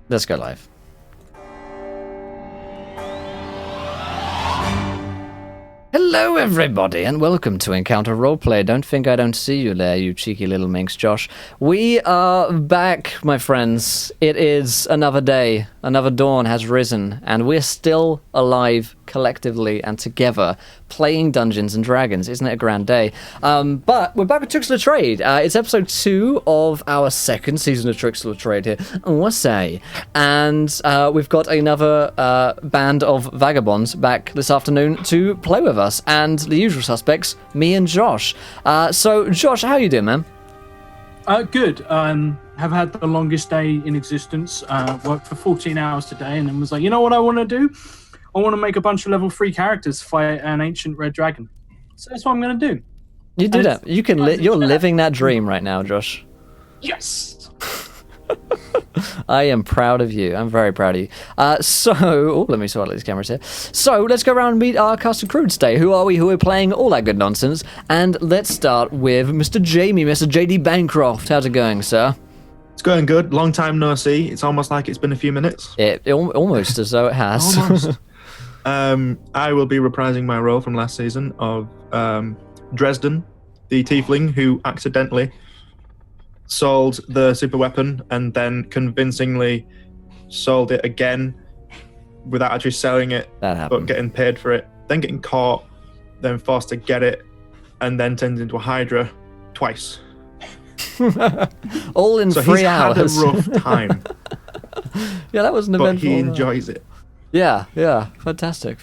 Let's go live. Hello everybody and welcome to Encounter Roleplay. Don't think I don't see you there, you cheeky little minx, Josh. We are back, my friends. It is another day, another dawn has risen, and we're still alive collectively and together, playing Dungeons and Dragons. Isn't it a grand day? But we're back with Tricks of the Trade. It's episode 2 of our second season of Tricks of the Trade here. What's say? And we've got another band of vagabonds back this afternoon to play with us, and the usual suspects, me and Josh. So, Josh, how you doing, man? Good. Have had the longest day in existence. Worked for 14 hours today, and then was like, you know what I want to do? I want to make a bunch of level 3 characters fight an ancient red dragon. So that's what I'm going to do. You do that. You can. You're living that dream right now, Josh. Yes. I am proud of you. I'm very proud of you. Let me sort out these cameras here. So, let's go around and meet our cast and crew today. Who are we? Who are playing? All that good nonsense. And let's start with Mr. Jamie, Mr. J.D. Bancroft. How's it going, sir? It's going good. Long time no see. It's almost like it's been a few minutes. Almost as though it has. Almost. I will be reprising my role from last season of Dresden, the tiefling who accidentally sold the super weapon and then convincingly sold it again without actually selling it, That happened. but getting paid for it, then getting caught, then forced to get it, and then turned into a Hydra twice. All in So 3 he's hours. had a rough time, Yeah, that was an but eventful. he enjoys it. Yeah, fantastic.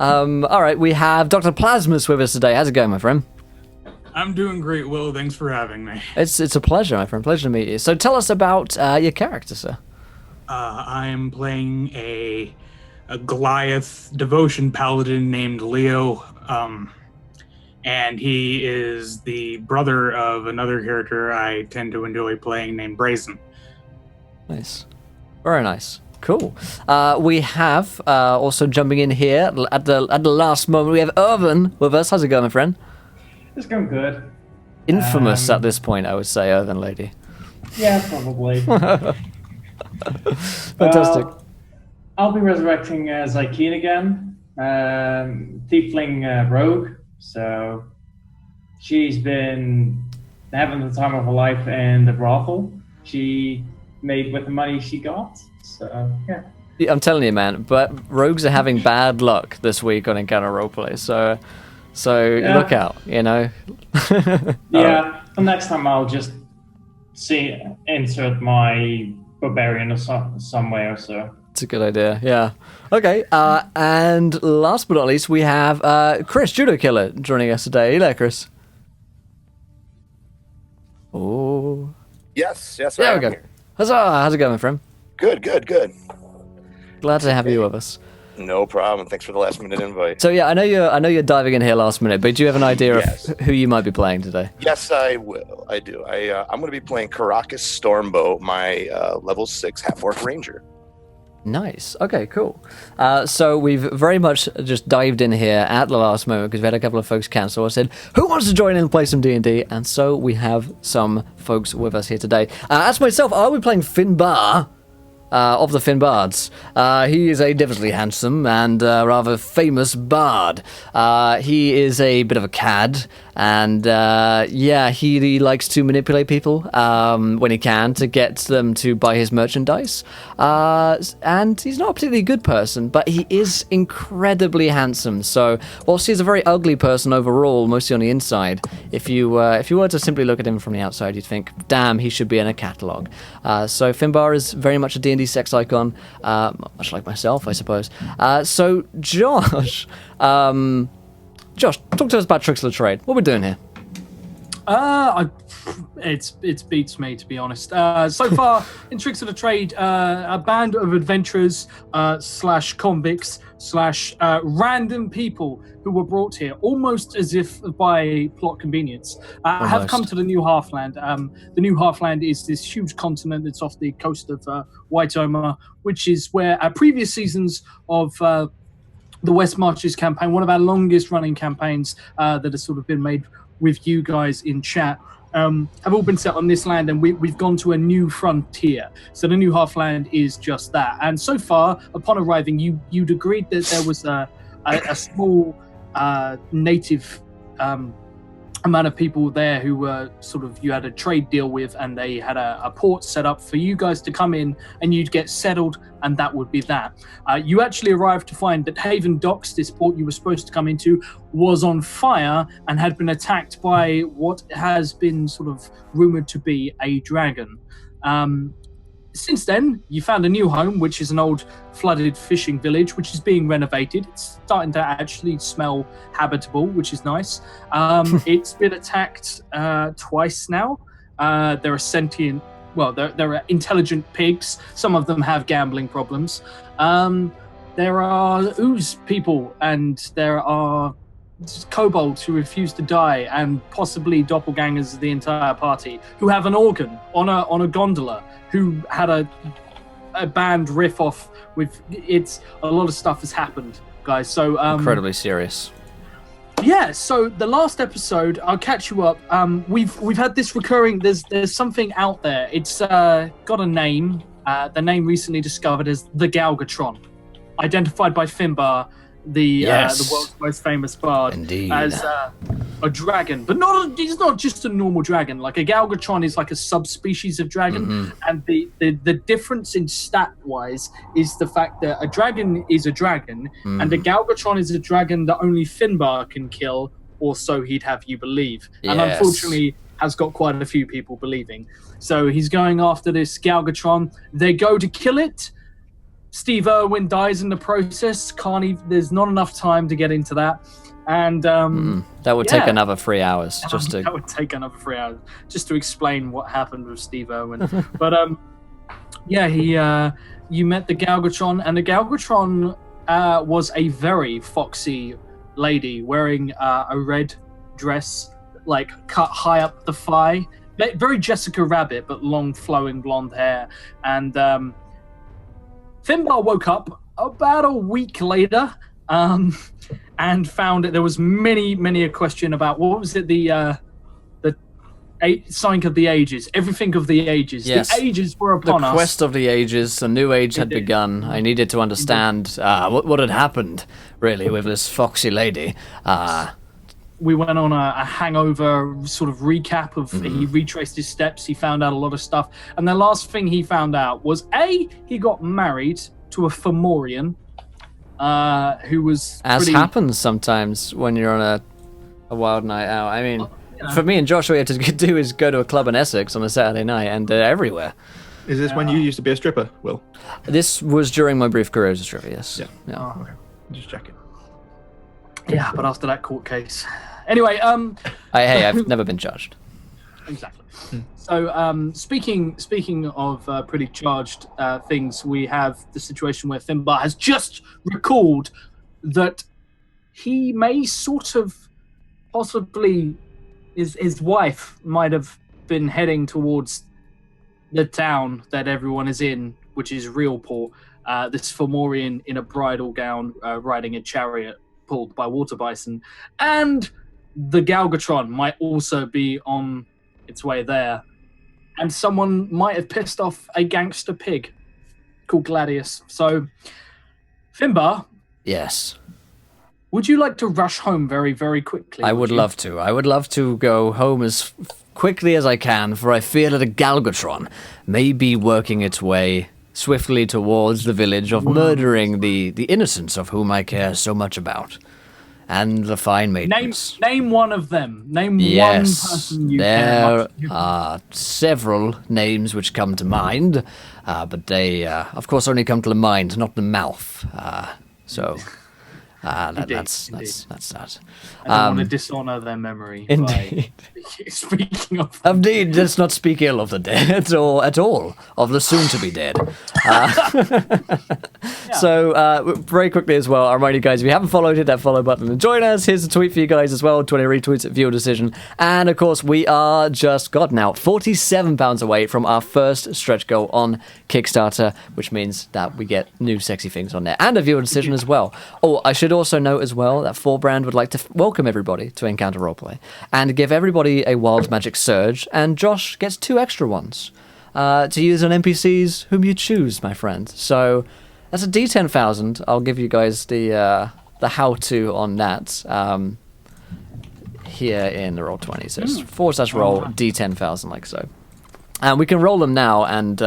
All right, we have Dr. Plasmus with us today. How's it going, my friend? I'm doing great, Will. Thanks for having me. It's a pleasure, my friend. Pleasure to meet you. So tell us about your character, sir. I'm playing a Goliath devotion paladin named Leo, and he is the brother of another character I tend to enjoy playing named Brazen. Nice. Very nice. Cool. We have also jumping in here at the last moment. We have Irvin with us. How's it going, my friend? It's going good. Infamous at this point, I would say, Irvin lady. Yeah, probably. Fantastic. I'll be resurrecting Zykeen again, Tiefling Rogue. So she's been having the time of her life in the brothel she made with the money she got. So, yeah. I'm telling you, man, but rogues are having bad luck this week on Encounter Roleplay, so Yeah. look out, you know? Yeah, well, next time I'll just insert my barbarian or some way or so. It's a good idea, yeah. Okay, and last but not least, we have Chris, Judo Killer, joining us today. Hello, Chris. Oh. Yes, There I we am go. here. Huzzah! How's it going, my friend? Good. Glad to have you with us. No problem. Thanks for the last minute invite. So yeah, I know you're diving in here last minute, but do you have an idea Yes. of who you might be playing today? Yes, I will. I do. I'm going to be playing Caracas Stormbow, my level 6 half-orc ranger. Nice. Okay, cool. So we've very much just dived in here at the last moment because we had a couple of folks cancel. I said, who wants to join in and play some D&D? And so we have some folks with us here today. As myself, I'll be playing Finbar. Of the Finbards. He is a devilishly handsome and rather famous bard. He is a bit of a cad, and he likes to manipulate people when he can to get them to buy his merchandise. And he's not a particularly good person, but he is incredibly handsome. So, whilst he's a very ugly person overall, mostly on the inside, if you were to simply look at him from the outside, you'd think, damn, he should be in a catalogue. So Finbar is very much a D&D sex icon, much like myself, I suppose. So, Josh, talk to us about Tricks of the Trade. What are we doing here? It beats me, to be honest. So far in Tricks of the Trade, a band of adventurers slash convicts slash random people who were brought here almost as if by plot convenience have come to the New Hearthland. The New Hearthland is this huge continent that's off the coast of Whiteoma, which is where previous seasons of the West Marches campaign, one of our longest running campaigns that has sort of been made with you guys in chat, have all been set on this land, and we've gone to a new frontier. So the new Halfland is just that. And so far, upon arriving, you'd agreed that there was a small native amount of people there who were sort of, you had a trade deal with, and they had a port set up for you guys to come in, and you'd get settled, and that would be that. You actually arrived to find that Haven Docks, this port you were supposed to come into, was on fire and had been attacked by what has been sort of rumored to be a dragon. Since then, you found a new home, which is an old flooded fishing village, which is being renovated. It's starting to actually smell habitable, which is nice. It's been attacked twice now. There are sentient, well, there are intelligent pigs. Some of them have gambling problems. There are ooze people, and there are kobolds who refuse to die, and possibly doppelgangers of the entire party who have an organ on a gondola, who had a band riff off with it's a lot of stuff has happened, guys. So incredibly serious. Yeah, so the last episode, I'll catch you up. We've had this recurring. There's something out there. It's got a name. The name recently discovered as the Galgatron, identified by Finbar, the world's most famous bard. Indeed. As a dragon, but he's not just a normal dragon. Like a Galgatron is like a subspecies of dragon, and the difference in stat wise is the fact that a dragon is a dragon, and a Galgatron is a dragon that only Finbar can kill, or so he'd have you believe. And unfortunately has got quite a few people believing. So he's going after this Galgatron. They go to kill it. Steve Irwin dies in the process. There's not enough time to get into that. And that would take another 3 hours that would take another 3 hours just to explain what happened with Steve Irwin. But you met the Galgatron, and the Galgatron was a very foxy lady wearing a red dress, like cut high up the thigh, very Jessica Rabbit, but long flowing blonde hair. And Finbar woke up about a week later, and found that there was many a question about what was it, the sign of the ages, everything of the ages. Yes. The ages were upon us. The quest of the ages, a new age had begun. I needed to understand what had happened, really, with this foxy lady. We went on a hangover sort of recap of he retraced his steps, he found out a lot of stuff, and the last thing he found out was he got married to a Fomorian who was happens sometimes when you're on a wild night out. I mean, for me and Josh, all you have to do is go to a club in Essex on a Saturday night, and they're everywhere. Is this when you used to be a stripper, Will? This was during my brief career as a stripper, yes. Yeah. Oh, okay. Just checking. Yeah, but after that court case. Anyway, I've never been charged. Exactly. So, speaking of pretty charged things, we have the situation where Finbar has just recalled that he may sort of possibly his wife might have been heading towards the town that everyone is in, which is Realport. This Fomorian in a bridal gown, riding a chariot pulled by water bison, and the Galgatron might also be on its way there, and someone might have pissed off a gangster pig called Gladius. So, Finbar, yes, would you like to rush home very, very quickly? I would love to. I would love to go home as quickly as I can, for I fear that a Galgatron may be working its way swiftly towards the village of murdering the innocents of whom I care so much about. And the fine maidens. Name one of them. Name one person you care much. There are several names which come to mind, but they, of course, only come to the mind, not the mouth. That's that. I don't want to dishonor their memory. Indeed. By speaking of. Indeed, let's not speak ill of the dead or at all of the soon-to-be dead. So, very quickly as well, I remind you guys, if you haven't followed, hit that follow button and join us. Here's a tweet for you guys as well, 20 retweets at viewer decision. And, of course, we are just, £47 away from our first stretch goal on Kickstarter, which means that we get new sexy things on there. And a viewer decision as well. Oh, I should also note as well that Forbrand would like to welcome everybody to Encounter Roleplay and give everybody a Wild Magic Surge, and Josh gets 2 extra ones to use on NPCs whom you choose, my friend. So that's a D10,000. I'll give you guys the how-to on that here in the Roll20. So it's /roll D10,000 like so. And we can roll them now, and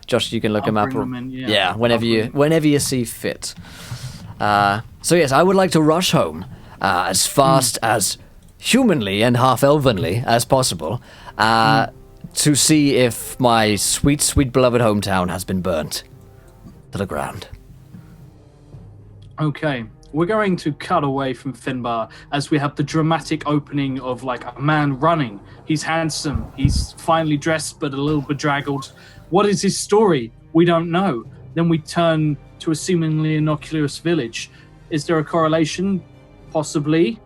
Josh, you can look them up. Whenever you see fit. So yes, I would like to rush home as fast as humanly and half-elvenly as possible to see if my sweet, sweet beloved hometown has been burnt to the ground. Okay, we're going to cut away from Finbar as we have the dramatic opening of like a man running. He's handsome. He's finely dressed, but a little bedraggled. What is his story? We don't know. Then we turn to a seemingly innocuous village. Is there a correlation? Possibly.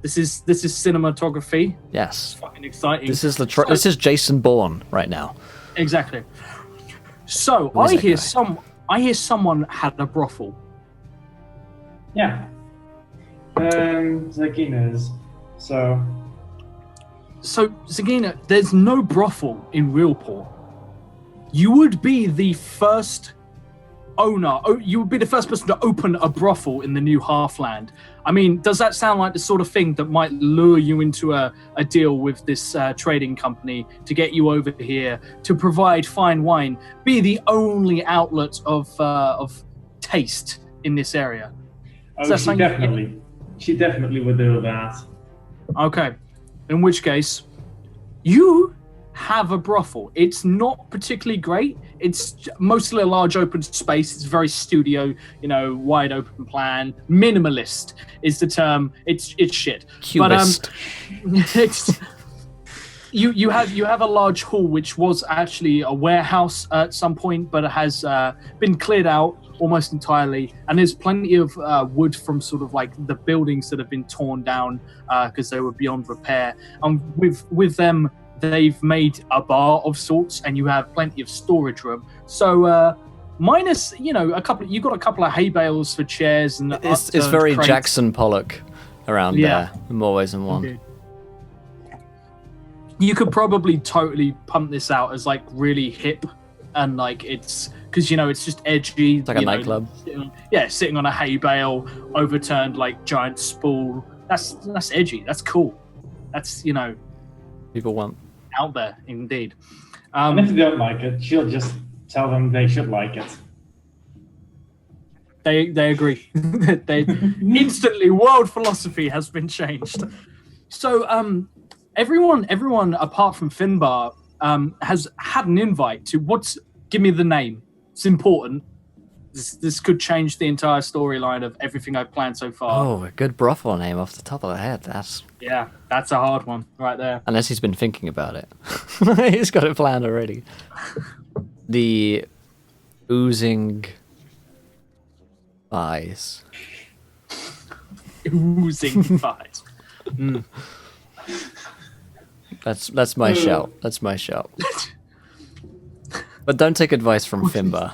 This is cinematography. Yes. It's fucking exciting. This is Jason Bourne right now. Exactly. So I hear someone had a brothel. Yeah. Zagina's. So Zagina, there's no brothel in Realport. You would be the first owner. You would be the first person to open a brothel in the new Halfland. I mean, does that sound like the sort of thing that might lure you into a deal with this trading company to get you over here to provide fine wine, be the only outlet of taste in this area? Oh, she definitely would do that. Okay, in which case, you have a brothel. It's not particularly great. It's mostly a large open space. It's very studio, wide open plan. Minimalist is the term. It's shit. Cubist. But it's you have a large hall which was actually a warehouse at some point, but it has been cleared out almost entirely, and there's plenty of wood from sort of like the buildings that have been torn down because they were beyond repair. And with them, they've made a bar of sorts, and you have plenty of storage room. So minus, you've got a couple of hay bales for chairs, and it's very crates. Jackson Pollock around there in more ways than one. Okay. You could probably totally pump this out as like really hip, and like it's because it's just edgy. It's like a nightclub. Sitting on a hay bale, overturned like giant spool. That's edgy. That's cool. That's people want out there indeed. And if they don't like it, she'll just tell them they should like it. They agree. They instantly world philosophy has been changed. So everyone apart from Finbar has had an invite to give me the name. It's important. This could change the entire storyline of everything I've planned so far. Oh, a good brothel name off the top of the head. That's a hard one right there. Unless he's been thinking about it. He's got it planned already. The Oozing Eyes. Oozing Thighs. Mm. That's my shout. That's my shout. But don't take advice from Finbar.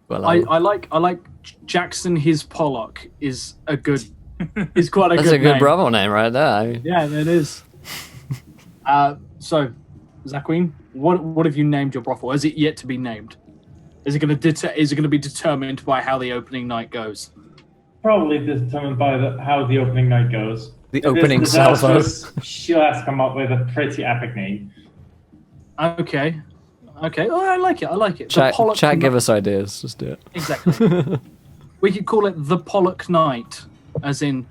Well, I like Jackson. His Pollock is quite a good. That's a good brothel name right there. Yeah, it is. So, Zaqueen, what have you named your brothel? Is it yet to be named? Is it going to be determined by how the opening night goes? Probably determined by how the opening night goes. The opening salvo. She'll have to come up with a pretty epic name. Okay. Oh, I like it. Chat, give us ideas. Just do it. Exactly. We could call it the Pollock Night, as in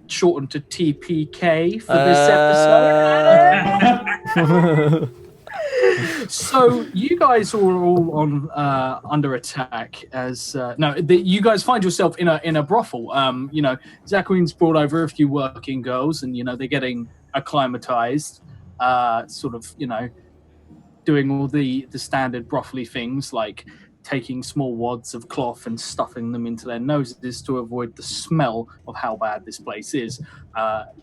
shortened to TPK for this episode. So you guys are all on under attack as you guys find yourself in a brothel. Zaqueen's brought over a few working girls, and they're getting acclimatized, doing all the standard brothely things like taking small wads of cloth and stuffing them into their noses to avoid the smell of how bad this place is.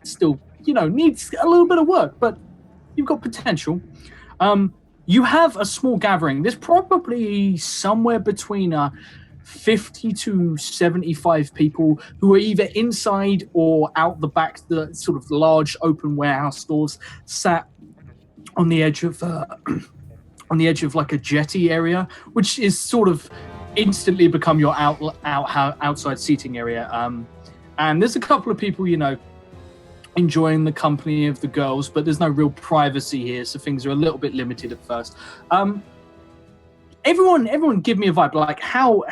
Still, needs a little bit of work, but you've got potential. you have a small gathering. There's probably somewhere between 50 to 75 people who are either inside or out the back, the sort of large open warehouse stores, sat on the edge of like a jetty area, which is sort of instantly become your outside seating area. And there's a couple of people, enjoying the company of the girls, but there's no real privacy here, so things are a little bit limited at first. Everyone give me a vibe, like how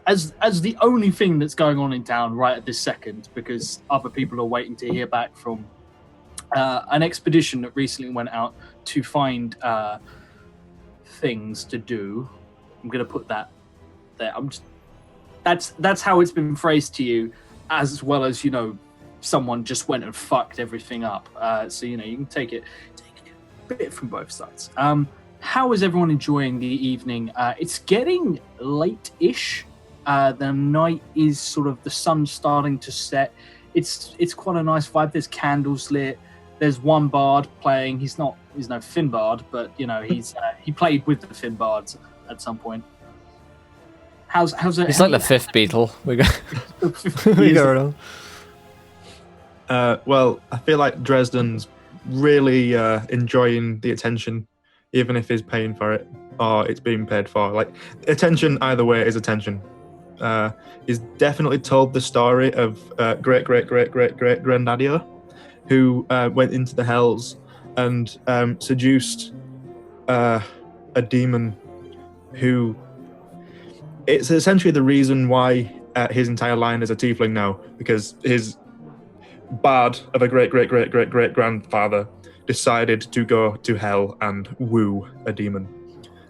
as the only thing that's going on in town right at this second, because other people are waiting to hear back from an expedition that recently went out to find things to do. I'm gonna put that there. That's how it's been phrased to you, as well as someone just went and fucked everything up. So you can take it a bit from both sides. How is everyone enjoying the evening? It's getting late-ish. The night is sort of, the sun's starting to set. It's quite a nice vibe. There's candles lit. There's one bard playing. He's no Finn bard, but he played with the Finn bards at some point. How's it? He's like the fifth Beatle. We go. Well, I feel like Dresden's really enjoying the attention, even if he's paying for it or it's being paid for. Like, attention either way is attention. He's definitely told the story of great Grandadio, who went into the hells and seduced a demon who... It's essentially the reason why his entire line is a tiefling now, because his bard of a great grandfather decided to go to hell and woo a demon.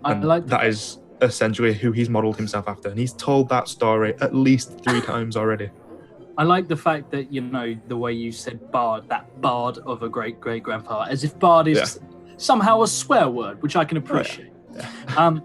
And that is essentially who he's modeled himself after, and he's told that story at least 3 times already. I like the fact that the way you said bard, that bard of a great grandfather, as if bard is somehow a swear word, which I can appreciate. Yeah.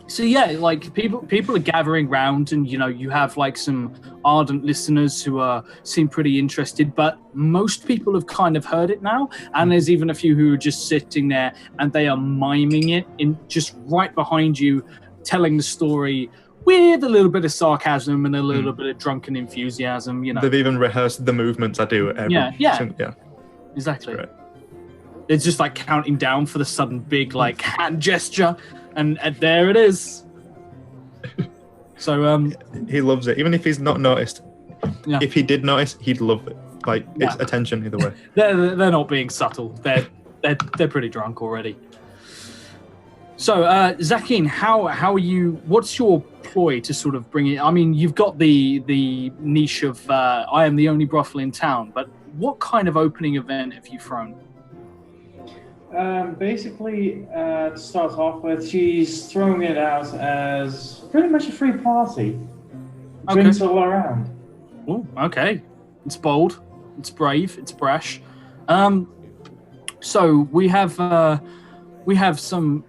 So yeah, like people are gathering round, and you have like some ardent listeners who seem pretty interested, but most people have kind of heard it now, and there's even a few who are just sitting there and they are miming it in just right behind you, telling the story with a little bit of sarcasm and a little bit of drunken enthusiasm. They've even rehearsed the movements I do at every exactly. Right. It's just like counting down for the sudden big like hand gesture. And there it is. So he loves it, even if he's not noticed. Yeah. If he did notice, he'd love it. Like it's attention either way. They're not being subtle. They're pretty drunk already. So Zakine, how are you? What's your ploy to sort of bring it? I mean, you've got the niche of I am the only brothel in town, but what kind of opening event have you thrown? Basically, to start off with, she's throwing it out as pretty much a free party. Drinks all around. Oh, okay. It's bold. It's brave. It's brash. So we have some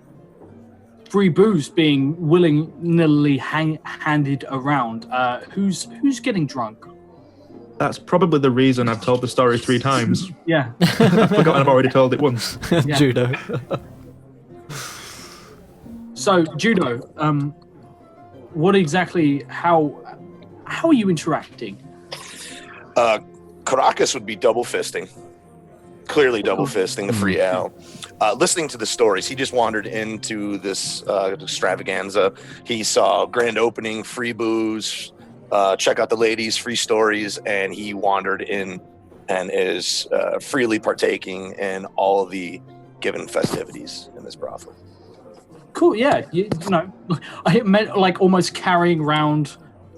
free booze being willingly handed around. Who's getting drunk? That's probably the reason I've told the story 3 times. Yeah. I've forgotten I've already told it once. Judo. So, Judo, what exactly, how are you interacting? Caracas would be double fisting. Clearly double fisting the free ale. Listening to the stories, he just wandered into this extravaganza. He saw grand opening, free booze, check out the ladies, free stories, and he wandered in and is freely partaking in all of the given festivities in this brothel. Cool, yeah. I meant like almost carrying around,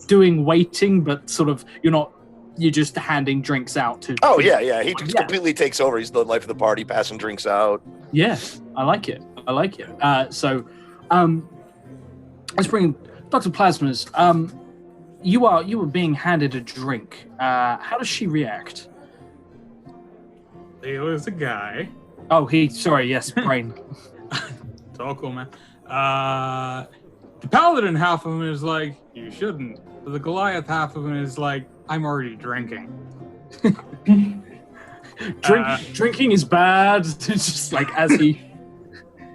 doing waiting, but sort of you're just handing drinks out to. Oh yeah. He completely takes over. He's the life of the party, passing drinks out. Yeah, I like it. So, let's bring Dr. Plasmas. You were being handed a drink. How does she react? There was a guy. Oh, yes, brain. It's all cool, man. The paladin half of him is like, you shouldn't. But the Goliath half of him is like, I'm already drinking. Drinking is bad. It's just like as he.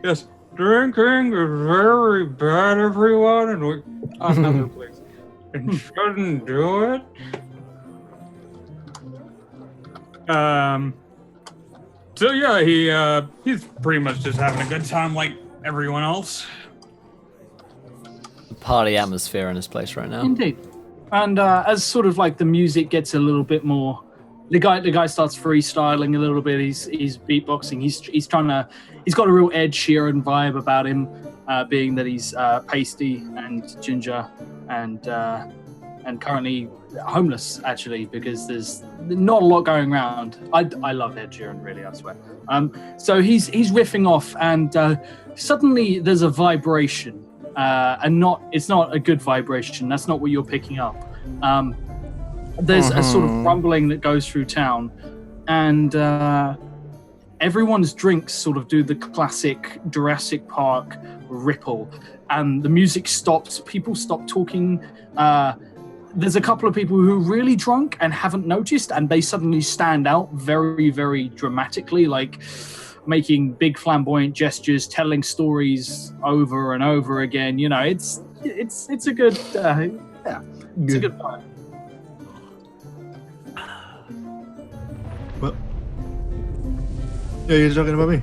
Yes. drinking is very bad, everyone, and we another place, and shouldn't do it. So yeah, he's pretty much just having a good time like everyone else. Party atmosphere in this place right now. Indeed. And as sort of like the music gets a little bit more, the guy starts freestyling a little bit. He's beatboxing. He's got a real Ed Sheeran vibe about him, being that he's pasty and ginger and currently homeless actually, because there's not a lot going around. I love Ed Sheeran, really, I swear. So he's riffing off, and suddenly there's a vibration. And it's not a good vibration. That's not what you're picking up. There's a sort of rumbling that goes through town, and everyone's drinks sort of do the classic Jurassic Park ripple, and the music stops. People stop talking. There's a couple of people who are really drunk and haven't noticed, and they suddenly stand out very, very dramatically, like making big flamboyant gestures, telling stories over and over again. You know, it's a good it's a good vibe. Well, yeah, you're talking about me.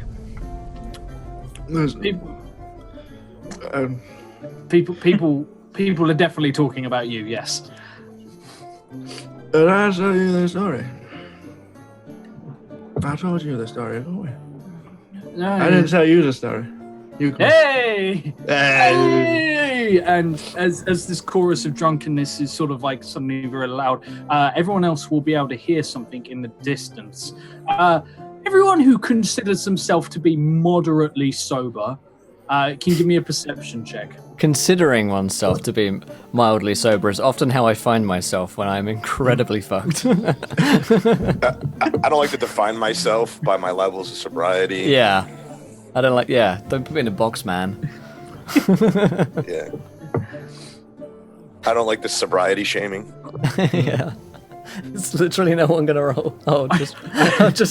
There's, People are definitely talking about you. Yes. Did I tell you the story? I told you the story, didn't we? No. I didn't tell you the story. You can... Hey! Hey! And as this chorus of drunkenness is sort of like suddenly very loud, everyone else will be able to hear something in the distance. Everyone who considers themselves to be moderately sober can give me a perception check. Considering oneself to be mildly sober is often how I find myself when I'm incredibly fucked. I don't like to define myself by my levels of sobriety. Yeah. Don't put me in a box, man. Yeah. I don't like the sobriety shaming. Yeah. It's literally no one gonna roll. Oh, just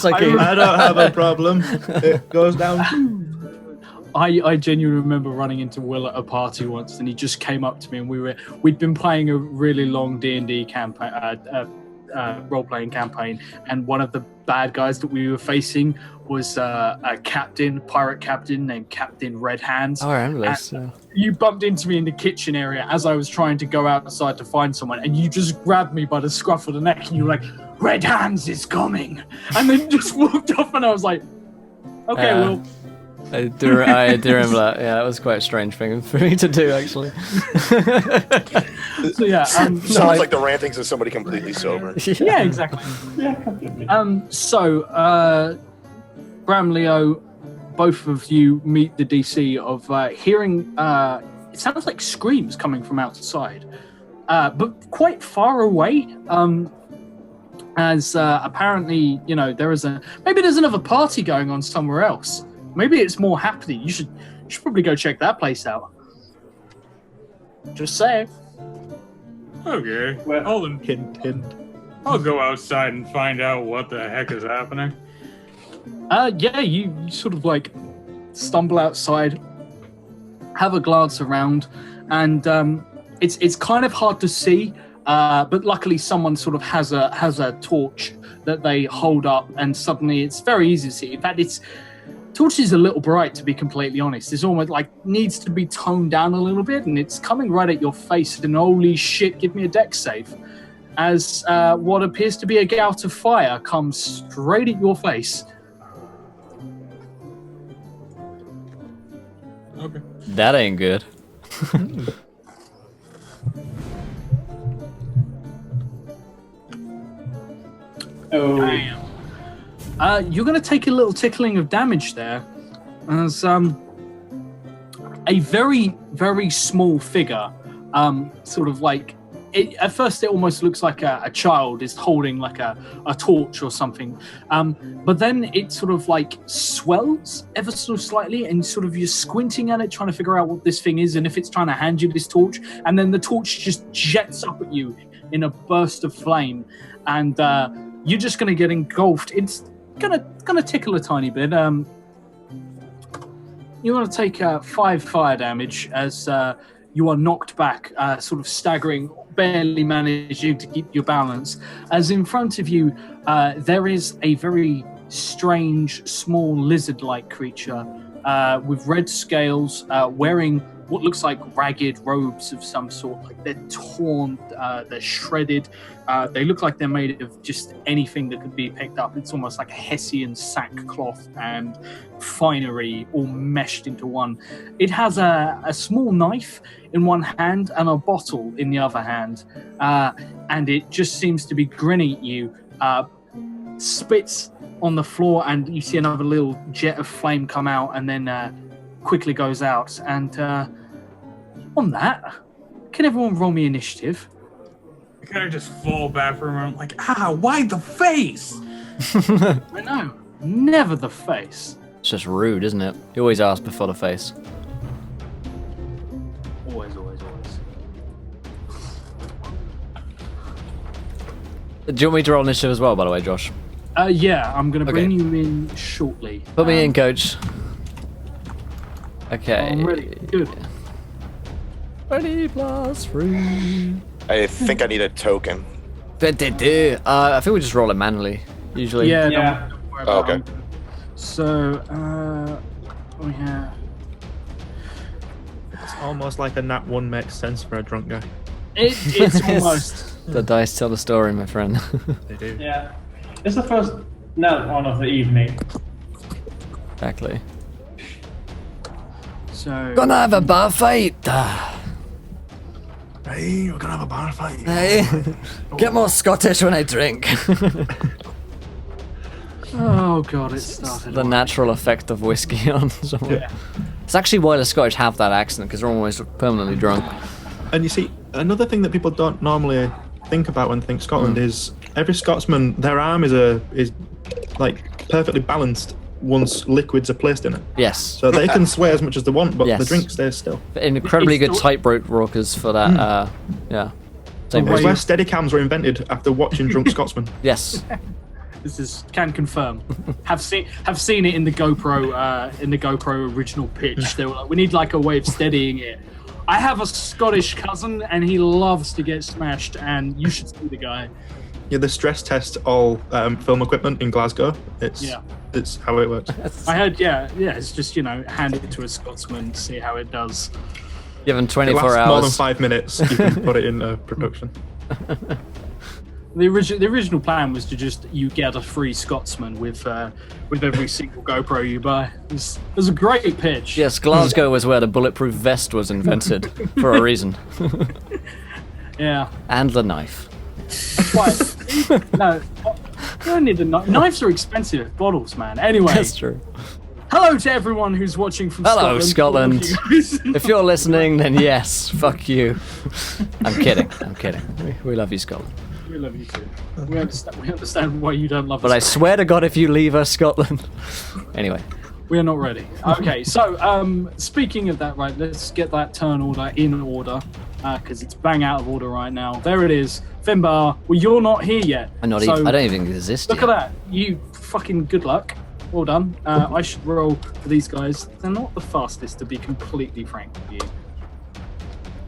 like I don't have a problem. It goes down. I genuinely remember running into Will at a party once, and he just came up to me, and we'd been playing a really long D&D campaign, role-playing campaign, and one of the bad guys that we were facing was a pirate captain named Captain Red Hands. Oh, I remember this. Yeah. You bumped into me in the kitchen area as I was trying to go outside to find someone, and you just grabbed me by the scruff of the neck, and you were like, "Red Hands is coming," and then just walked off, and I was like, "Okay, Will." I do remember that. Yeah, that was quite a strange thing for me to do, actually. So yeah, sounds like the rantings of somebody completely sober. Yeah, exactly. Yeah, completely. Bram, Leo, both of you meet the DC of hearing. It sounds like screams coming from outside, but quite far away. As apparently, there's another party going on somewhere else. Maybe it's more happening. You should probably go check that place out. Just saying. Okay. Well, Hint, hint. I'll go outside and find out what the heck is happening. Yeah, you sort of like stumble outside, have a glance around, and it's kind of hard to see. But luckily, someone sort of has a torch that they hold up, and suddenly it's very easy to see. In fact, torch is a little bright, to be completely honest. It's almost like needs to be toned down a little bit, and it's coming right at your face. And holy shit, give me a dex save. As what appears to be a gout of fire comes straight at your face. Okay. That ain't good. oh, You're going to take a little tickling of damage there, as a very, very small figure, sort of like, at first it almost looks like a child is holding like a torch or something, but then it sort of like swells ever so slightly, and sort of you're squinting at it trying to figure out what this thing is and if it's trying to hand you this torch, and then the torch just jets up at you in a burst of flame, and you're just going to get engulfed. It's gonna tickle a tiny bit. to take 5 fire damage as you are knocked back, sort of staggering, barely managing to keep your balance. As in front of you, there is a very strange, small lizard-like creature with red scales, wearing what looks like ragged robes of some sort. Like they're torn, they're shredded. They look like they're made of just anything that could be picked up. It's almost like a Hessian sackcloth and finery all meshed into one. It has a small knife in one hand and a bottle in the other hand. And it just seems to be grinning at you, spits on the floor, and you see another little jet of flame come out and then quickly goes out. And on that, can everyone roll me initiative? I kind of just fall back for a moment, like, why the face? I know, never the face. It's just rude, isn't it? You always ask before the face. Always. Do you want me to roll initiative as well, by the way, Josh? Yeah, I'm going to bring Okay. you in shortly. Put me in, coach. Okay. I'm ready. Good. 20 plus 3. I think I need a token. I think we just roll it manually, usually. Yeah, Yeah. Don't worry Oh, about okay. it. So, we have... It's almost like a nat 1 makes sense for a drunk guy. It's almost... The dice tell the story, my friend. They do. Yeah. It's the first nat one of the evening. Exactly. So... Gonna have a bar fight. Hey, we're gonna have a bar fight. Hey, get more Scottish when I drink. Oh god, it started. The natural effect of whiskey on someone. Yeah. It's actually why the Scottish have that accent, because they're always permanently drunk. And you see, another thing that people don't normally think about when they think Scotland is every Scotsman, their arm is like perfectly balanced once liquids are placed in it. Yes. So they can sway as much as they want, but Yes. the drink stays still. Incredibly It's good the- tightrope rockers for that. Yeah. Same It's way. where Steadicams were invented after watching drunk Scotsmen. Yes. Can confirm. have seen it in the GoPro original pitch. They were like, we need like a way of steadying it. I have a Scottish cousin and he loves to get smashed, and you should see the guy. Yeah, the stress test all film equipment in Glasgow. Yeah. It's how it works. I heard, yeah, it's just, hand it to a Scotsman to see how it does. Given It 24 lasts more than hours. 5 minutes. You can put it in production. The original plan was to just you get a free Scotsman with every single GoPro you buy. It was a great pitch. Yes, Glasgow was where the bulletproof vest was invented for a reason. Yeah. And the knife. Quite. No. You don't need the knife. Knives are expensive bottles, man. Anyway, That's true. hello to everyone who's watching from Hello, Scotland. Scotland. If you're listening, then yes, fuck you. I'm kidding. We love you, Scotland. We love you too. We understand why you don't love But I us. swear to God, if you leave us, Scotland. Anyway. We are not ready. Okay, so speaking of that, right, let's get that turn order in order, because it's bang out of order right now. There it is. Finbar, well, you're not here yet. I don't even exist Look yet. at that. You fucking good luck. Well done. I should roll for these guys. They're not the fastest, to be completely frank with you.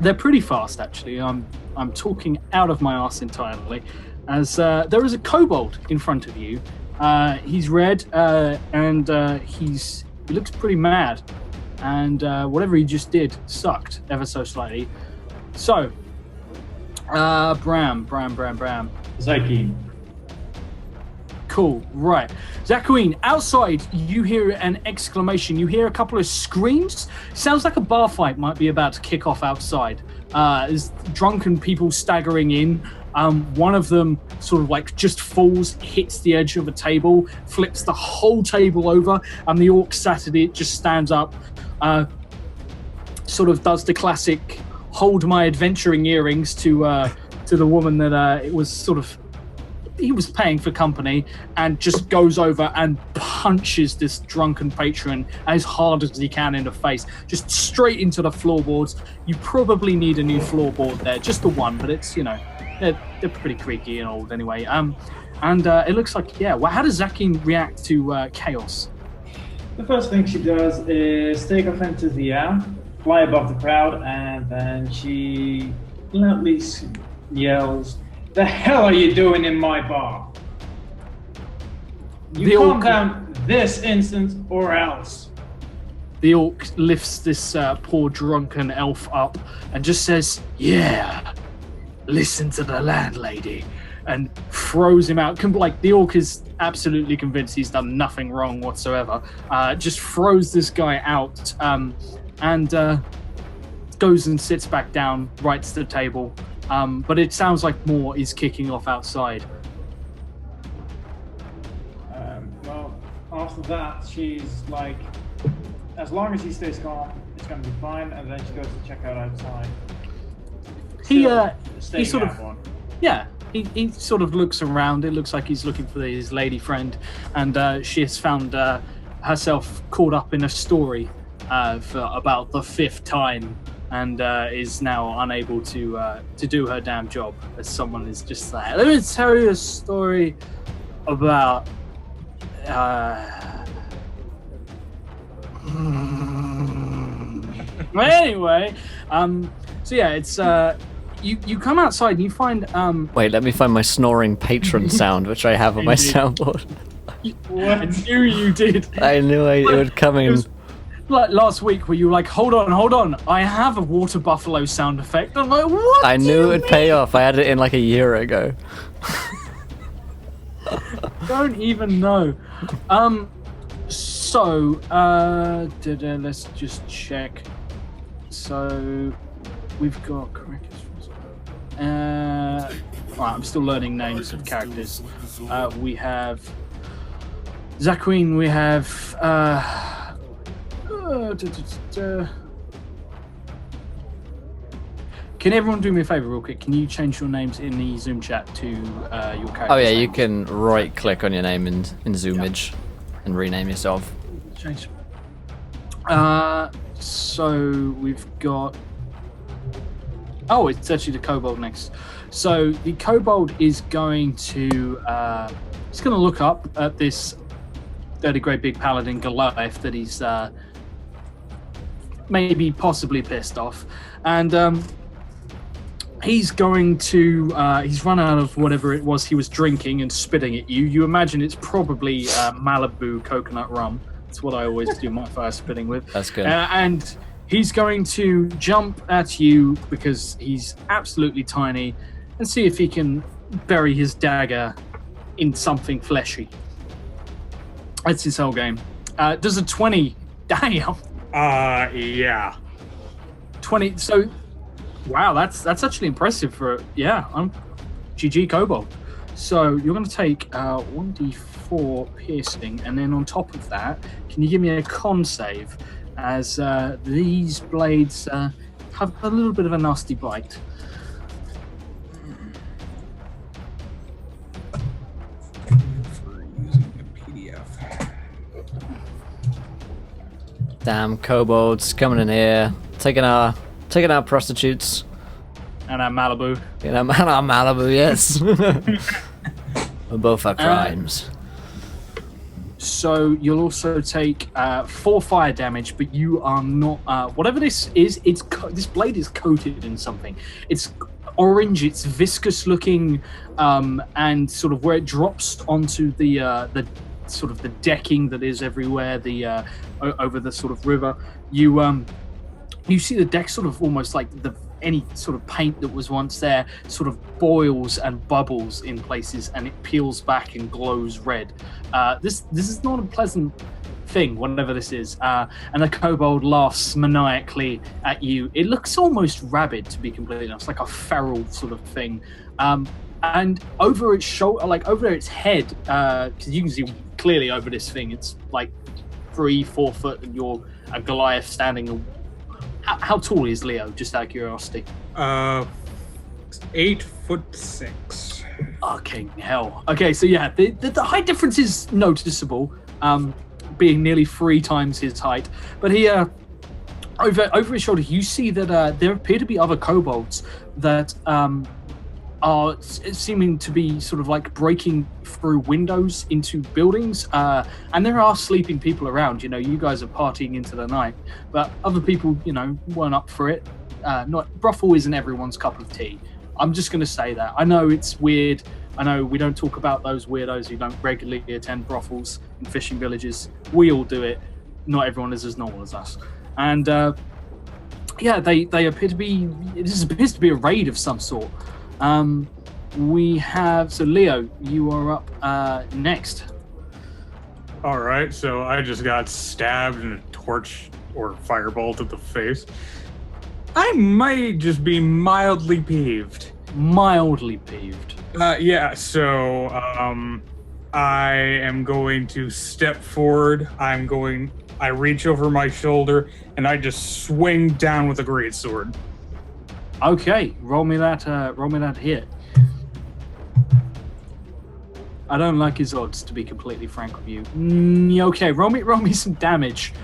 They're pretty fast, actually. I'm talking out of my ass entirely, as there is a kobold in front of you. He's red, and he looks pretty mad, and whatever he just did sucked ever so slightly. So, Bram. Zyke. Cool, right. Zakuin, outside, you hear an exclamation. You hear a couple of screams. Sounds like a bar fight might be about to kick off outside. There's drunken people staggering in. One of them sort of like just falls, hits the edge of a table, flips the whole table over, and the orc sat at it just stands up, sort of does the classic hold my adventuring earrings to the woman that it was sort of he was paying for company, and just goes over and punches this drunken patron as hard as he can in the face, just straight into the floorboards. You probably need a new floorboard there, just the one, but it's they're pretty creaky and old anyway. And it looks like, yeah. Well, how does Zakin react to chaos? The first thing she does is take off into the air, fly above the crowd, and then she loudly yells, "The hell are you doing in my bar? You calm down this instant or else." The orc lifts this poor drunken elf up and just says, "Yeah, listen to the landlady," and throws him out. Like, the orc is absolutely convinced he's done nothing wrong whatsoever. Just throws this guy out and goes and sits back down, right to the table. But it sounds like more is kicking off outside. Well, after that, she's like, as long as he stays calm, it's going to be fine. And then she goes to check out outside. He Staying sort of, at one. yeah, he sort of looks around. It looks like he's looking for his lady friend, and she has found herself caught up in a story for about the 5th time, and is now unable to do her damn job. As someone is just like, "Let me tell you a story about." Anyway, so yeah, it's you come outside and you find Wait, let me find my snoring patron sound, which I have on my Indeed. soundboard. I knew you did. I knew it would come It in. was like last week where you were like, hold on, I have a water buffalo sound effect. I'm like, what? I do knew you it would mean? pay off. I had it in like a year ago. Don't even know. So, let's just check. So, we've got correct. Right, I'm still learning names of characters. We have Zaquin. We have. Can everyone do me a favor real quick? Can you change your names in the Zoom chat to your character? Oh yeah, you can right click on your name in Zoomage and rename yourself. Change. So we've got. Oh, it's actually the kobold next. So the kobold is going to. He's going to look up at this 30 great big paladin Goliath that he's maybe possibly pissed off, and he's going to. He's run out of whatever it was he was drinking and spitting at you. You imagine it's probably Malibu coconut rum. That's what I always do my fire spitting with. That's good. And he's going to jump at you because he's absolutely tiny and see if he can bury his dagger in something fleshy. That's his whole game. Does a 20... Damn! Yeah. 20... So, wow, that's actually impressive for... Yeah, I'm GG Kobold. So, you're going to take 1d4 piercing, and then on top of that, can you give me a con save? As these blades have a little bit of a nasty bite. Using a PDF. Damn kobolds coming in here, taking our prostitutes. And Malibu. You know, man, our Malibu, yes. For both our crimes. So you'll also take 4 fire damage, but you are not. Whatever this is, this blade is coated in something. It's orange. It's viscous looking, and sort of where it drops onto the sort of the decking that is everywhere. The over the sort of river. You see the deck sort of almost like any sort of paint that was once there sort of boils and bubbles in places, and it peels back and glows red. This is not a pleasant thing, whatever this is. And the kobold laughs maniacally at you. It looks almost rabid, to be completely honest, like a feral sort of thing. And over its shoulder, like over its head, because you can see clearly over this thing, it's like 3-4 foot, and you're a Goliath standing. How tall is Leo? Just out of curiosity. 8'6". Okay, hell. Okay, so yeah, the height difference is noticeable, being nearly 3 times his height. But he, over his shoulder, you see that there appear to be other kobolds that are seeming to be sort of like breaking through windows into buildings, and there are sleeping people around. You guys are partying into the night, but other people, weren't up for it. Brothel isn't everyone's cup of tea. I'm just going to say that. I know it's weird. I know we don't talk about those weirdos who don't regularly attend brothels in fishing villages. We all do it. Not everyone is as normal as us. And they appear to be. This appears to be a raid of some sort. We have. So Leo, you are up next. All right, so I just got stabbed and a torch or fireball to the face. I might just be mildly peeved. Mildly peeved. Yeah, so I am going to step forward. I reach over my shoulder and I just swing down with a greatsword. Okay, roll me that hit. I don't like his odds, to be completely frank with you. Okay, roll me some damage.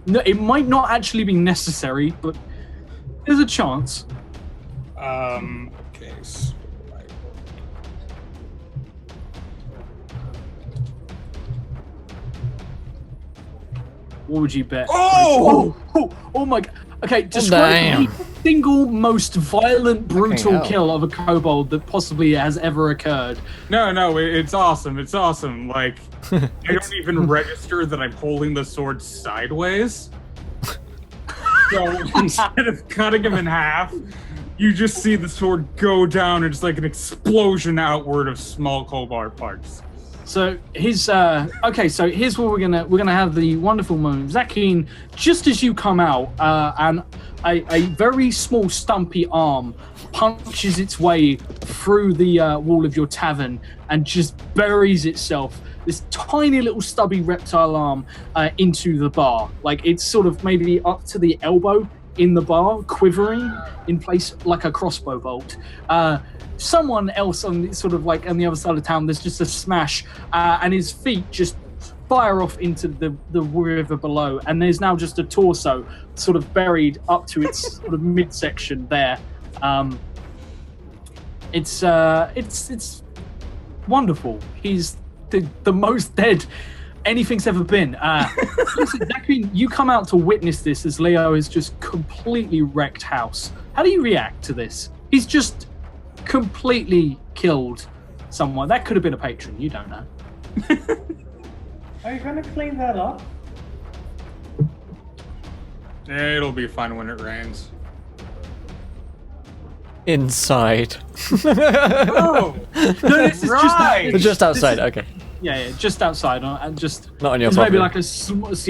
No, it might not actually be necessary, but there's a chance. Okay. So what would you bet? Oh! Oh my god. Okay, describe the single most violent, brutal kill of a kobold that possibly has ever occurred. No, it's awesome. It's awesome. Like, I don't even register that I'm holding the sword sideways. So instead of cutting him in half, you just see the sword go down and it's like an explosion outward of small kobold parts. So his okay. So here's where we're gonna have the wonderful moment. Zakine, just as you come out, and a very small stumpy arm punches its way through the wall of your tavern and just buries itself, this tiny little stubby reptile arm, into the bar. Like it's sort of maybe up to the elbow in the bar, quivering in place like a crossbow bolt. Someone else on sort of like on the other side of town, there's just a smash, and his feet just fire off into the river below, and there's now just a torso sort of buried up to its sort of midsection there. It's wonderful. He's the most dead anything's ever been. Listen, Zachary, you come out to witness this as Leo has just completely wrecked house. How do you react to this? He's just completely killed someone. That could have been a patron. You don't know. Are you gonna clean that up? It'll be fun when it rains. Inside. Oh, No, this is right. Just outside. Okay. Yeah, just outside, and just Not on your it's property. maybe like it's sort of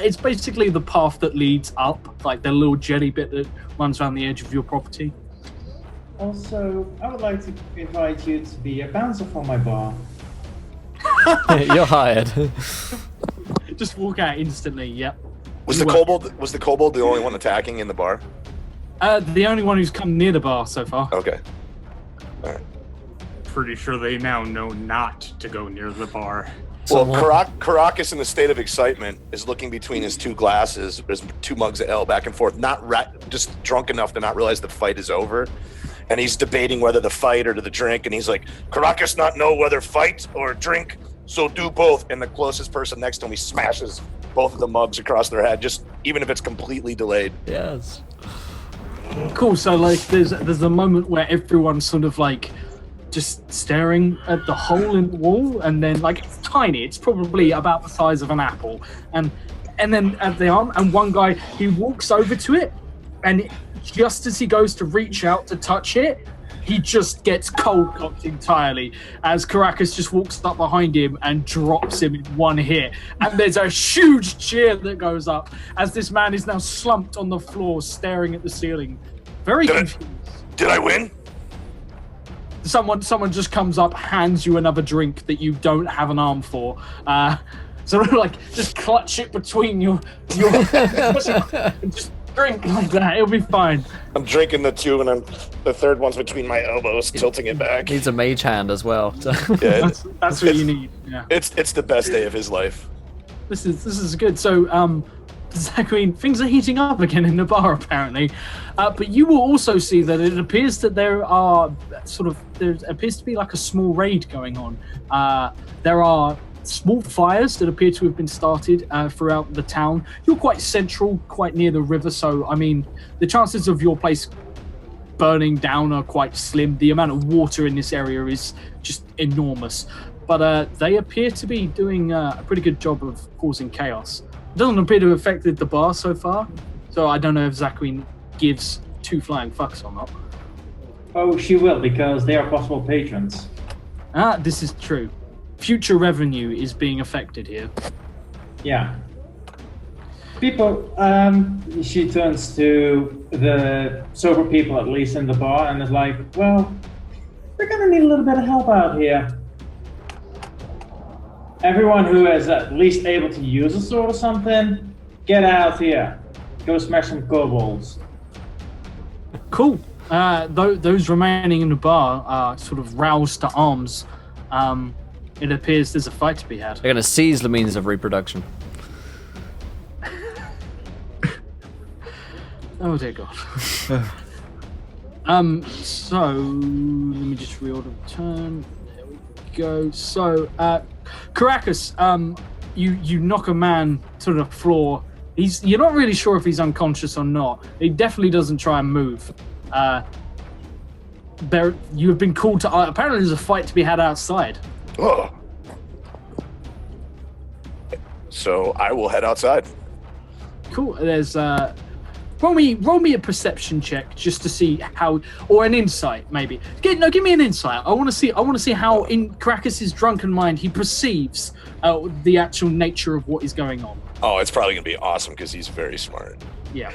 it's basically the path that leads up, like the little jelly bit that runs around the edge of your property. Also, I would like to invite you to be a bouncer for my bar. You're hired. Just walk out instantly. Yep. Was the kobold the only one attacking in the bar? The only one who's come near the bar so far. Okay. All right. Pretty sure they now know not to go near the bar. Well, Caracas, in a state of excitement, is looking between his two glasses, his two mugs of ale back and forth, just drunk enough to not realize the fight is over. And he's debating whether to fight or to the drink. And he's like, Caracas not know whether fight or drink, so do both. And the closest person next to him, he smashes both of the mugs across their head, just even if it's completely delayed. Yes. Cool. So like, there's a moment where everyone's sort of like just staring at the hole in the wall, and then like it's tiny. It's probably about the size of an apple, and then at the arm, and one guy he walks over to it, and just as he goes to reach out to touch it, he just gets cold cocked entirely as Caracas just walks up behind him and drops him in one hit. And there's a huge cheer that goes up as this man is now slumped on the floor staring at the ceiling. Very confused. Did I win? Someone just comes up, hands you another drink that you don't have an arm for. So like just clutch it between your and just drink like that. It'll be fine. I'm drinking the two, and the third one's between my elbows, tilting it back. Needs a mage hand as well. Yeah, That's what you need. Yeah. it's the best day of his life. This is good. So Zachary, things are heating up again in the bar apparently. But you will also see that it appears that there appears to be like a small raid going on. There are small fires that appear to have been started throughout the town. You're quite central, quite near the river, so I mean, the chances of your place burning down are quite slim. The amount of water in this area is just enormous. But they appear to be doing a pretty good job of causing chaos. It doesn't appear to have affected the bar so far, so I don't know if Zachary gives two flying fucks or not. Oh, she will, because they are possible patrons. This is true. Future revenue is being affected here. Yeah. People, she turns to the sober people, at least in the bar, and is like, well, we're gonna need a little bit of help out here. Everyone who is at least able to use a sword or something, get out here. Go smash some kobolds. Cool. Those remaining in the bar are sort of roused to arms. It appears there's a fight to be had. They're going to seize the means of reproduction. Oh dear God. So let me just reorder the turn. There we go. So, Caracas, you knock a man to the floor. You're not really sure if he's unconscious or not. He definitely doesn't try and move. You have been called to. Apparently, there's a fight to be had outside. Oh. So I will head outside. Cool. There's roll me a perception check just to see how, or an insight maybe. Give me an insight. I want to see how in Caracas's drunken mind he perceives the actual nature of what is going on. Oh, it's probably gonna be awesome because he's very smart. Yeah.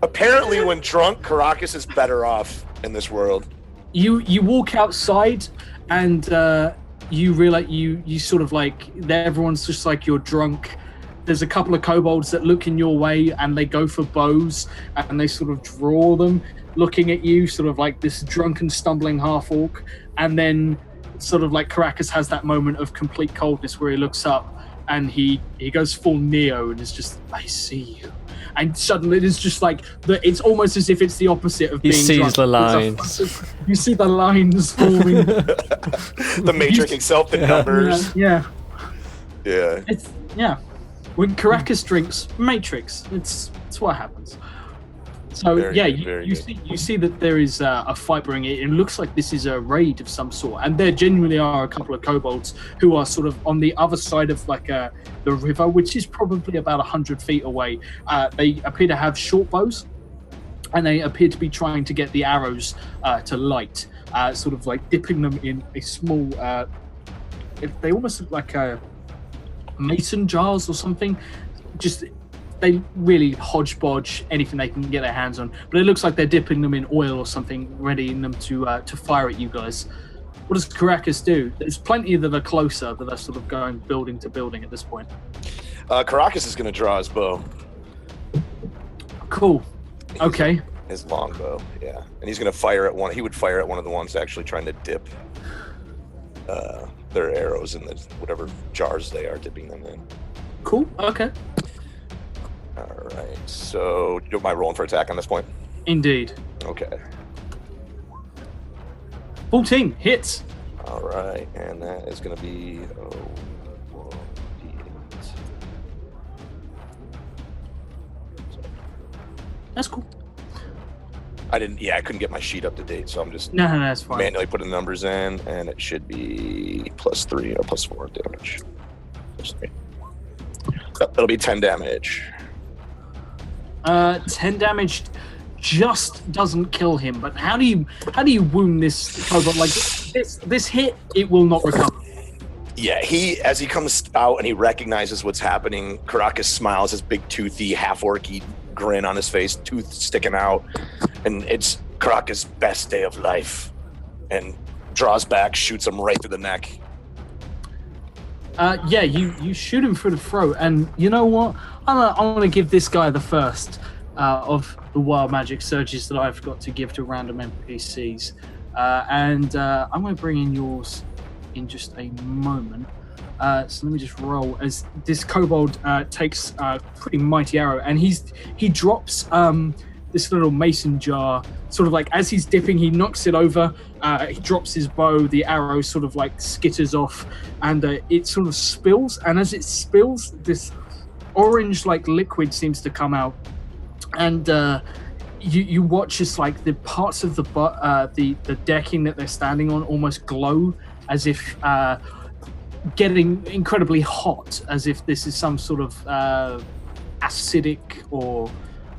Apparently, when drunk, Caracas is better off in this world. You walk outside and you realize you sort of like everyone's just like you're drunk. There's a couple of kobolds that look in your way and they go for bows and they sort of draw them, looking at you, sort of like this drunken, stumbling half-orc. And then sort of like Caracas has that moment of complete coldness where he looks up and he goes full Neo and is just, I see you. And suddenly it's just like, it's almost as if it's the opposite of being drunk. He sees the lines. You see the lines forming. The Matrix itself, the numbers. Yeah. Yeah. When Caracas drinks, Matrix. It's what happens. So you see that there is a fight brewing. It looks like this is a raid of some sort, and there genuinely are a couple of kobolds who are sort of on the other side of like the river, which is probably about 100 feet away. They appear to have short bows, and they appear to be trying to get the arrows to light, sort of like dipping them in a small. They almost look like mason jars or something. They really hodgepodge anything they can get their hands on, but it looks like they're dipping them in oil or something, readying them to fire at you guys. What does Caracas do? There's plenty that are closer that are sort of going building to building at this point. Caracas is going to draw his bow. Cool. Okay. His longbow, yeah, and he's going to fire at one. He would fire at one of the ones actually trying to dip their arrows in the whatever jars they are dipping them in. Cool. Okay. All right, so am I rolling for attack on this point? Indeed. Okay. 14 hits. All right, and that is going to be That's cool. I couldn't get my sheet up to date, so I'm just No, that's fine. manually putting the numbers in, and it should be +3 or +4 damage. +3. That'll be 10 damage. 10 damage just doesn't kill him, but how do you wound this kobold? Like this hit, it will not recover. Yeah, as he comes out and he recognizes what's happening, Caracas smiles, his big toothy half-orky grin on his face, tooth sticking out, and it's Caracas' best day of life, and draws back, shoots him right through the neck. You shoot him through the throat, and you know what? I'm gonna give this guy the first of the wild magic surges that I've got to give to random NPCs, and I'm gonna bring in yours in just a moment. So let me just roll as this kobold takes a pretty mighty arrow, and he drops this little mason jar, sort of like as he's dipping, he knocks it over. He drops his bow. The arrow sort of like skitters off, and it sort of spills. And as it spills, this orange like liquid seems to come out, and you watch as like the parts of the decking that they're standing on almost glow, as if getting incredibly hot, as if this is some sort of acidic or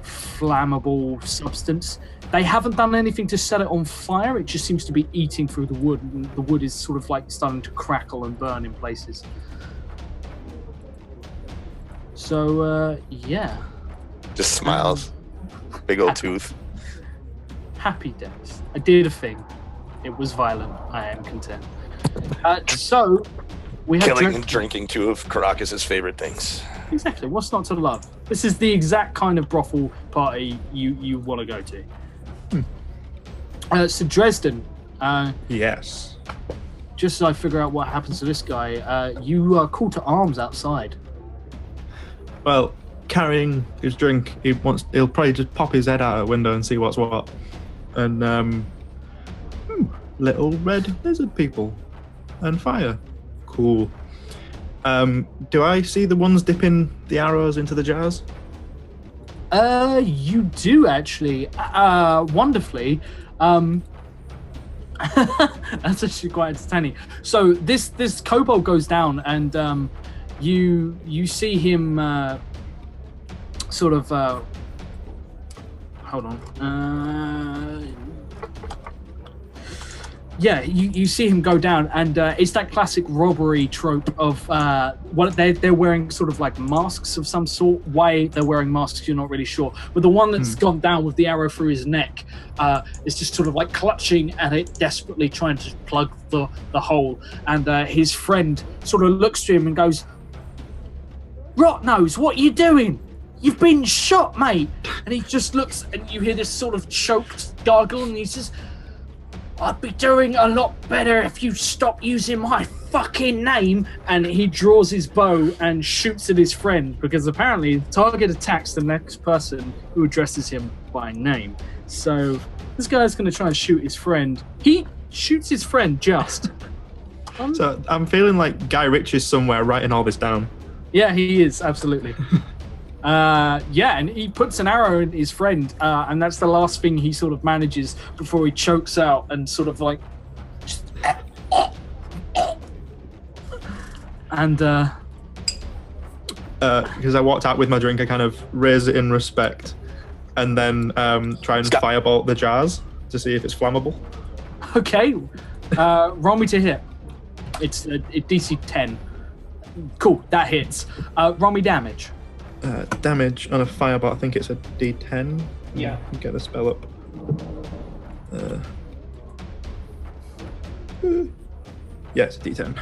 flammable substance. They haven't done anything to set it on fire. It just seems to be eating through the wood, and the wood is sort of like starting to crackle and burn in places. So yeah, Just smiles. Big old tooth. happy days. I did a thing. It was violent. I am content. So we have Killing and drinking, two of Caracas's favorite things. Exactly. What's not to love? This is the exact kind of brothel party you want to go to. So Dresden, Yes. just as I figure out what happens to this guy, you are called to arms outside. Well, carrying his drink, he'll probably just pop his head out a window and see what's what. And little red lizard people and fire. Cool. Do I see the ones dipping the arrows into the jars? You do actually, wonderfully. That's actually quite entertaining. So this kobold goes down, and you see him sort of. Hold on. Yeah, you see him go down, and it's that classic robbery trope of what they're wearing, sort of like masks of some sort. Why they're wearing masks, you're not really sure. But the one that's gone down with the arrow through his neck is just sort of like clutching at it, desperately trying to plug the hole. And his friend sort of looks to him and goes, "Rotnose, what are you doing? You've been shot, mate." And he just looks, and you hear this sort of choked gargle, and he says, "I'd be doing a lot better if you stop using my fucking name." And he draws his bow and shoots at his friend, because apparently the target attacks the next person who addresses him by name. So this guy's going to try and shoot his friend. He shoots his friend just. So I'm feeling like Guy Ritchie's somewhere writing all this down. Yeah, he is, absolutely. Yeah, and he puts an arrow in his friend, and that's the last thing he sort of manages before he chokes out and sort of like just, and because I walked out with my drink, I kind of raise it in respect and then try and firebolt the jars to see if it's flammable. okay, roll me to hit. It's a DC 10. Cool, that hits. Roll me damage. Damage on a firebolt, I think it's a D10. Yeah. Get the spell up. Yeah, it's a D10.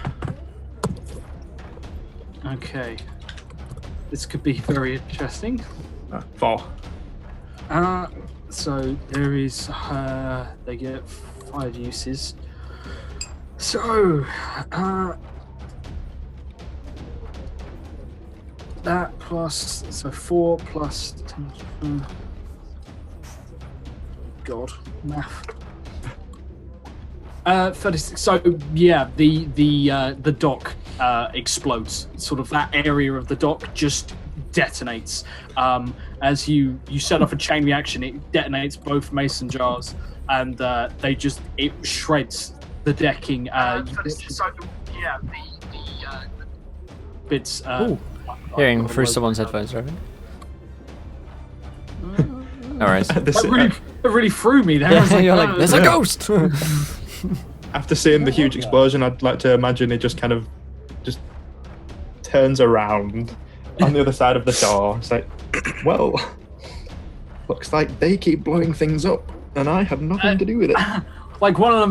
Okay, this could be very interesting. 4. So there is, they get 5 uses. So, that plus, so 4 plus 10. God, math. 36. So yeah, the dock explodes. Sort of that area of the dock just detonates. As you set off a chain reaction, it detonates both mason jars, and it shreds the decking. Bits. Hearing through someone's headphones, right? Alright. That really threw me there. I was You're like, there's a ghost! After seeing the huge explosion, I'd like to imagine it just kind of just turns around on the other side of the door. It's like, well, looks like they keep blowing things up, and I had nothing to do with it. Like one of the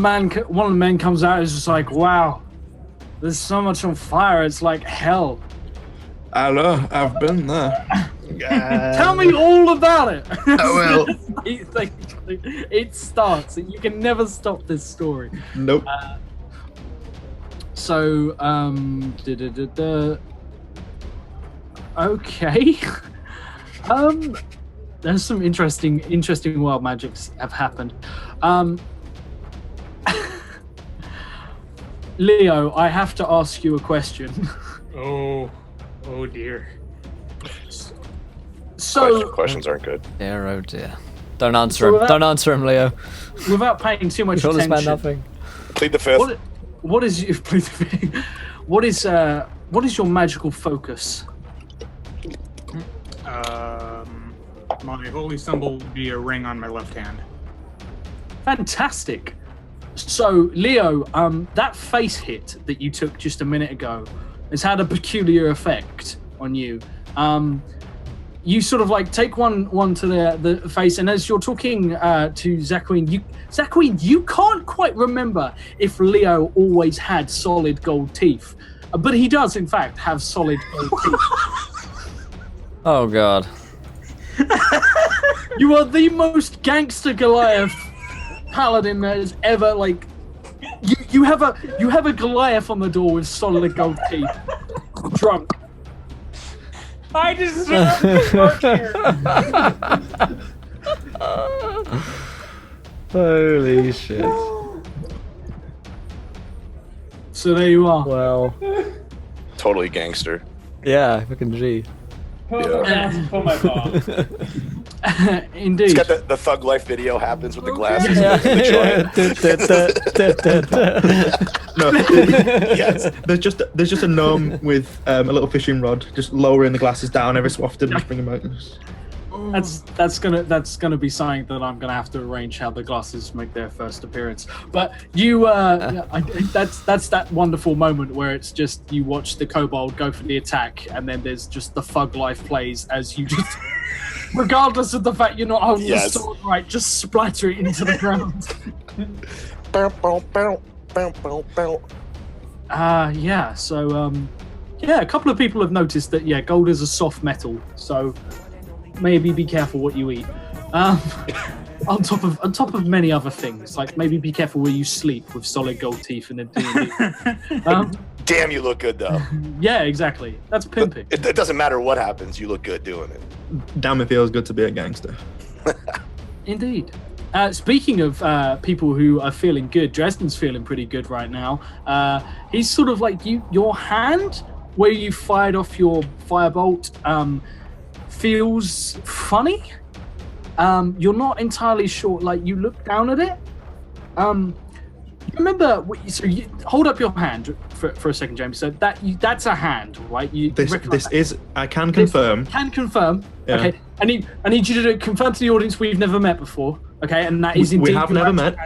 men comes out and is just like, wow, there's so much on fire. It's like hell. Hello, I've been there. Tell me all about it. I will. It starts. You can never stop this story. Nope. So, okay. There's some interesting wild magics have happened. Leo, I have to ask you a question. Oh dear. So, Questions aren't good. Dear, oh dear. Don't answer him. Don't answer him, Leo. without paying too much You told this man attention, nothing. Plead the fifth. what is your magical focus? My holy symbol would be a ring on my left hand. Fantastic. So, Leo, that face hit that you took just a minute ago has had a peculiar effect on you. You sort of like take one to the face, and as you're talking to Zaquin, you can't quite remember if Leo always had solid gold teeth, but he does in fact have solid gold teeth. Oh god. You are the most gangster Goliath paladin that has ever like. You have a Goliath on the door with solid gold teeth, drunk. I deserve to work here. Holy shit. So there you are. Well. Totally gangster. Yeah, fucking G. For my bar. Indeed. It's got the Thug Life video happens with the glasses. Yeah. And the No, Yes. there's just a gnome with a little fishing rod, just lowering the glasses down every so often, just bring them out. That's gonna be something that I'm gonna have to arrange how the glasses make their first appearance. But you, that's that wonderful moment where it's just you watch the kobold go for the attack, and then there's just the Thug Life plays as you just, regardless of the fact you're not holding the sword right, just splatter it into the ground. Bow, bow, bow, bow, bow, bow. Yeah. So, a couple of people have noticed that gold is a soft metal, so maybe be careful what you eat. On top of many other things, like maybe be careful where you sleep with solid gold teeth in a D&D. Damn, you look good though. Yeah, exactly. That's pimping. It doesn't matter what happens. You look good doing it. Damn, it feels good to be a gangster. Indeed. Speaking of people who are feeling good, Dresden's feeling pretty good right now. He's sort of like your hand where you fired off your firebolt feels funny. You're not entirely sure. Like you look down at it. Remember? So you hold up your hand for a second, James. So that's a hand, right? This is. I can confirm. Can confirm. Yeah. Okay. I need you to confirm to the audience we've never met before. Okay, and that is indeed. We have never met.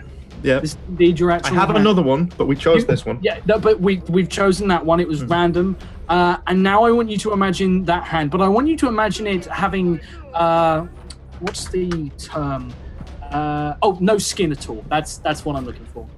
Yeah. This is indeed your actual. I have hand. another one, but we chose this one. Yeah, no, but we've chosen that one. It was random, and now I want you to imagine that hand. But I want you to imagine it having, what's the term? No skin at all. That's what I'm looking for.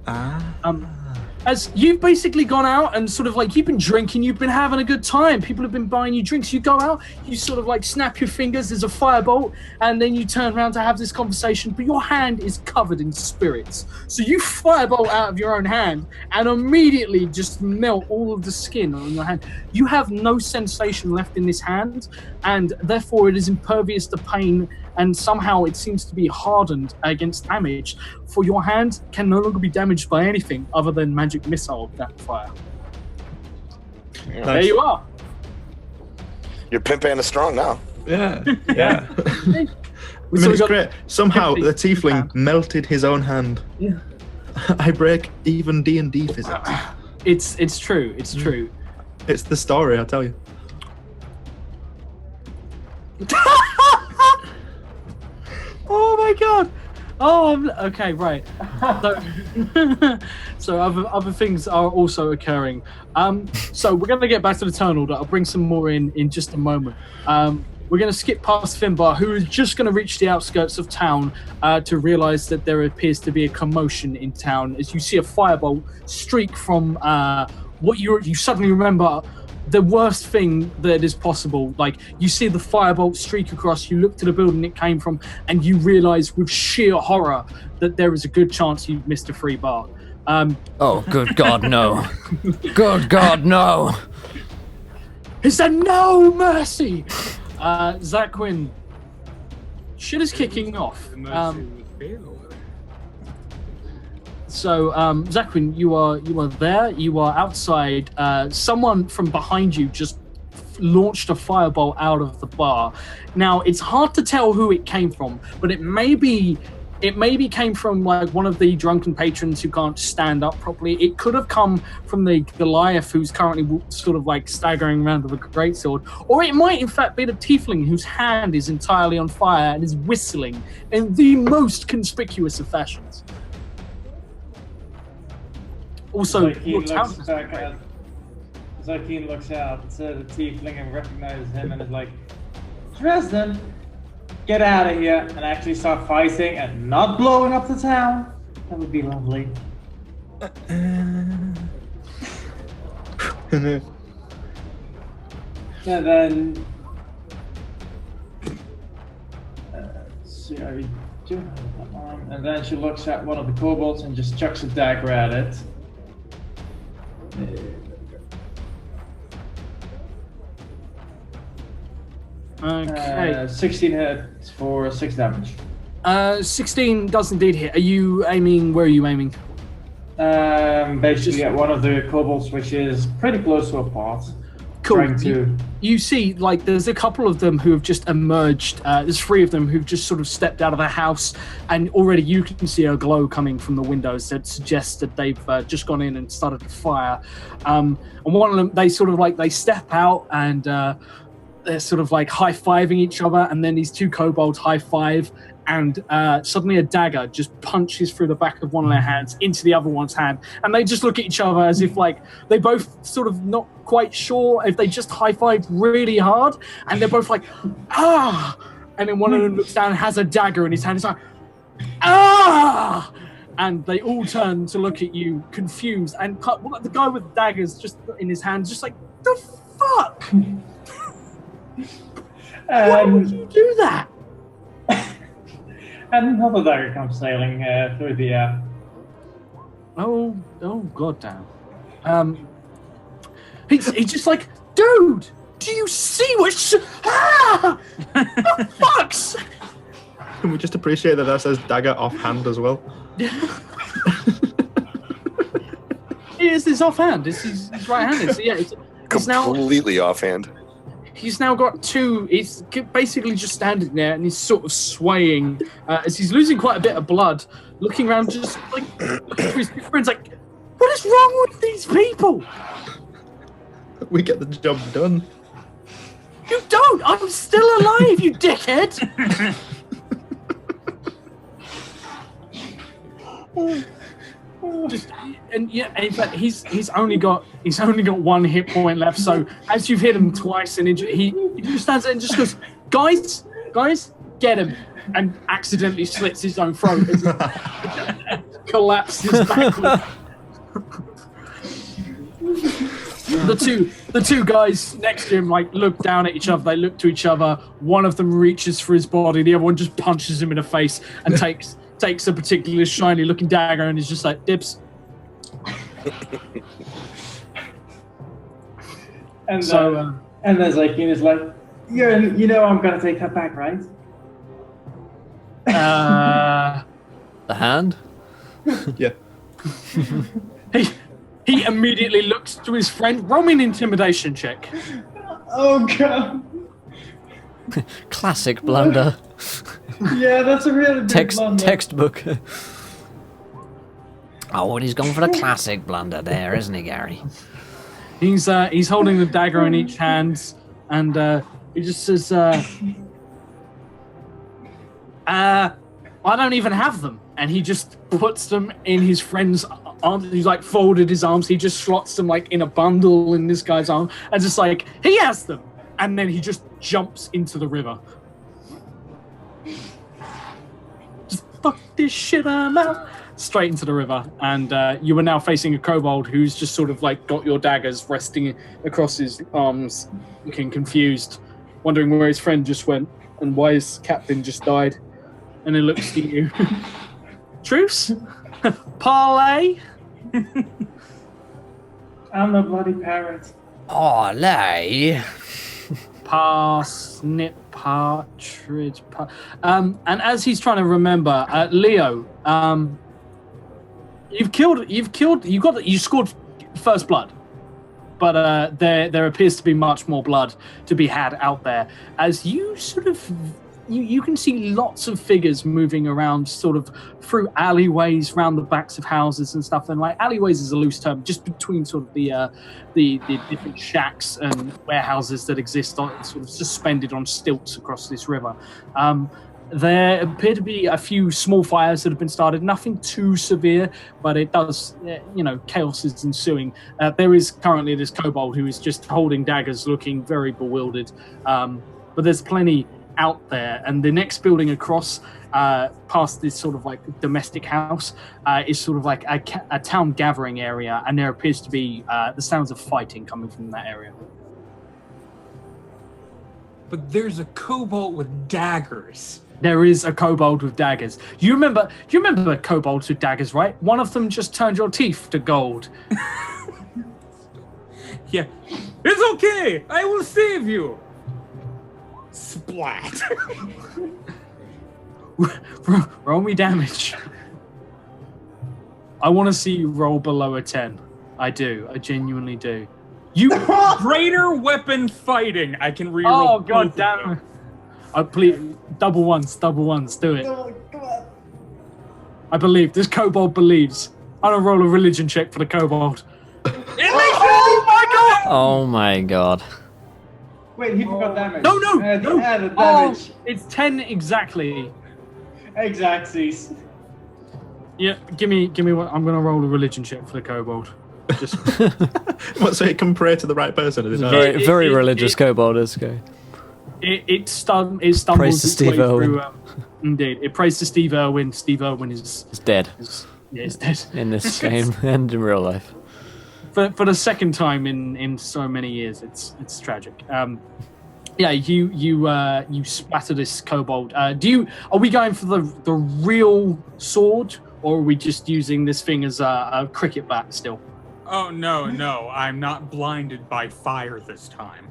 As you've basically gone out and sort of like you've been drinking, you've been having a good time. People have been buying you drinks. You go out, you sort of like snap your fingers. There's a firebolt, and then you turn around to have this conversation. But your hand is covered in spirits, so you firebolt out of your own hand and immediately just melt all of the skin on your hand. You have no sensation left in this hand, and therefore it is impervious to pain. And somehow it seems to be hardened against damage, for your hand can no longer be damaged by anything other than magic missile that fire. Yeah. There you are. Your pimp and is strong now. Yeah. Yeah. So it's we got great. Somehow 50 the tiefling hand. melted his own hand. Yeah. I break even D&D physics. It's true. It's true. It's the story, I tell you. Oh my god! Oh, okay, right. So other things are also occurring. So we're going to get back to the turn order. I'll bring some more in just a moment. We're going to skip past Finbar, who is just going to reach the outskirts of town to realize that there appears to be a commotion in town as you see a firebolt streak from what you suddenly remember. The worst thing that is possible, like you see the firebolt streak across, you look to the building it came from, and you realize with sheer horror that there is a good chance you've missed a free bar. Oh, good God, no. Good God, no. He said, "No mercy." Zach Quinn, shit is kicking off. So, Zach Quinn, you are there. You are outside. Someone from behind you just launched a fireball out of the bar. Now, it's hard to tell who it came from, but it maybe came from like one of the drunken patrons who can't stand up properly. It could have come from the Goliath who's currently sort of like staggering around with a greatsword, or it might in fact be the tiefling whose hand is entirely on fire and is whistling in the most conspicuous of fashions. Also, Zakeen looks out to the tiefling and recognizes him and is like, Dresden, get out of here and actually start fighting and not blowing up the town. That would be lovely. And then and then she looks at one of the kobolds and just chucks a dagger at it. Okay. 16 hits for 6 damage. 16 does indeed hit. Are you aiming? Where are you aiming? Basically at one of the kobolds, which is pretty close to a pot. Cool. You see, like, there's a couple of them who have just emerged. There's 3 of them who've just sort of stepped out of the house, and already you can see a glow coming from the windows that suggests that they've just gone in and started to fire. And one of them, they sort of like, they step out and they're sort of like high-fiving each other, and then these 2 kobolds high-five, and suddenly a dagger just punches through the back of one of their hands into the other one's hand, and they just look at each other as if like they both sort of not quite sure if they just high-fived really hard, and they're both like, ah, and then one of them looks down and has a dagger in his hand. It's like, ah, and they all turn to look at you confused, and the guy with the daggers just in his hand, just like, the fuck. Why would you do that? And another dagger comes sailing through the air. Oh, goddamn. He's just like, dude, do you see what the fucks? Can we just appreciate that says dagger offhand as well? It's his offhand. It's his right-handed. So yeah, it's completely offhand. He's now got 2. He's basically just standing there and he's sort of swaying as he's losing quite a bit of blood, looking around, just like looking for his friends, like, what is wrong with these people? We get the job done. You don't. I'm still alive, you dickhead. And in fact, he's only got 1 hit point left. So as you've hit him twice and he just stands there and just goes, guys, get him, and accidentally slits his own throat as he collapses backwards. The two guys next to him like look down at each other. They look to each other. One of them reaches for his body. The other one just punches him in the face and takes a particularly shiny looking dagger and is just like, dibs. And so and there's like, he was like, you know I'm gonna take that back, right? The hand? Yeah. He immediately looks to his friend. Roll me an intimidation check. Oh god. Classic blunder. Yeah, that's a really big blunder. Textbook. Oh, and he's gone for the classic blunder there, isn't he, Gary? He's holding the dagger in each hand, and he just says, I don't even have them. And he just puts them in his friend's arms. He's like folded his arms. He just slots them like in a bundle in this guy's arm, and just like, he has them. And then he just jumps into the river. Just fuck this shit, I'm out. Straight into the river. And you are now facing a kobold who's just sort of like got your daggers resting across his arms, looking confused, wondering where his friend just went and why his captain just died. And then looks at you. Truce? Parlay? I'm the bloody parrot. Oh, lay. Parsnip, partridge, and as he's trying to remember, Leo, you scored first blood, but there appears to be much more blood to be had out there. As you sort of, you can see lots of figures moving around, sort of through alleyways, around the backs of houses and stuff. And like alleyways is a loose term, just between sort of the different shacks and warehouses that exist, sort of suspended on stilts across this river. There appear to be a few small fires that have been started, nothing too severe, but it does, chaos is ensuing. There is currently this kobold who is just holding daggers, looking very bewildered. But there's plenty out there. And the next building across, past this sort of like domestic house, is sort of like a town gathering area, and there appears to be the sounds of fighting coming from that area. But there's a kobold with daggers. There is a kobold with daggers. You remember kobolds with daggers, right? One of them just turned your teeth to gold. Yeah. It's okay! I will save you! Splat. Roll me damage. I want to see you roll below a 10. I do. I genuinely do. You greater weapon fighting. I can reroll. Oh, god damn it. Please, double ones. Do it. Come on. I believe. This kobold believes. I'm going to roll a religion check for the kobold. Oh my god. Wait, he forgot damage. No. Added Oh, damage. it's 10 exactly. Exactsies. Yeah, give me one. I'm going to roll a religion check for the kobold. Just What, so it can pray to the right person? Is it not? Very religious kobold, this guy. It stumbles Praise to its Steve way Irwin. through. Indeed, it prays to Steve Irwin. Steve Irwin is He's dead dead. in this game and in real life. For the second time in so many years. It's tragic. Yeah, you splatter this kobold. Are we going for the real sword, or are we just using this thing as a cricket bat still? Oh, no. I'm not blinded by fire this time.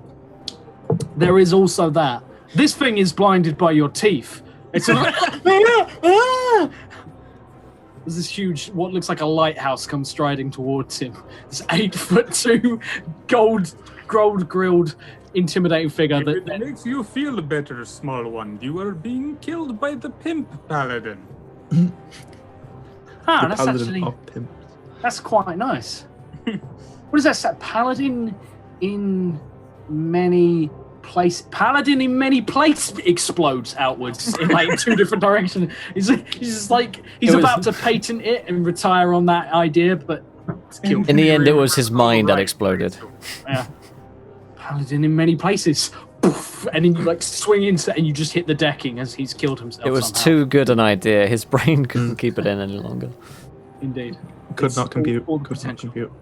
There is also that. This thing is blinded by your teeth. It's there's this huge, what looks like a lighthouse comes striding towards him. This 8'2", gold grilled, intimidating figure. If it makes you feel better, small one, you are being killed by the pimp paladin. That's Paladin actually of pimps. that's quite nice. What is that? Paladin in many places explodes outwards in like two different directions. He's about to patent it and retire on that idea, but it's killed. In the end, it was his mind that exploded. Yeah. Paladin in many places. Poof, and then you like swing into it and you just hit the decking as he's killed himself. It was somehow. too good an idea. His brain couldn't keep it in any longer. Indeed. Could It's not compute. all the Could not potential. compute.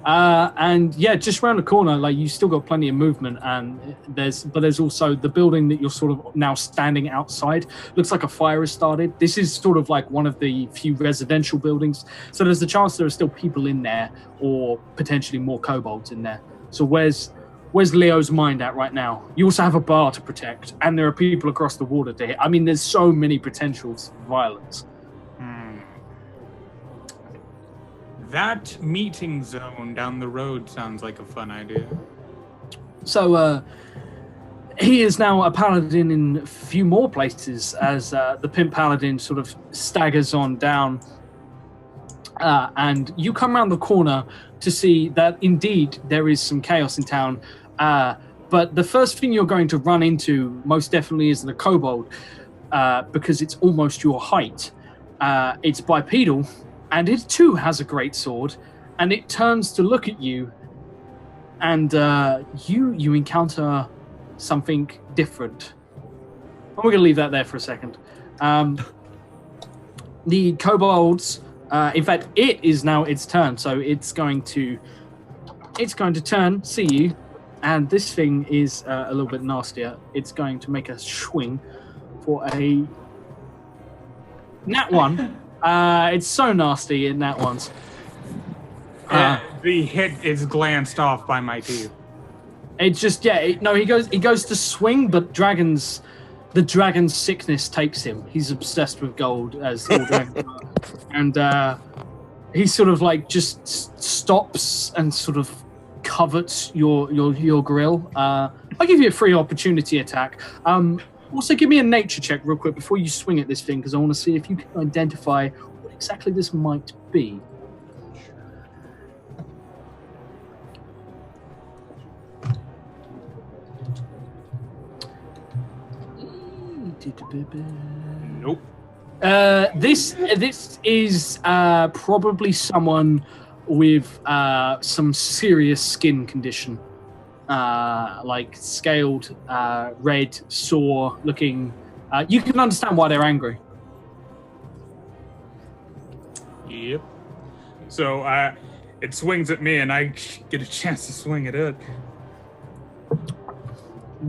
And yeah, just around the corner, like you still got plenty of movement, and there's also the building that you're sort of now standing outside. Looks like a fire has started. This is sort of like one of the few residential buildings, so there's a chance there are still people in there, or potentially more kobolds in there. So where's Leo's mind at right now? You also have a bar to protect, and there are people across the water to hit. I mean, there's so many potentials for violence. That meeting zone down the road sounds like a fun idea. So he is now a paladin in a few more places as the pimp paladin sort of staggers on down. And you come around the corner to see that indeed there is some chaos in town. But the first thing you're going to run into most definitely is the kobold, because it's almost your height. It's bipedal, and it too has a great sword, and it turns to look at you, and you encounter something different. I'm going to leave that there for a second. The kobolds, in fact, it is now its turn, so it's going to turn, see you, and this thing is a little bit nastier. It's going to make a swing for a nat one. It's so nasty in nat ones. The hit is glanced off by my teeth. It just he goes to swing, but the dragon's sickness takes him. He's obsessed with gold, as all dragons are. And he sort of like just stops and sort of covets your grill. I'll give you a free opportunity attack. Also give me a nature check real quick before you swing at this thing, because I want to see if you can identify what exactly this might be. Nope. This is probably someone with some serious skin condition, like scaled, red, sore looking. You can understand why they're angry. Yep. So it swings at me, and I get a chance to swing at it.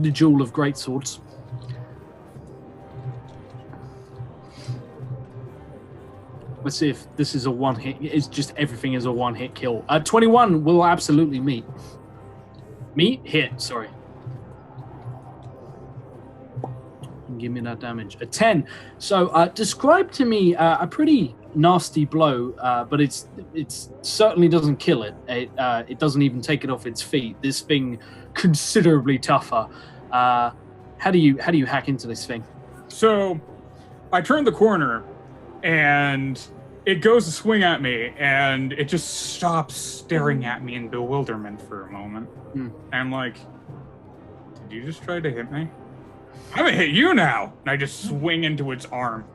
The Jewel of Great Swords. Let's see if this is a one hit. It's just everything is a one hit kill. 21 will absolutely meet. Hit, sorry. Give me that damage. A 10. So describe to me a pretty nasty blow, but it certainly doesn't kill it. It doesn't even take it off its feet. This thing considerably tougher. How do you hack into this thing? So I turn the corner, and it goes to swing at me, and it just stops staring at me in bewilderment for a moment. And I'm like, did you just try to hit me? I'm gonna hit you now! And I just swing into its arm.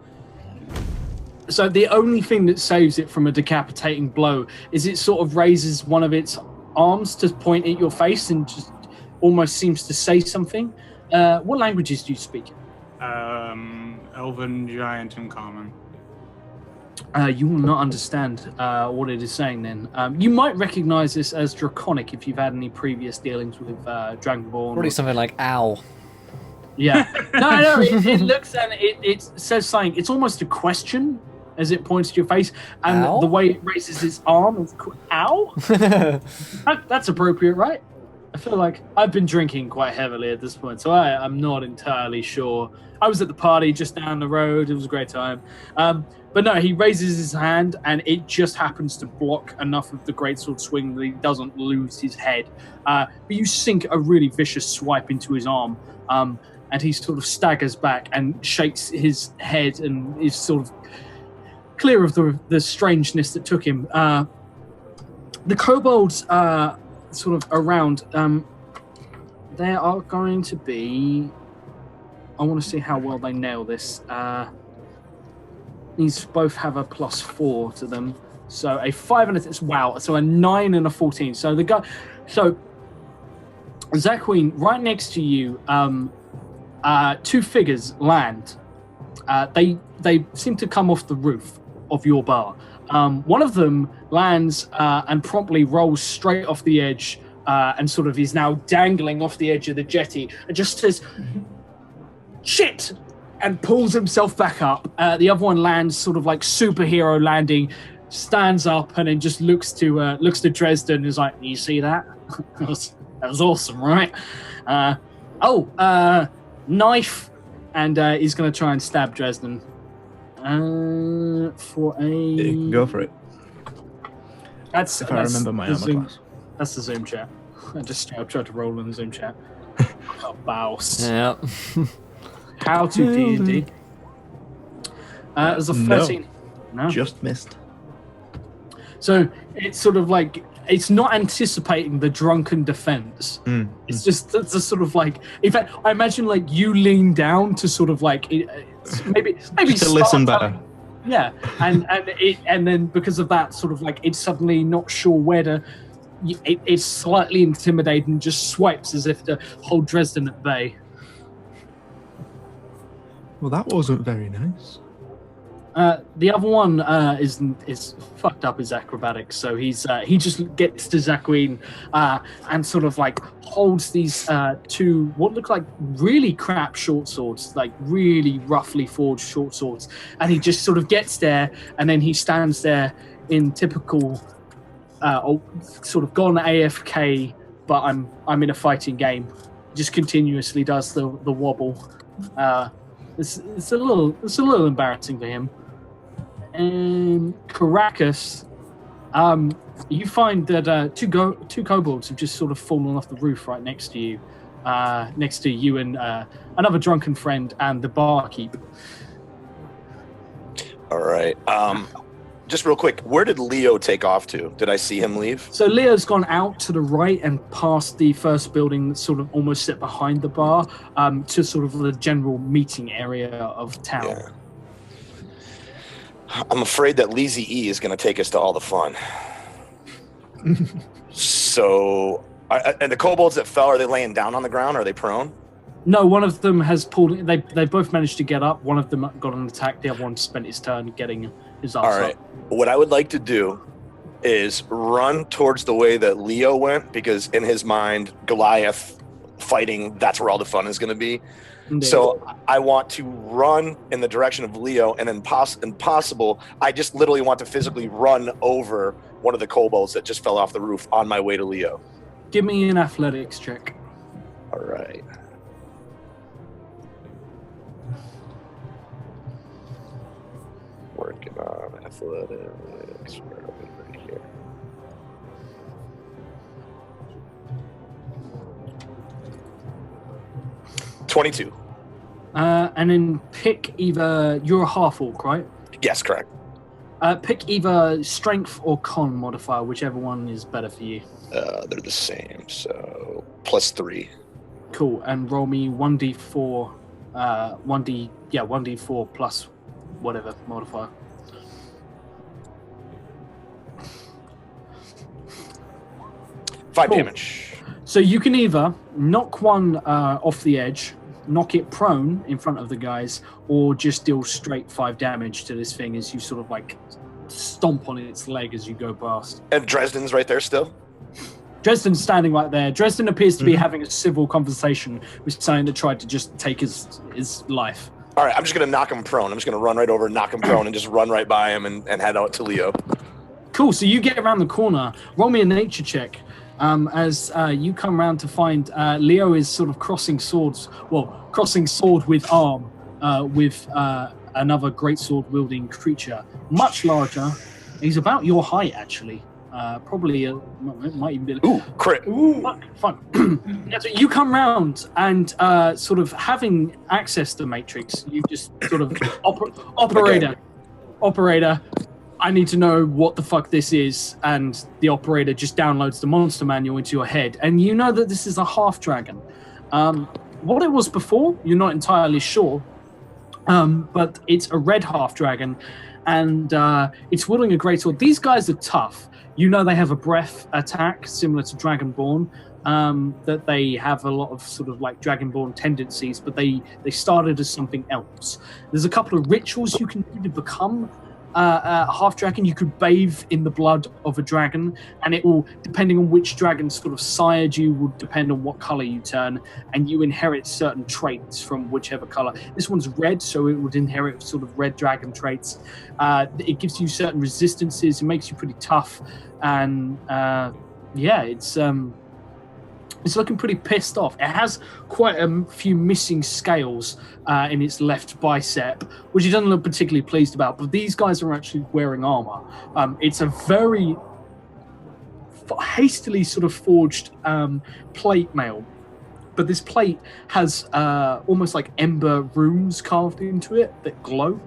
So the only thing that saves it from a decapitating blow is it sort of raises one of its arms to point at your face and just almost seems to say something. What languages do you speak? Elven, Giant, and Common. You will not understand what it is saying then. You might recognize this as Draconic if you've had any previous dealings with Dragonborn. Probably something like owl. Yeah. No, it looks and it says something. It's almost a question as it points to your face. And Ow? the way it raises its arm is, ow? That's appropriate, right? I feel like I've been drinking quite heavily at this point, so I'm not entirely sure. I was at the party just down the road. It was a great time. But no, he raises his hand, and it just happens to block enough of the greatsword swing that he doesn't lose his head. But you sink a really vicious swipe into his arm, and he sort of staggers back and shakes his head and is sort of clear of the strangeness that took him. The kobolds sort of around, there are going to be... I want to see how well they nail this. These both have a +4 to them. So a 5 and a... Wow. So a 9 and a 14. So the guy... So, Zaqueen, right next to you, two figures land. They seem to come off the roof of your bar. One of them lands and promptly rolls straight off the edge and sort of is now dangling off the edge of the jetty and just says, "Shit!" and pulls himself back up. The other one lands sort of like superhero landing, stands up and then just looks to Dresden and is like, "You see that? that was awesome, right?" Knife, and he's going to try and stab Dresden. For a... Go for it. That's if I remember my armor class. That's the Zoom chat. I tried to roll in the Zoom chat. Oh, bouse. Yeah. How to D&D. There's a 13. No. Just missed. So it's sort of like, it's not anticipating the drunken defense. It's just it's a sort of like, in fact, I imagine like you lean down to sort of like maybe just to listen better. Yeah, and then because of that, sort of like it's suddenly not sure where to. It's slightly intimidated and just swipes as if to hold Dresden at bay. Well, that wasn't very nice. The other one is fucked up his acrobatics, so he just gets to Zaqueen and sort of like holds these two what look like really crap short swords, like really roughly forged short swords, and he just sort of gets there and then he stands there in typical sort of gone AFK, but I'm in a fighting game. Just continuously does the wobble. It's a little embarrassing for him. And Caracas, you find that two kobolds have just sort of fallen off the roof right next to you and another drunken friend and the barkeep. All right. Just real quick, where did Leo take off to? Did I see him leave? So Leo's gone out to the right and past the first building that's sort of almost set behind the bar, to sort of the general meeting area of town. Yeah. I'm afraid that Lazy E is going to take us to all the fun. So, and the kobolds that fell, are they laying down on the ground? Are they prone? No, one of them has pulled. They both managed to get up. One of them got an attack. The other one spent his turn getting his ass All right. up. What I would like to do is run towards the way that Leo went, because in his mind, Goliath fighting, that's where all the fun is going to be. Indeed. So I want to run in the direction of Leo, and then possible, I just literally want to physically run over one of the kobolds that just fell off the roof on my way to Leo. Give me an athletics check. All right. Working on athletics. Where are we right here? $22. And then pick either. You're a half orc, right? Yes, correct. Pick either strength or con modifier, whichever one is better for you. They're the same, so +3. Cool. And roll me 1d4. 1d4 plus whatever modifier. Five Cool. damage. So you can either knock one off the edge, knock it prone in front of the guys, or just deal straight 5 damage to this thing as you sort of like stomp on its leg as you go past. And Dresden's right there still? Dresden's standing right there. Dresden appears to be having a civil conversation with someone that tried to just take his life. All right, I'm just going to knock him prone. I'm just going to run right over, knock him prone, and just run right by him and head out to Leo. Cool, so you get around the corner. Roll me a nature check. As you come around to find Leo is sort of crossing sword with arm with another greatsword wielding creature, much larger. He's about your height, actually. Probably it might even be. Ooh, crit. Ooh, fun. Yeah, so you come round and sort of having access to Matrix, you just sort of operator. I need to know what the fuck this is, and the operator just downloads the monster manual into your head, and you know that this is a half dragon. What it was before, you're not entirely sure, but it's a red half dragon, and it's wielding a greatsword. These guys are tough. You know they have a breath attack similar to Dragonborn, that they have a lot of sort of like Dragonborn tendencies, but they started as something else. There's a couple of rituals you can do to become a half dragon. You could bathe in the blood of a dragon, and it will, depending on which dragon sort of sired you, will depend on what color you turn, and you inherit certain traits from whichever color. This one's red, so it would inherit sort of red dragon traits. It gives you certain resistances. It makes you pretty tough, and it's looking pretty pissed off. It has quite a few missing scales in its left bicep, which it doesn't look particularly pleased about, but these guys are actually wearing armor. It's a very hastily sort of forged plate mail, but this plate has almost like ember runes carved into it that glow.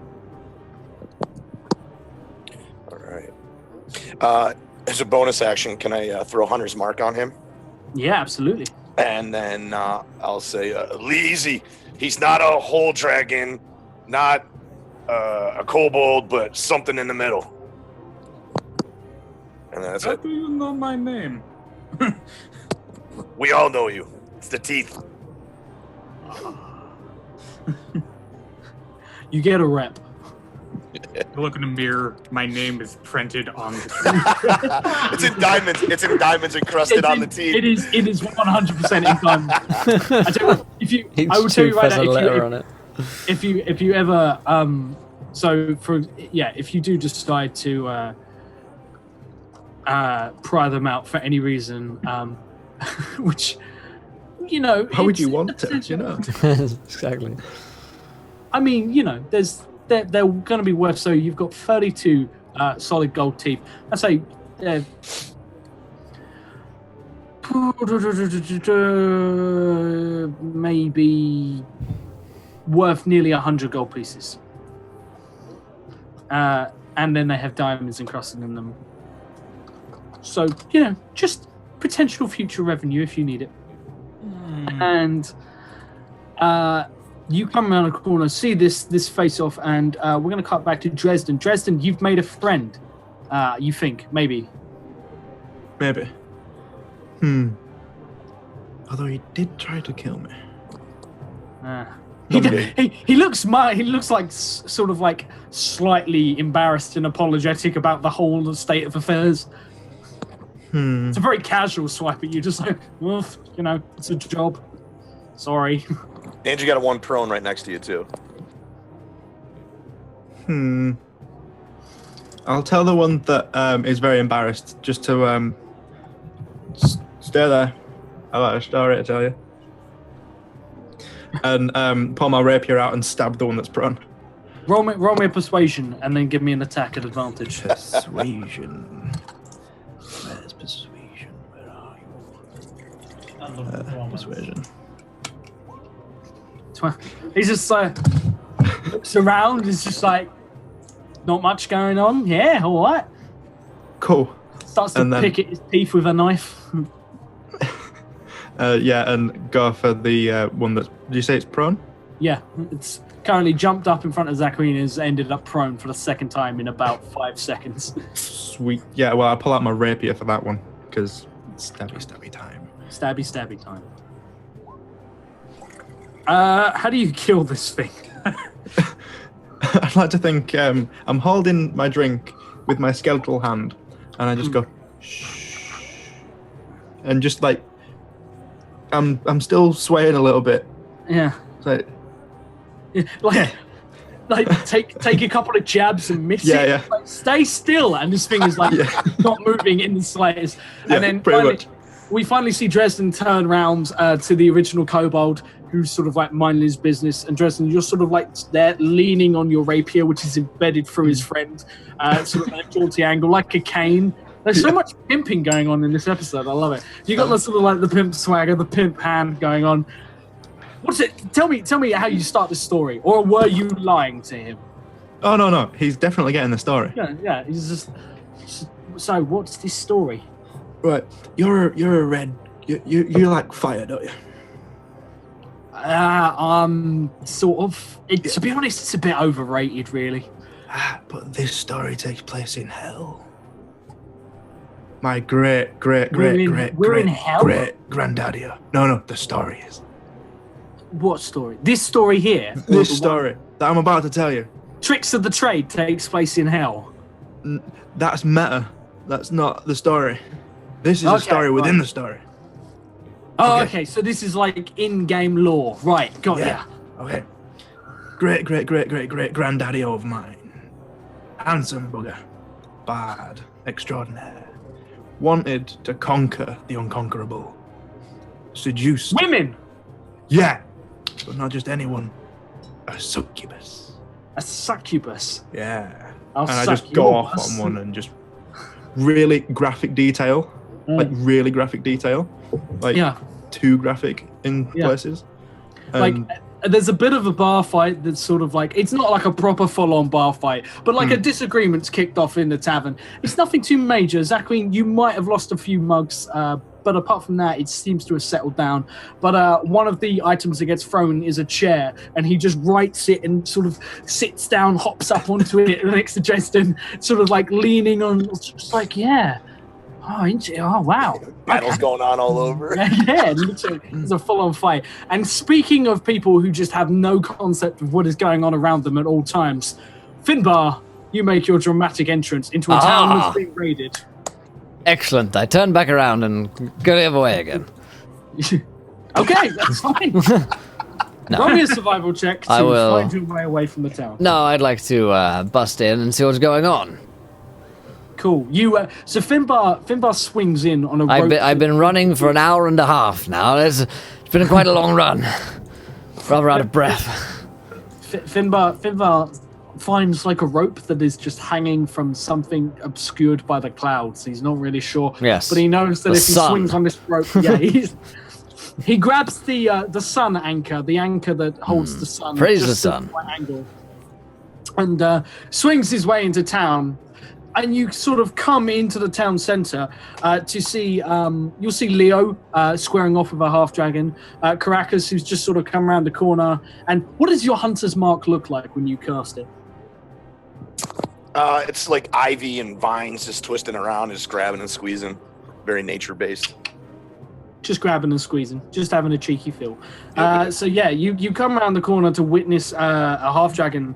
All right. As a bonus action, can I throw Hunter's Mark on him? Yeah, absolutely. And then I'll say, Leezy, he's not a whole dragon, not a kobold, but something in the middle. And that's How it. do you know my name? We all know you. It's the teeth. You get a rep. I look in the mirror. My name is printed on the It's in diamonds. It's in diamonds encrusted on the teeth. It is 100% in diamonds. I tell you what, I will tell you right now, if you ever if you do decide to pry them out for any reason, which, you know, How would you want to? You know. Exactly. I mean, you know, they're going to be worth. So you've got 32 solid gold teeth. I say, maybe worth nearly 100 gold pieces. And then they have diamonds encrusted in them. So, you know, just potential future revenue if you need it. And you come around the corner, see this face off, and we're going to cut back to Dresden. Dresden, you've made a friend. You think, maybe. Maybe. Although he did try to kill me. He looks like sort of like slightly embarrassed and apologetic about the whole state of affairs. It's a very casual swipe at you, just like, well, you know, it's a job. Sorry. And you got a one prone right next to you too. I'll tell the one that is very embarrassed just to stay there. I've got a story to tell you. And pull my rapier out and stab the one that's prone. Roll me a persuasion and then give me an attack at advantage. Persuasion. Where's persuasion? Where are you? Persuasion. He's just like looks around. It's just like not much going on. Yeah, all right. Cool. Starts to pick at his teeth with a knife. Yeah, and go for the one that's. Did you say it's prone? Yeah, it's currently jumped up in front of Zachary and has ended up prone for the second time in about 5 seconds. Sweet. Yeah, well, I pull out my rapier for that one because it's stabby time. Stabby time. How do you kill this thing? I'd like to think I'm holding my drink with my skeletal hand, and I just go shh, and just like I'm still swaying a little bit. Yeah. Like take a couple of jabs and miss it. Yeah. Like, stay still, and this thing is like not moving in the slightest. Yeah, and then pretty we finally see Dresden turn round to the original kobold, who's sort of like minding his business. And Dresden, you're sort of like there leaning on your rapier, which is embedded through his friend, sort of at a jaunty angle, like a cane. There's so much pimping going on in this episode. I love it. You got the sort of like the pimp swagger, the pimp hand going on. What's it? Tell me how you start the story, or were you lying to him? Oh no, he's definitely getting the story. Yeah. He's just. So what's this story? Right, you're a red. You like fire, don't you? Sort of. To be honest, it's a bit overrated, really. But this story takes place in hell. My great granddaddy. No, the story is. What story? This story here? This story that I'm about to tell you. Tricks of the Trade takes place in hell. That's meta. That's not the story. This is a story within the story. Oh, okay. So this is like in-game lore. Right, got ya. Okay. Great granddaddy of mine. Handsome bugger. Bad. Extraordinaire. Wanted to conquer the unconquerable. Seduced. Women! Yeah. But not just anyone. A succubus. A succubus? Yeah. And I just go off on one and just really graphic detail. Like really graphic detail. Like too graphic in places. Like there's a bit of a bar fight that's sort of like, it's not like a proper full-on bar fight, but like a disagreement's kicked off in the tavern. It's nothing too major. Zachary, you might have lost a few mugs, but apart from that, it seems to have settled down. But one of the items that gets thrown is a chair, and he just rights it and sort of sits down, hops up onto it next to Justin, sort of like leaning on, just like, oh, wow. Battles going on all over. Yeah, literally. It's a full-on fight. And speaking of people who just have no concept of what is going on around them at all times, Finbar, you make your dramatic entrance into a town that's being raided. Excellent. I turn back around and go the other way again. Okay, that's fine. Roll me a survival check to find your way away from the town. No, I'd like to bust in and see what's going on. Cool. You so Finbar swings in on a rope. I've been running for an hour and a half now. It's been quite a long run. Rather out of breath. Finbar finds like a rope that is just hanging from something obscured by the clouds. He's not really sure. Yes. But he knows that The if he sun. swings on this rope, he grabs the sun anchor, the anchor that holds the sun. Praise just the at sun. right angle, and swings his way into town. And you sort of come into the town center to see, you'll see Leo squaring off with a half dragon, Caracas, who's just sort of come around the corner. And what does your hunter's mark look like when you cast it? It's like ivy and vines just twisting around, just grabbing and squeezing. Very nature-based. Just grabbing and squeezing, just having a cheeky feel. So yeah, you come around the corner to witness a half dragon,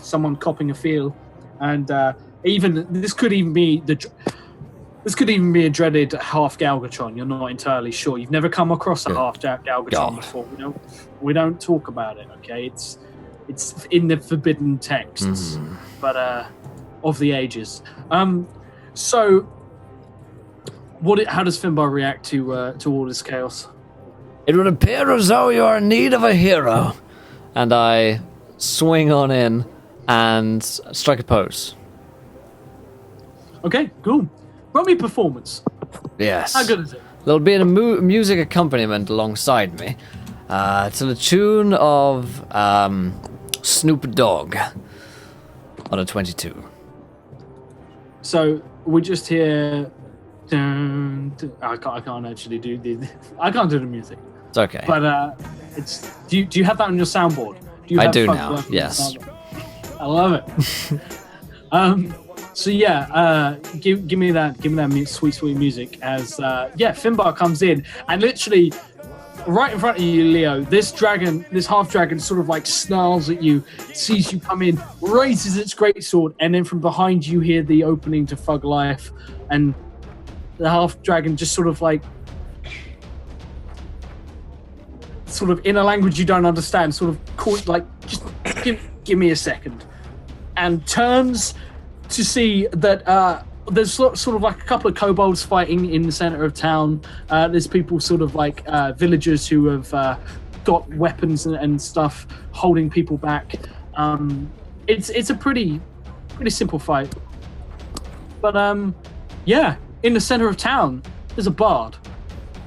someone copping a feel, and this could even be a dreaded half Galgatron. You're not entirely sure. You've never come across a half Galgatron God. before. We don't talk about it. Okay, it's in the forbidden texts, but of the ages. So. How does Finbar react to all this chaos? It would appear as though you are in need of a hero. And I swing on in and strike a pose. Okay, cool. Roll me performance. Yes. How good is it? There'll be a music accompaniment alongside me to the tune of Snoop Dogg on a 22. So we just hear. I can't actually do I can't do the music. It's okay. But it's. Do you have that on your soundboard? I have do Fug now, Life on your yes. soundboard? I love it. So yeah, give me that sweet music as Finbar comes in and literally right in front of you, Leo, this half dragon sort of like snarls at you, sees you come in, raises its greatsword, and then from behind you hear the opening to Fug Life, and the half dragon just sort of in a language you don't understand, sort of just give me a second, and turns to see that there's sort of like a couple of kobolds fighting in the center of town. There's people sort of like villagers who have got weapons and stuff holding people back. It's a pretty simple fight, but in the center of town there's a bard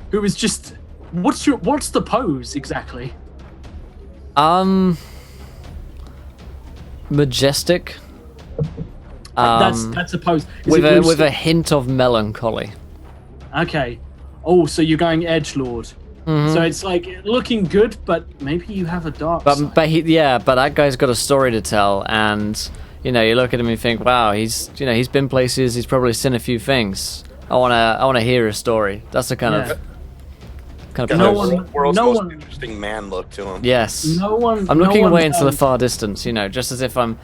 who is just what's the pose exactly? Majestic. That's a pose. With a hint of melancholy. Okay. Oh, so you're going edgelord. Mm-hmm. So it's like looking good, but maybe you have a dark side. But that guy's got a story to tell, and you look at him and think, wow, he's been places, he's probably seen a few things. I wanna hear his story. That's the kind of Got No the one- world's no most one- interesting man look to him. yes. I'm looking away into the far distance, just as if I'm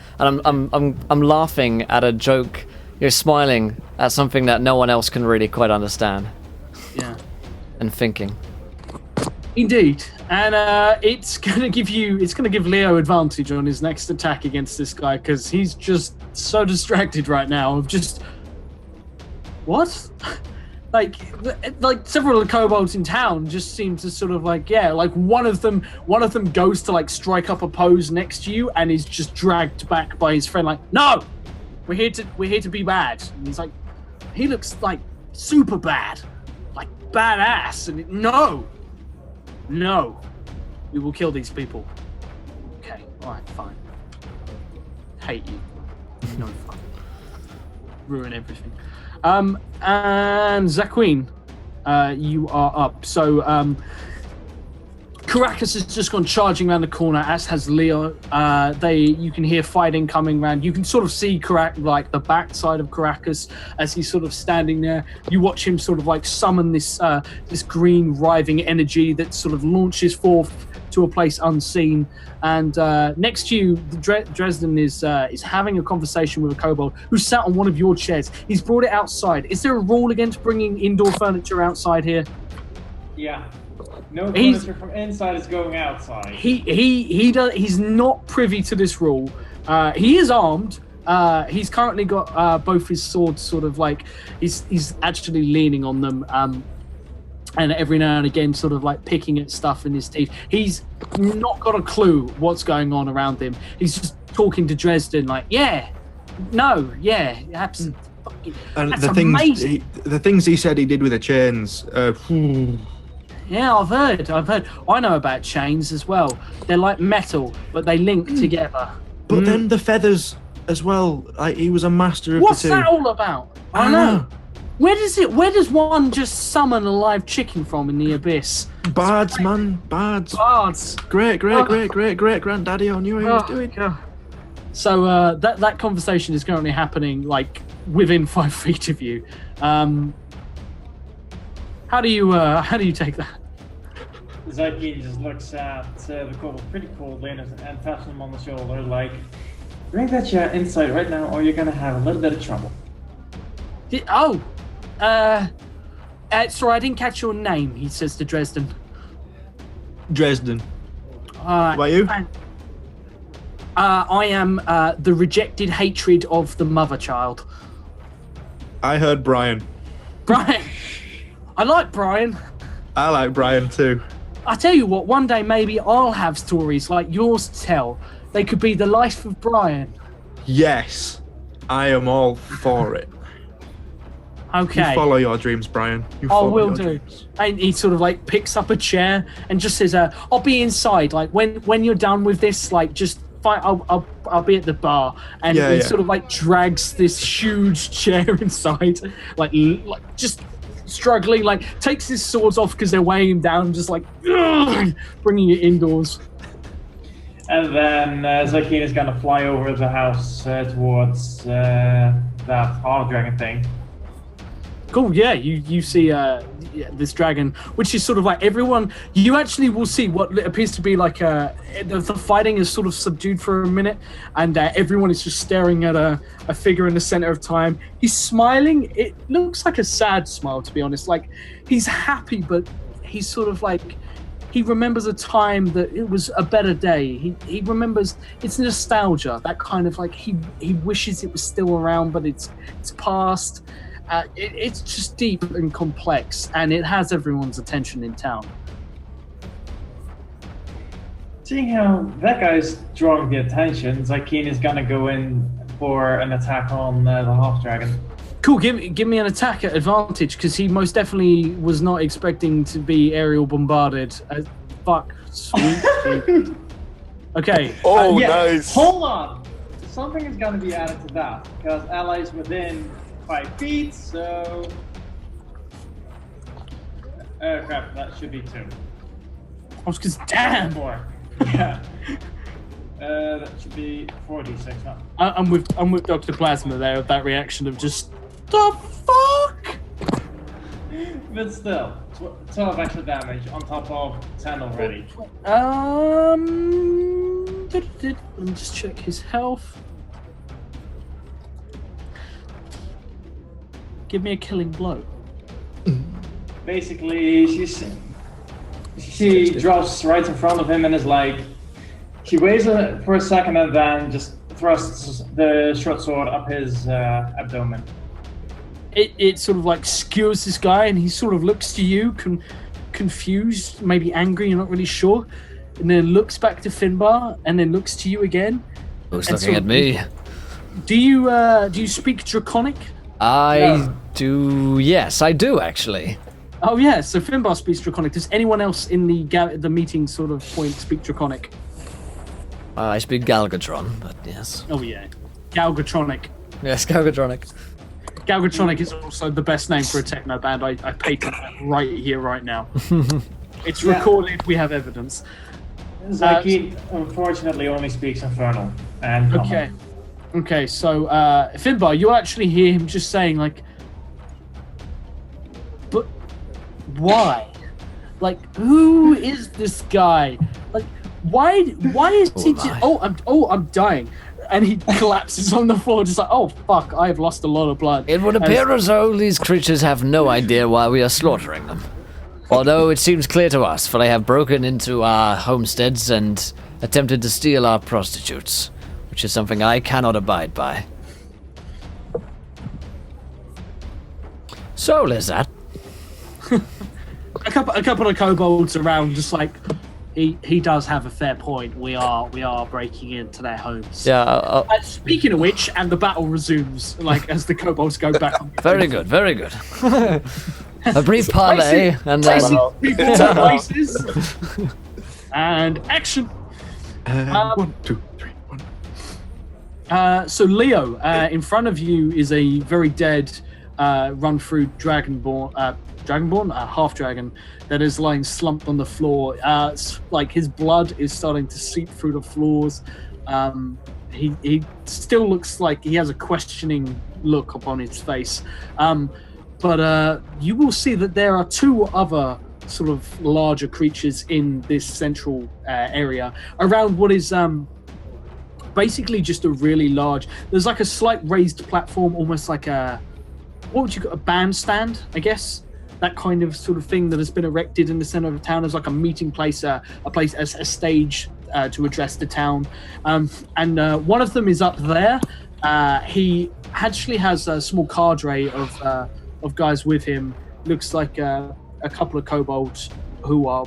laughing at a joke. You're smiling at something that no one else can really quite understand. Yeah. And thinking. Indeed. And it's gonna give Leo advantage on his next attack against this guy, because he's just so distracted right now of just what? like several of the kobolds in town just seem to sort of one of them goes to strike up a pose next to you and is just dragged back by his friend, no, we're here to be bad. And he's like, he looks like super bad, like badass, and no, we will kill these people. Okay, alright, fine. Hate you. No fun. Ruin everything. And Zaqueen, you are up. So, Caracas has just gone charging around the corner, as has Leo. You can hear fighting coming around. You can sort of see the backside of Caracas as he's sort of standing there. You watch him sort of summon this green writhing energy that sort of launches forth to a place unseen. And next to you, Dresden is having a conversation with a kobold who sat on one of your chairs. He's brought it outside. Is there a rule against bringing indoor furniture outside here? Yeah. No furniture from inside is going outside. He's not privy to this rule. He is armed. He's currently got both his swords sort of like he's actually leaning on them, and every now and again sort of like picking at stuff in his teeth. He's not got a clue what's going on around him. He's just talking to Dresden like, absolutely. And That's the amazing. things he said he did with the chains. Yeah, I've heard. I know about chains as well. They're like metal, but they link together. But then the feathers as well. Like, he was a master of What's the two. that all about? I know. Where does one just summon a live chicken from in the abyss? Bards, man, bards. Bards. Great granddaddy. I knew what he was doing. God. So that conversation is currently happening like within 5 feet of you. How do you take that? Zaki just looks at the couple pretty coldly and taps him on the shoulder like, bring that chair inside right now or you're gonna have a little bit of trouble. Sorry, I didn't catch your name, he says to Dresden. Dresden. How about you? I am the rejected hatred of the mother child. I heard Brian. Brian! I like Brian. I like Brian too. I tell you what, one day maybe I'll have stories like yours to tell. They could be the life of Brian. Yes, I am all for it. Okay. You follow your dreams, Brian. You I follow will your do. dreams. And he sort of like picks up a chair and just says, "I'll be inside. Like when you're done with this, like just fine. I'll be at the bar." And he sort of like drags this huge chair inside, like just struggling. Like takes his swords off because they're weighing him down, just like bringing it indoors. And then Zakine is gonna fly over the house towards that half dragon thing. Cool, yeah, you see this dragon, which is sort of like everyone, you actually will see what appears to be like the fighting is sort of subdued for a minute, and everyone is just staring at a figure in the center of time. He's smiling. It looks like a sad smile, to be honest. Like, he's happy, but he's sort of like, he remembers a time that it was a better day. He remembers, it's nostalgia, that kind of like, he wishes it was still around, but it's past. It's just deep and complex, and it has everyone's attention in town. Seeing how that guy's drawing the attention, Zakine is gonna go in for an attack on the half dragon. Cool, give me an attack at advantage, because he most definitely was not expecting to be aerial bombarded. Fuck. Sweet. Okay. Nice. Hold on. Something is gonna be added to that, because allies within 5 feet, so... crap, that should be 2. I was because damn! 4. Yeah. That should be 46 now. I'm with Dr. Plasma there with that reaction of just the fuck. But still, 12 extra damage on top of 10 already. Let me just check his health. Give me a killing blow. Basically, she drops right in front of him and is like, she waits for a second and then just thrusts the short sword up his abdomen. It sort of like skewers this guy, and he sort of looks to you, confused, maybe angry, you're not really sure, and then looks back to Finbar, and then looks to you again. Who's looking at me? Do you speak Draconic? I do. Yes, I do actually. Oh yeah, so Finbar speaks Draconic. Does anyone else in the meeting sort of point speak Draconic? I speak Galgatron, but yes. Oh yeah, Galgatronic. Yes, Galgatronic. Galgatronic is also the best name for a techno band. I patent that right here, right now. It's recorded. We have evidence. Zaki unfortunately only speaks Infernal and Common. Okay, so Finbar, you actually hear him just saying like, but why? Like, who is this guy? Like, why is he? I'm dying, and he collapses on the floor, just like, oh fuck, I have lost a lot of blood. It would appear as though these creatures have no idea why we are slaughtering them. Although it seems clear to us, for they have broken into our homesteads and attempted to steal our prostitutes, which is something I cannot abide by. So, Lizard. A couple of kobolds around, just like he does have a fair point. We are breaking into their homes. Yeah. Speaking of which, and the battle resumes like as the kobolds go back. Very good. Very good. A brief parley, and then People to places. And action. 1, 2, 3, 1. So Leo, in front of you is a very dead, run-through dragonborn, half dragon, that is lying slumped on the floor. It's like his blood is starting to seep through the floors. He still looks like he has a questioning look upon his face. But you will see that there are two other sort of larger creatures in this central area around what is basically just a really large. There's like a slight raised platform, almost like a bandstand, I guess. That kind of sort of thing that has been erected in the center of the town as like a meeting place, a stage to address the town. And one of them is up there. He actually has a small cadre of guys with him. Looks like a couple of kobolds who are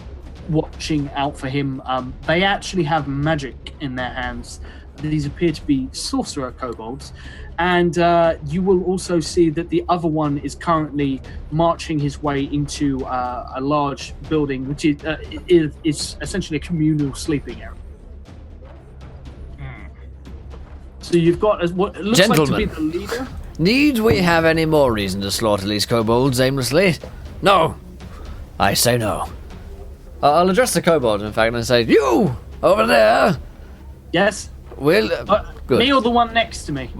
watching out for him. They actually have magic in their hands. These appear to be sorcerer kobolds. And you will also see that the other one is currently marching his way into a large building, which is essentially a communal sleeping area. So you've got what looks Gentlemen. like to be the leader. Need we have any more reason to slaughter these kobolds aimlessly? No. I say no. I'll address the kobold, in fact, and say, "You over there." Yes. Will good. Me or the one next to me?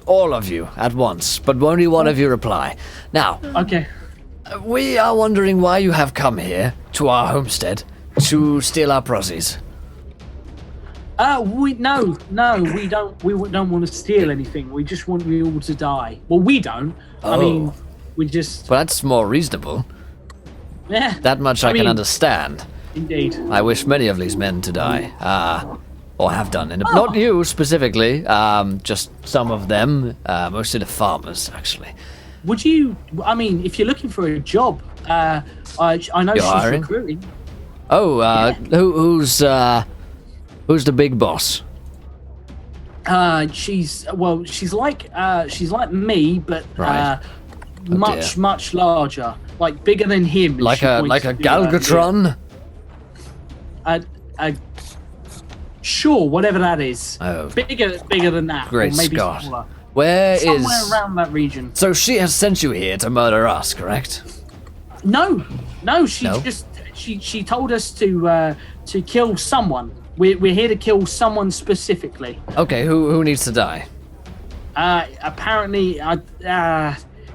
All of you at once, but only one of you reply. Now, Okay. we are wondering why you have come here to our homestead to steal our prozzies. We don't want to steal anything. We just want you all to die. Well, we don't. I mean, we just. Well, that's more reasonable. Yeah. That much I can mean, understand. Indeed. I wish many of these men to die. Or have done. And not you specifically, just some of them, mostly the farmers, actually. Would you? I mean, if you're looking for a job, I know she's hiring? recruiting. Oh, who's the big boss? She's like me, but Right. much larger, like bigger than him. Like a Galgatron? Sure, whatever that is. Oh. Bigger than that. Great or maybe Scott. smaller. Somewhere around that region. So she has sent you here to murder us, correct? No, she No? just she told us to kill someone. We're here to kill someone specifically. Okay, who needs to die? Apparently,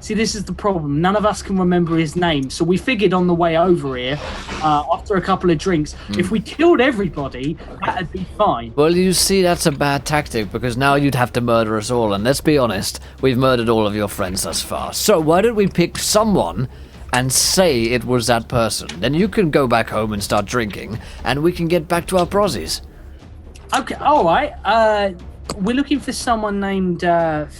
see, this is the problem. None of us can remember his name, so we figured on the way over here, after a couple of drinks, if we killed everybody, that'd be fine. Well, you see, that's a bad tactic, because now you'd have to murder us all, and let's be honest, we've murdered all of your friends thus far. So why don't we pick someone and say it was that person? Then you can go back home and start drinking, and we can get back to our prozzies. Okay, all right. We're looking for someone named Furbold?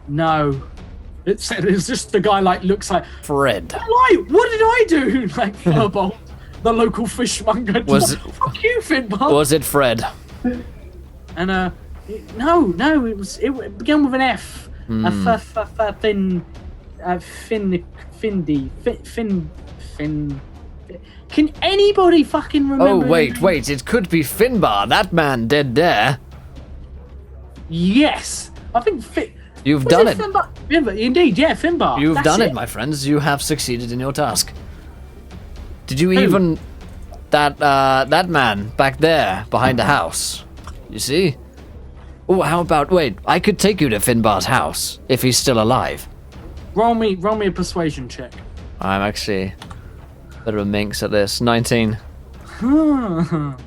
No. It's just the guy like looks like Fred. What did I do? Like Furbold, the local fishmonger. Fuck you, Finbar. Was it Fred? And no, it began with an F. Fin. Can anybody fucking remember? Oh, wait, it could be Finbar, that man dead there. Yes, I think You've done it. Finbar? Indeed, yeah, Finbar. You've That's done it, my friends. You have succeeded in your task. Did you even... That man back there, behind the house. You see? Oh, how about... Wait, I could take you to Finbar's house, if he's still alive. Roll me a persuasion check. I'm actually... bit of a minx at this. 19. They're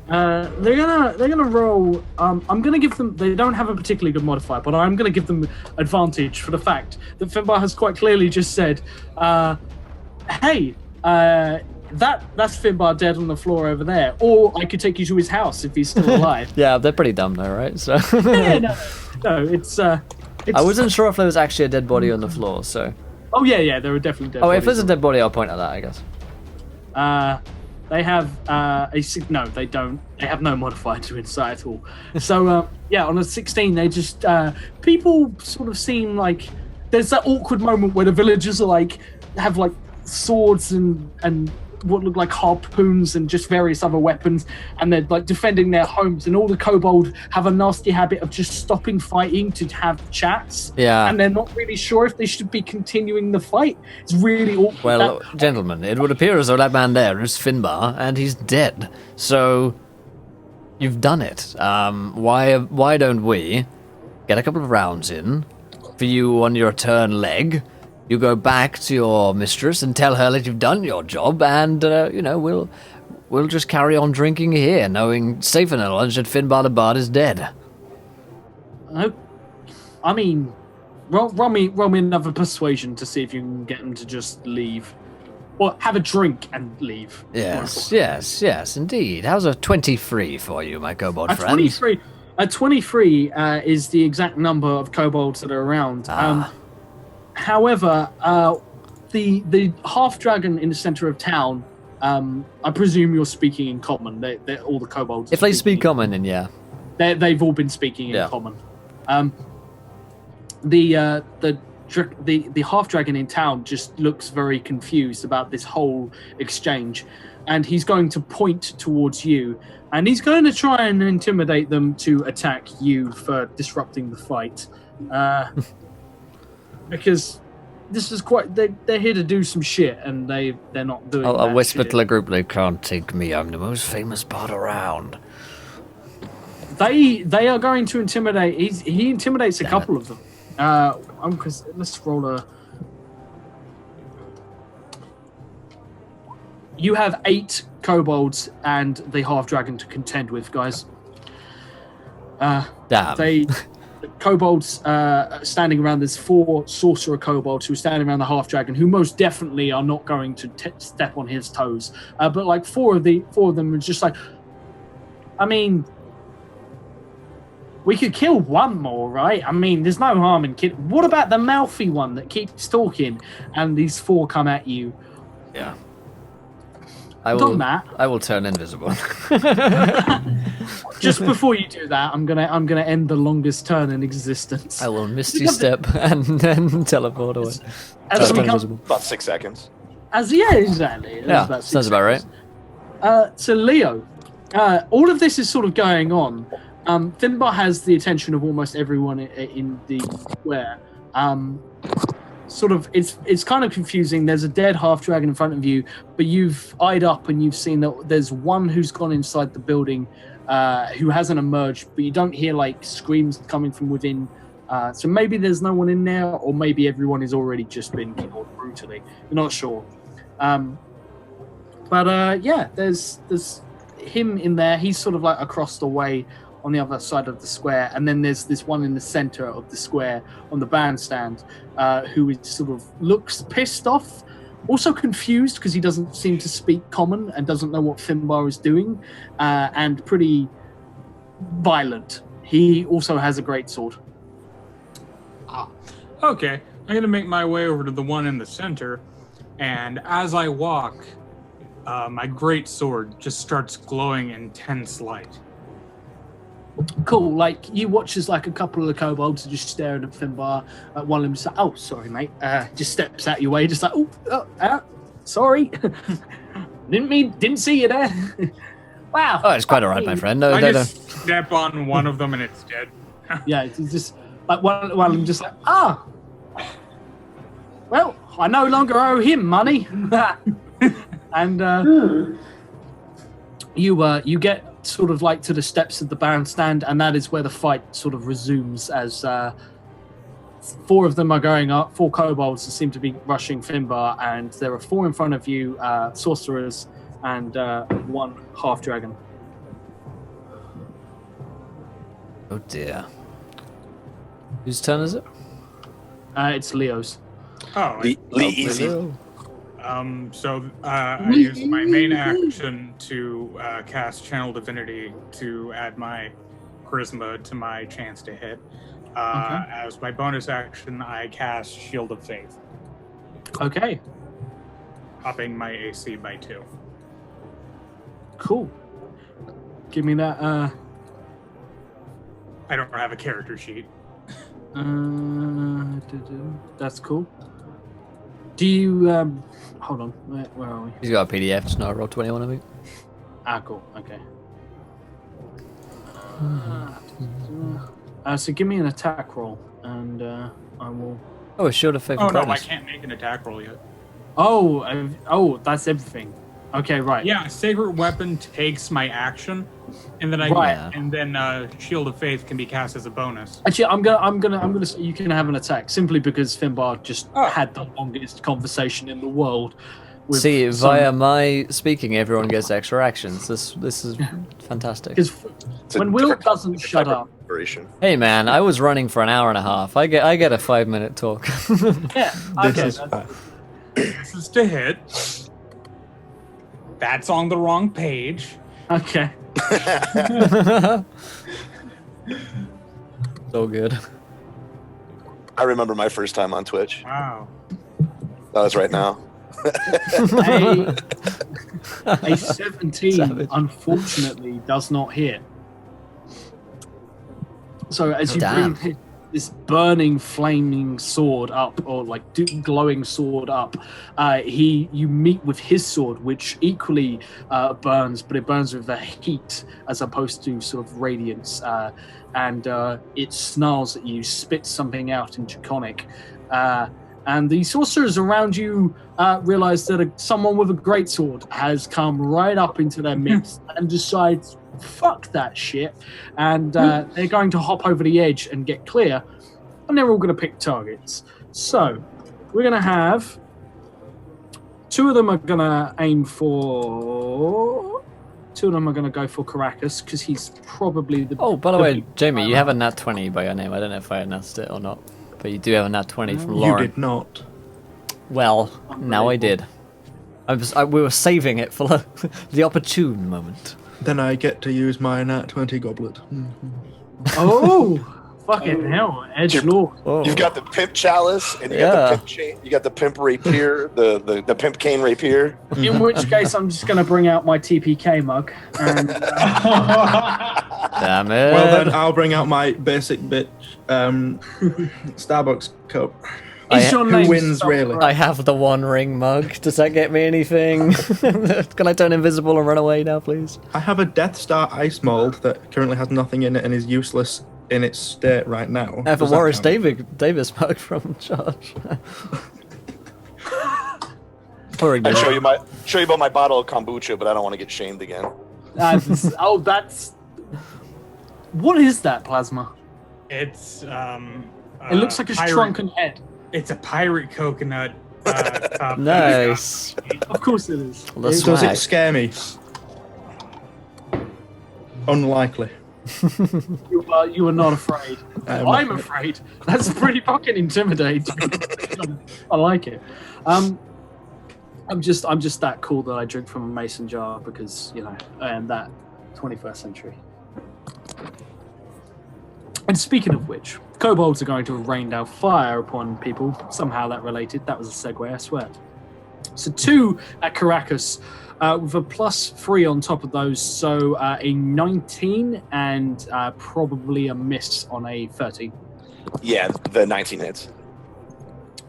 gonna roll. I'm gonna give them. They don't have a particularly good modifier, but I'm gonna give them advantage for the fact that Finbar has quite clearly just said, "Hey, that's Finbar dead on the floor over there. Or I could take you to his house if he's still alive. Yeah, they're pretty dumb though, right? So No, it's I wasn't sure if there was actually a dead body on the floor. So Oh yeah, there are definitely dead. if bodies there's a on- dead body, I'll point at that, I guess. They have no, they don't. They have no modifier to insight at all. So yeah, on a 16, they just people sort of seem like there's that awkward moment where the villagers are like have like swords and what look like harpoons and just various other weapons, and they're like defending their homes, and all the kobold have a nasty habit of just stopping fighting to have chats. Yeah. And they're not really sure if they should be continuing the fight. It's really awkward. Well, gentlemen, it would appear as though that man there is Finbar, and he's dead. So, you've done it. Why don't we get a couple of rounds in for you on your turn leg? You go back to your mistress and tell her that you've done your job, and we'll just carry on drinking here, knowing safe in the knowledge that Finbar the Bard is dead. I mean, roll me another persuasion to see if you can get them to just leave. Or have a drink and leave. Yes, indeed. How's a 23 for you, my kobold friend? 23. A 23 is the exact number of kobolds that are around. However, the half dragon in the center of town, I presume you're speaking in common. They're all the kobolds. If they speak common, then yeah. They've all been speaking in common. The half dragon in town just looks very confused about this whole exchange, and he's going to point towards you, and he's going to try and intimidate them to attack you for disrupting the fight, because this is quite. They're here to do some shit, and they're not doing. I'll whisper shit. to the group, they can't take me. I'm the most famous bard around. They are going to intimidate. He intimidates a couple of them. Let's roll a. You have 8 kobolds and the half dragon to contend with, guys. Damn. The kobolds standing around. There's 4 sorcerer kobolds who are standing around the half dragon, who most definitely are not going to step on his toes. But like 4 of them are just like, I mean. We could kill one more, right? I mean, there's no harm in killing. What about the mouthy one that keeps talking? And these 4 come at you. Yeah. I will turn invisible. Just before you do that, I'm gonna end the longest turn in existence. I will misty step and then teleport away. About 6 seconds. Exactly. Yeah, sounds about right. So Leo, all of this is sort of going on. Finbar has the attention of almost everyone in the square. It's kind of confusing. There's a dead half dragon in front of you, but you've eyed up and you've seen that there's one who's gone inside the building, who hasn't emerged, but you don't hear like screams coming from within. So maybe there's no one in there, or maybe everyone has already just been killed brutally. You're not sure. There's him in there. He's sort of like across the way on the other side of the square, and then there's this one in the center of the square on the bandstand, who is sort of looks pissed off, also confused because he doesn't seem to speak common and doesn't know what Finbar is doing, and pretty violent. He also has a great sword. Okay, I'm gonna make my way over to the one in the center, and as I walk, my great sword just starts glowing intense light. Cool. Like you watch as like a couple of the kobolds are just staring at Finbar. One of them says, "Oh, sorry, mate." Just steps out your way, just like, sorry, didn't see you there." Wow. Oh, it's quite alright, my friend. No, I no, just step on one of them and it's dead. Yeah, it's just like one of them just like, well, I no longer owe him money. And you get sort of like to the steps of the bandstand, and that is where the fight sort of resumes as 4 of them are going up, 4 kobolds that seem to be rushing Finbar, and there are 4 in front of you, sorcerers, and 1 half dragon. Oh dear. Whose turn is it? It's Leo's. Oh, Lee easy. I use my main action to cast Channel Divinity to add my charisma to my chance to hit. As my bonus action, I cast Shield of Faith, Okay, upping my AC by 2. cool. Give me that. I don't have a character sheet. That's cool. Do you hold on? Where are we? He's got a PDF. It's not a roll 21, I think. Cool. Okay. So give me an attack roll, and I will. Oh, a shield of faith. Oh and no, I bonus. can't make an attack roll yet. Oh, that's everything. Okay, right. Yeah, Sacred Weapon takes my action, and then Shield of Faith can be cast as a bonus. Actually, I'm gonna say you can have an attack simply because Finbar just had the longest conversation in the world. With See, via my speaking, everyone gets extra actions. This is fantastic. Because when Will doesn't shut up. Hey man, I was running for an hour and a half. I get a 5-minute talk. Yeah. Okay. This is to hit. That's on the wrong page. Okay. So good. I remember my first time on Twitch. Wow. That was right now. A 17 Savage. unfortunately does not hit. So as you Damn. bring this burning, flaming sword up, or like glowing sword up, you meet with his sword, which equally burns, but it burns with a heat as opposed to sort of radiance, and it snarls at you, spits something out in Draconic. And the sorcerers around you realize that someone with a greatsword has come right up into their midst and decides, fuck that shit. And they're going to hop over the edge and get clear. And they're all going to pick targets. So we're going to have... 2 of them are going to aim for... 2 of them are going to go for Caracas because he's probably the... Oh, by the the way, big- Jamie, you have a nat 20 by your name. I don't know if I announced it or not. But you do have a nat 20 from You Lauren. did not. Well, now I did. We were saving it for the opportune moment. Then I get to use my nat 20 goblet. Oh! Fucking hell, edgelord. Oh. You've got the pimp chalice, and you Yeah. got the pimp chain. You got the pimp rapier, the pimp cane rapier. In which case, I'm just going to bring out my TPK mug. And, Damn it. Well, then I'll bring out my basic bitch Starbucks cup. is your Who name wins, spelled really? right? I have the One Ring mug. Does that get me anything? Can I turn invisible and run away now, please? I have a Death Star ice mold that currently has nothing in it and is useless in its state right now. I have a Does that Morris count? Davis mug from Josh. I'd show you about my bottle of kombucha, but I don't want to get shamed again. That's what is that plasma? It's It looks like a pirate- shrunken head. It's a pirate coconut. Top Nice. Of course it is. The It- Does swag. it scare me? Unlikely. you are not afraid. I'm afraid. That's pretty fucking intimidating. I like it. I'm just that cool that I drink from a mason jar because I am that 21st century. And speaking of which, kobolds are going to rain down fire upon people. Somehow that related. That was a segue, I swear. So 2 at Caracas with a +3 on top of those. So a 19 and probably a miss on a 30. Yeah, the 19 hits.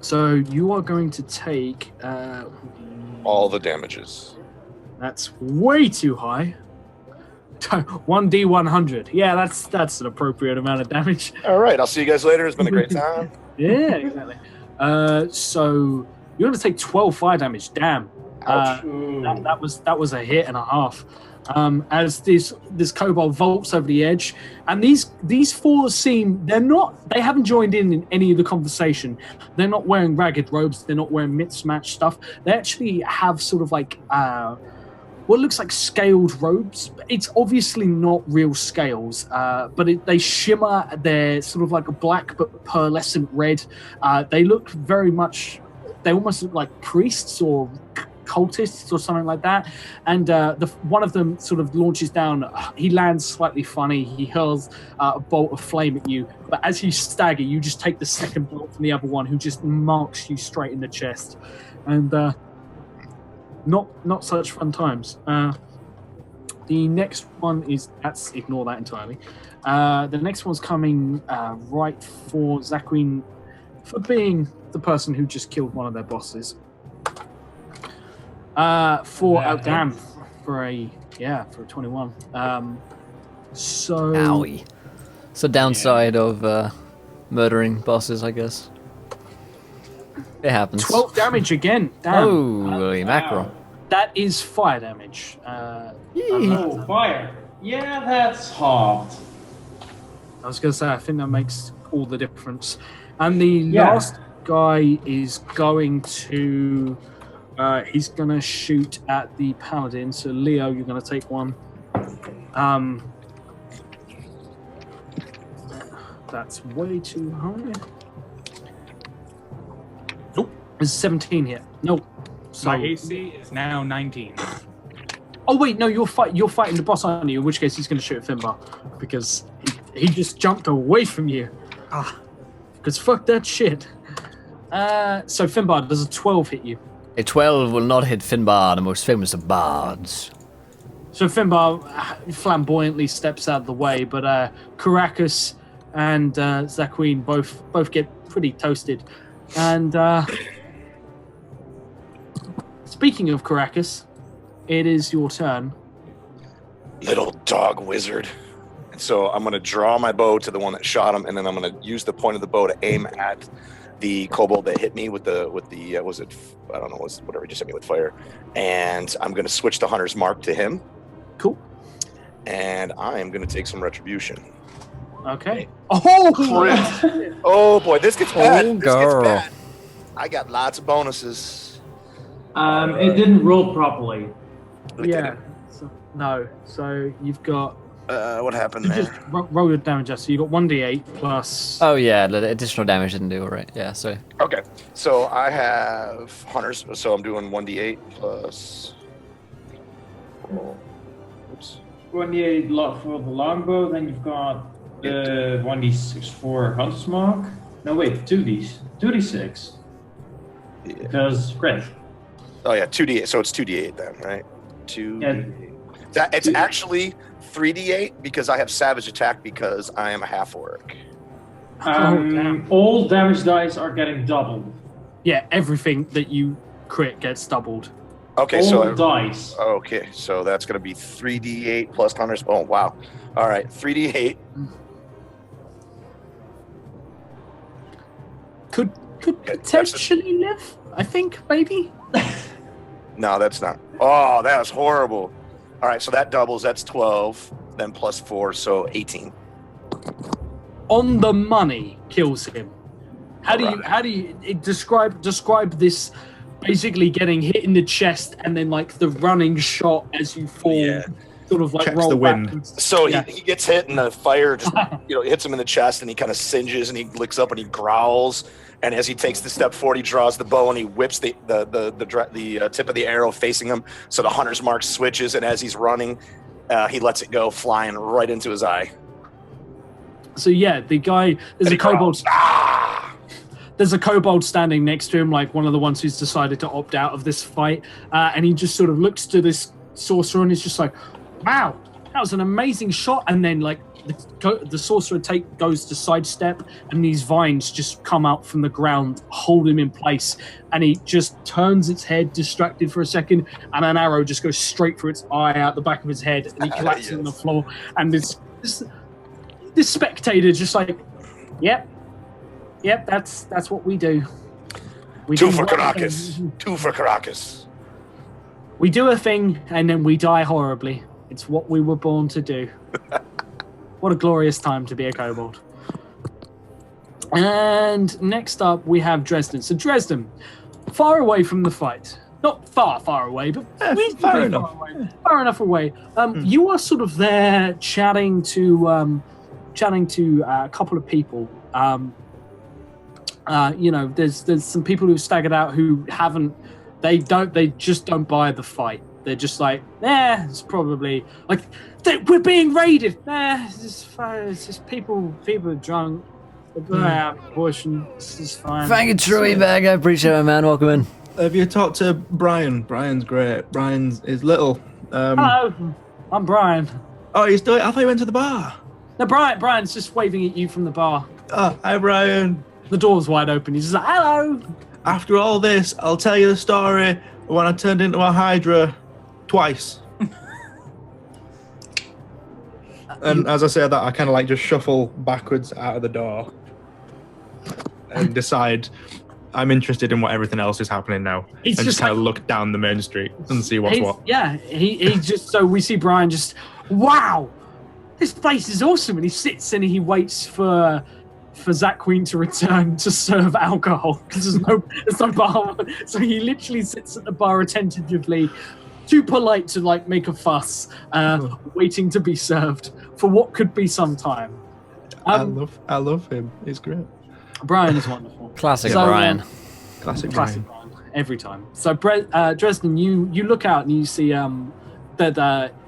So you are going to take... All the damages. that's way too high. 1d100. Yeah, that's an appropriate amount of damage. All right, I'll see you guys later. It's been a great time. Yeah, exactly. So you're going to take 12 fire damage. Damn. Ouch. That was a hit and a half. As this kobold vaults over the edge, and these 4 they haven't joined in any of the conversation. They're not wearing ragged robes. They're not wearing mismatched stuff. They actually have sort of like what looks like scaled robes. It's obviously not real scales, but they shimmer. They're sort of like a black but pearlescent red. They look very much they almost look like priests or cultists or something like that. And one of them sort of launches down. He lands slightly funny. He hurls a bolt of flame at you. But as you stagger, you just take the second bolt from the other one, who just marks you straight in the chest. And not such fun times. The next one is... ignore that entirely. The next one's coming right for Zaquin for being the person who just killed one of their bosses. For a 21. So Owie. It's a downside of murdering bosses, I guess. It happens. 12 damage again. Damn. Holy mackerel. That is fire damage. Oh, fire. Yeah, that's hot. I was going to say, I think that makes all the difference. And the last guy is going to... he's going to shoot at the paladin. So, Leo, you're going to take one. That's way too high. Nope. It's 17 here. Nope. So, My AC is now 19. Oh wait, no, you're fighting the boss, aren't you? In which case he's going to shoot at Finbar because he just jumped away from you. Because fuck that shit. So Finbar, does a 12 hit you? A 12 will not hit Finbar, the most famous of bards. So Finbar flamboyantly steps out of the way, but Caracas and Zaquin both get pretty toasted. And speaking of Caracas, it is your turn. Little dog wizard. And so I'm going to draw my bow to the one that shot him, and then I'm going to use the point of the bow to aim at the kobold that hit me with the was it, I don't know, whatever he just hit me with fire. And I'm going to switch the hunter's mark to him. Cool. And I am going to take some retribution. Okay. Oh, crit. Oh boy, this gets bad. Oh, This girl. gets bad. I got lots of bonuses. It didn't roll properly. yeah. So you've got... What happened Just there? roll the damage. So you got 1d8 plus... Oh yeah, the additional damage didn't do it right. Yeah, so Okay, so I have hunters, so I'm doing 1d8 plus... Oops. 1d8 for the longbow, then you've got the 1d6 for Hunter's Mark. No, wait, 2d6. Yeah. Because crit. Oh yeah, 2d8. So it's 2d8 then, right? 2d8. It's actually 3d8 because I have savage attack because I am a half orc. damn. All damage dice are getting doubled. Yeah, everything that you crit gets doubled. Okay, all so dice. okay, so that's gonna be 3d8 plus hunters. Oh wow! All right, 3d8. Could potentially live, I think, maybe. No, that's not. Oh, that was horrible. All right, so that doubles. That's 12. Then plus 4, so 18. On the money kills him. How do you describe this? Basically, getting hit in the chest and then like the running shot as you fall, Yeah. sort of like Checks roll the wind. backwards. So Yeah. he gets hit, and the fire just hits him in the chest, and he kind of singes, and he licks up, and he growls. And as he takes the step forward, he draws the bow, and he whips the tip of the arrow facing him. So the hunter's mark switches, and as he's running, he lets it go, flying right into his eye. So yeah, the guy there's And a he growls, kobold. "Ah!" There's a kobold standing next to him, like one of the ones who's decided to opt out of this fight, and he just sort of looks to this sorcerer and is just like, "Wow, that was an amazing shot!" And then like the sorcerer goes to sidestep, and these vines just come out from the ground, hold him in place, and he just turns its head, distracted for a second, and an arrow just goes straight through its eye out the back of his head, and he collapses on the floor. And this spectator just like, "Yep, that's what we do. We Two do for one Caracas. thing. 2 for Caracas. We do a thing and then we die horribly. It's what we were born to do." What a glorious time to be a kobold. And next up we have Dresden. So Dresden, far away from the fight. Not far away, but far enough. Far enough away. You are sort of there chatting to a couple of people. There's some people who've staggered out who haven't. They just don't buy the fight. They're just like, it's probably like we're being raided. It's fine. It's just people are drunk. Abortion. This is fine. Thank you, Truey Bag. I appreciate it, man. Welcome in. Have you talked to Brian? Brian's great. Brian's is little. Hello, I'm Brian. Oh, you're still. I thought you went to the bar. No, Brian's just waving at you from the bar. Oh, hi, Brian. The door's wide open. He's just like, hello. After all this, I'll tell you the story when I turned into a Hydra twice. And as I say that, I kind of like just shuffle backwards out of the door and decide I'm interested in what everything else is happening now. He's and just kind of like- look down the main street and see what's what. Yeah, he just, so we see Brian just, wow, this place is awesome. And he sits and he waits for Zach Queen to return to serve alcohol because there's no bar. So he literally sits at the bar attentively, too polite to like make a fuss, waiting to be served for what could be some time. I love him. He's great. Brian is wonderful. Classic So, Brian. Classic Classic Brian. Brian, every time. So Dresden, you look out and you see that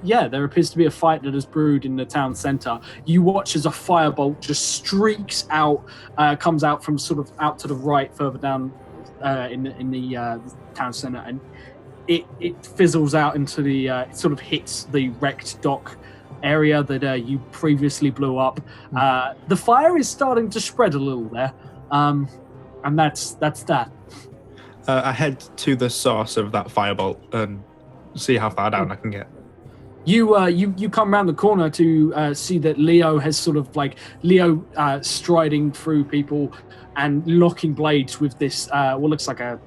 there appears to be a fight that has brewed in the town center. You watch as a firebolt just streaks out, comes out from sort of out to the right, further down in the town center, and it fizzles out into the it sort of hits the wrecked dock area that you previously blew up. The fire is starting to spread a little there, and that's that. I head to the source of that firebolt and see how far down I can get. You come around the corner to see that Leo has sort of like striding through people and locking blades with this what looks like a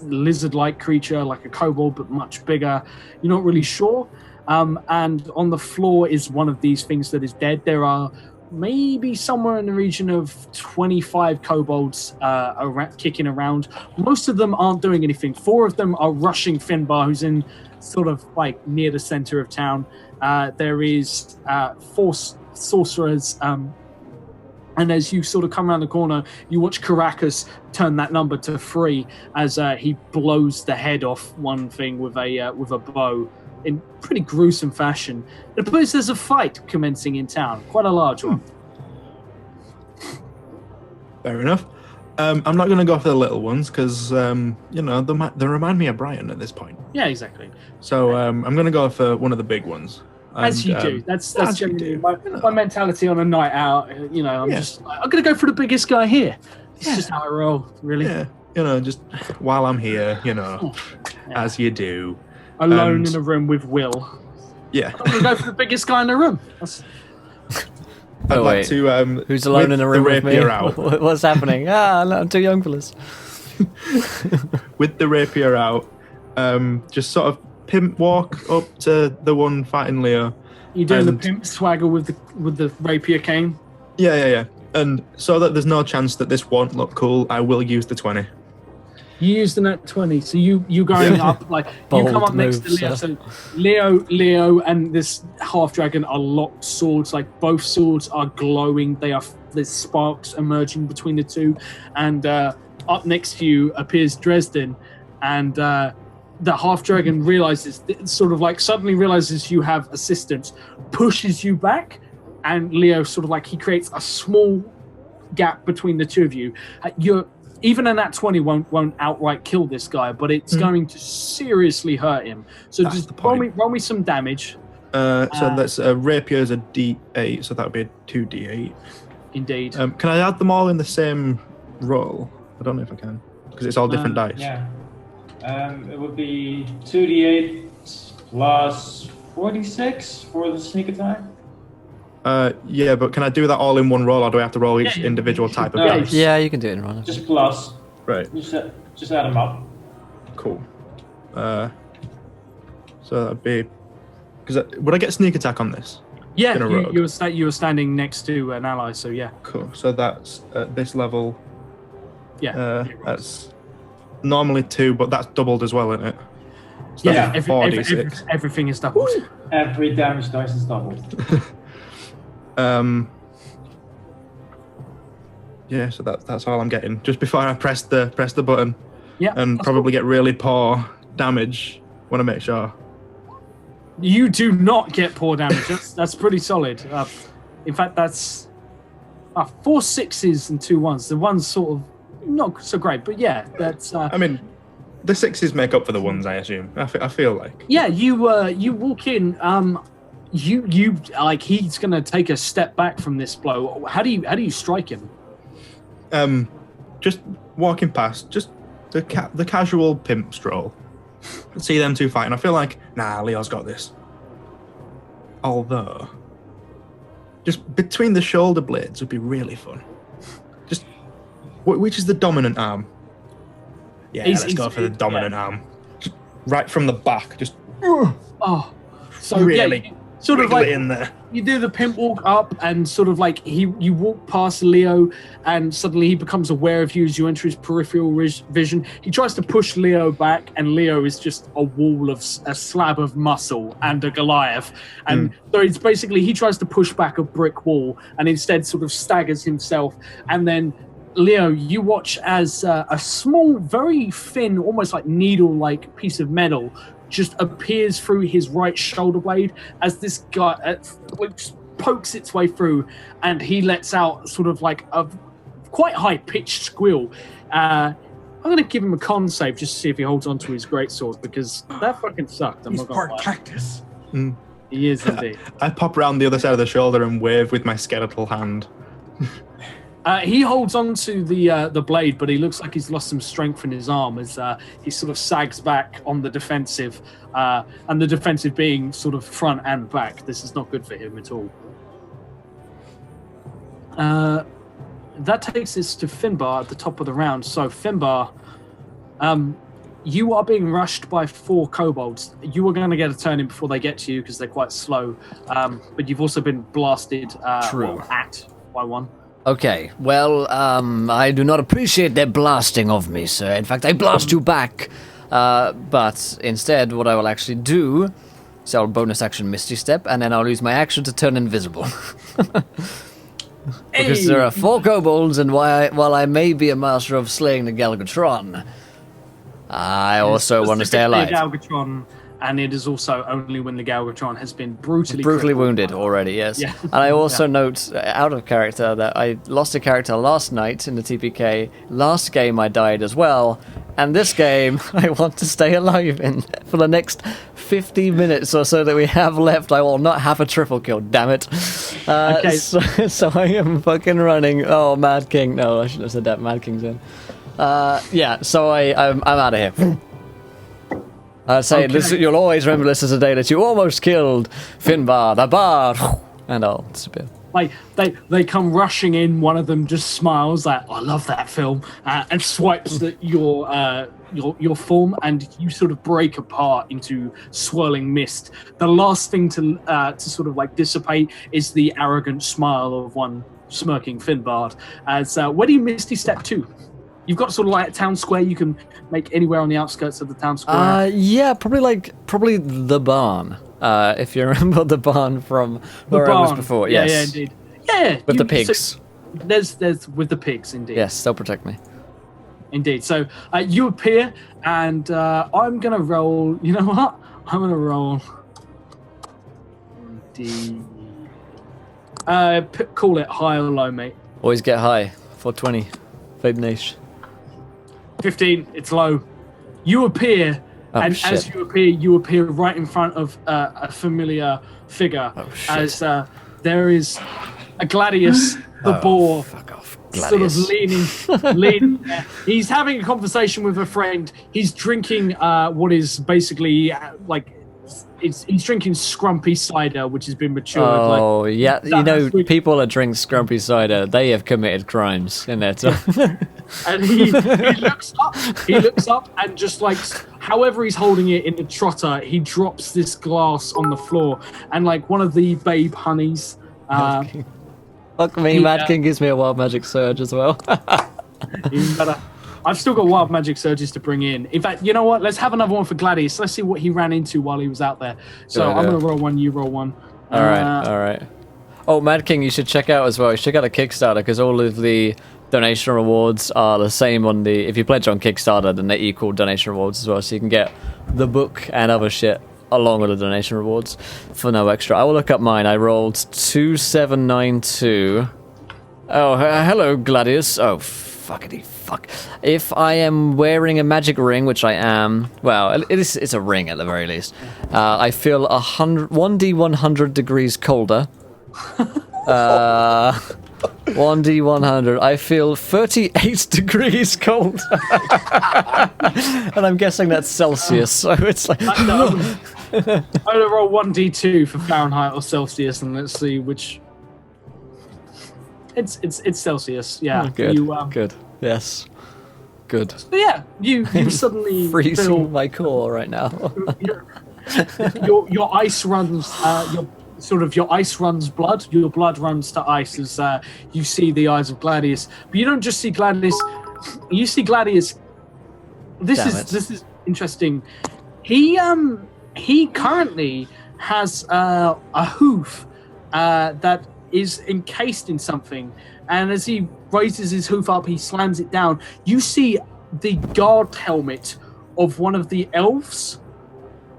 lizard-like creature, like a kobold but much bigger. You're not really sure. And on the floor is one of these things that is dead. There are maybe somewhere in the region of 25 kobolds kicking around. Most of them aren't doing anything. 4 of them are rushing Finbar, who's in sort of like near the center of town. There is 4 sorcerers, and as you sort of come around the corner, you watch Caracas turn that number to 3 as he blows the head off one thing with a bow in pretty gruesome fashion. It appears there's a fight commencing in town, quite a large one. Fair enough. I'm not going to go for the little ones because, they remind me of Brian at this point. Yeah, exactly. So I'm going to go for one of the big ones. As you do. That's generally my mentality on a night out. I'm just like, I'm going to go for the biggest guy here. It's just how I roll, really. Yeah, just while I'm here, as you do. Alone in a room with Will. Yeah. I'm going to go for the biggest guy in the room. I'd like to. Who's alone in a room with me? Out. What's happening? No, I'm too young for this. With the rapier out, just sort of pimp walk up to the one fighting Leo. You're doing the pimp swagger with the rapier cane? Yeah. And so that there's no chance that this won't look cool, I will use the 20. You used the net 20, so you going up like you come up next to Leo. So Leo, and this half dragon are locked swords. Like both swords are glowing. There's sparks emerging between the two, and up next to you appears Dresden, and the half dragon suddenly realizes you have assistance, pushes you back, and Leo sort of like he creates a small gap between the two of you. Even in that 20 won't outright kill this guy, but it's going to seriously hurt him. So That's just the point. roll me some damage. So that's a rapier is a D8, so that would be a 2D8. Indeed. Can I add them all in the same roll? I don't know if I can, because it's all different dice. Yeah. It would be 2d8 plus 46 for the sneak attack. Yeah, but can I do that all in one roll, or do I have to roll each individual type of No. dice? Yeah, you can do it in one. Just plus. Right. Just add them up. Cool. So that'd be because would I get sneak attack on this? Yeah, in a rogue? you were standing next to an ally, so yeah. Cool. So that's at this level. Yeah. That's normally 2, but that's doubled as well, isn't it? So Yeah, that's 4d6. everything is doubled. Every damage dice is doubled. Yeah, so that's all I'm getting. Just before I press the button, Yeah, and that's probably cool. get really poor damage. Want to make sure. You do not get poor damage. That's pretty solid. In fact, that's 4 6s and 2 1s. The one's sort of not so great, but yeah, that's. I mean, the 6s make up for the 1s, I assume. I feel like. Yeah, you walk in. You like he's gonna take a step back from this blow. How do you strike him? Just walking past, just the casual pimp stroll. See them two fighting. I feel like, nah, Leo's got this. Although, just between the shoulder blades would be really fun. Just, which is the dominant arm? Yeah, let's go for the dominant arm. Just right from the back, just. Oh, so really yeah, sort of wiggle like it in there. you do the pimp walk up, and sort of like you walk past Leo, and suddenly he becomes aware of you as you enter his peripheral vision. He tries to push Leo back, and Leo is just a wall of a slab of muscle and a Goliath, and so it's basically he tries to push back a brick wall, and instead sort of staggers himself, and then. Leo, you watch as a small, very thin, almost like needle-like piece of metal just appears through his right shoulder blade as this guy pokes its way through, and he lets out sort of like a quite high-pitched squeal. I'm going to give him a con save just to see if he holds on to his greatsword, because that fucking sucked. He's part cactus. He is indeed. I pop round the other side of the shoulder and wave with my skeletal hand. He holds on to the blade, but he looks like he's lost some strength in his arm as he sort of sags back on the defensive, and the defensive being sort of front and back. This is not good for him at all. That takes us to Finbar at the top of the round. So Finbar, you are being rushed by 4 kobolds. You are going to get a turn in before they get to you because they're quite slow, but you've also been blasted at by 1. Okay, well, I do not appreciate their blasting of me, sir. In fact, I blast you back. But instead, what I will actually do is I'll bonus action Misty Step, and then I'll use my action to turn invisible. Because there are 4 kobolds, and while I may be a master of slaying the Galgatron, I also want to stay alive. Galgatron, and it is also only when the Galgatron has been brutally wounded already, yes. Yeah. And I also note, out of character, that I lost a character last night in the TPK. Last game I died as well. And this game, I want to stay alive in for the next 50 minutes or so that we have left. I will not have a triple kill, damn it. Okay. So I am fucking running. Oh, Mad King. No, I shouldn't have said that. Mad King's in. Yeah, so I'm out of here. I'd say you'll always remember this as a day that you almost killed Finbar, the bard, and I'll disappear. Like they come rushing in. One of them just smiles like, "I love that film," and swipes your form, and you sort of break apart into swirling mist. The last thing to sort of like dissipate is the arrogant smile of one smirking Finbard. As where do you Misty Step to? You've got sort of like a town square you can make anywhere on the outskirts of the town square. Yeah, probably the barn. If you remember the barn from where I was before. Yes. Yeah, indeed. Yeah. With the pigs. So there's with the pigs, indeed. Yes, they'll protect me. Indeed. So you appear, and I'm gonna roll. You know what? I'm gonna roll. Call it high or low, mate. Always get high. 420. Fade niche. 15, it's low. You appear, and shit. as you appear right in front of a familiar figure. As there is a Gladius, the boar, Fuck off. sort of Gladius. leaning there. He's having a conversation with a friend. He's drinking what is basically he's drinking scrumpy cider, which has been matured. Oh, yeah. You know, people that drink scrumpy cider, they have committed crimes in their time. And he looks up and just like, however he's holding it in the trotter, he drops this glass on the floor, and like one of the babe honeys. Fuck me, Mad King gives me a wild magic surge as well. Even better. I've still got wild magic surges to bring in. In fact, you know what? Let's have another one for Gladius. Let's see what he ran into while he was out there. So I'm going to roll one, you roll one. All right. Oh, Mad King, you should check out as well. You should check out the Kickstarter, because all of the donation rewards are the same on the. If you pledge on Kickstarter, then they equal donation rewards as well. So you can get the book and other shit along with the donation rewards for no extra. I will look up mine. I rolled 2792. Oh, hello, Gladius. Oh, fuckity fuck. If I am wearing a magic ring, which I am, well, it's a ring at the very least. I feel 1d100 degrees colder. 1d100. I feel 38 degrees cold. And I'm guessing that's Celsius, so it's like... I'm gonna roll 1d2 for Fahrenheit or Celsius, and let's see which... It's Celsius, yeah. Oh, good, You, good, yes. Good. So yeah, you suddenly Freezing feel my core right now. your ice runs your ice runs blood. Your blood runs to ice as you see the eyes of Gladius. But you don't just see Gladius. You see Gladius. This is interesting. He currently has a hoof that is encased in something, and as he raises his hoof up, he slams it down. You see the guard helmet of one of the elves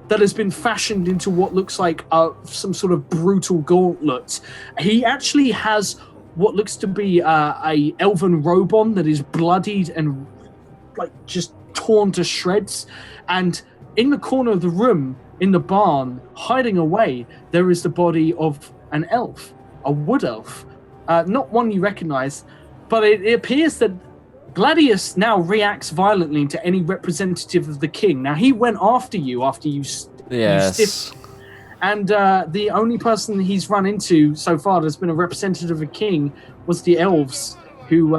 that has been fashioned into what looks like some sort of brutal gauntlet. He actually has what looks to be a elven robe on that is bloodied and like just torn to shreds. And in the corner of the room, in the barn, hiding away, there is the body of an elf, a wood elf. Not one you recognize, but it appears that Gladius now reacts violently to any representative of the king. Now, he went after you you stiffed. And the only person he's run into so far that's been a representative of a king was the elves, who,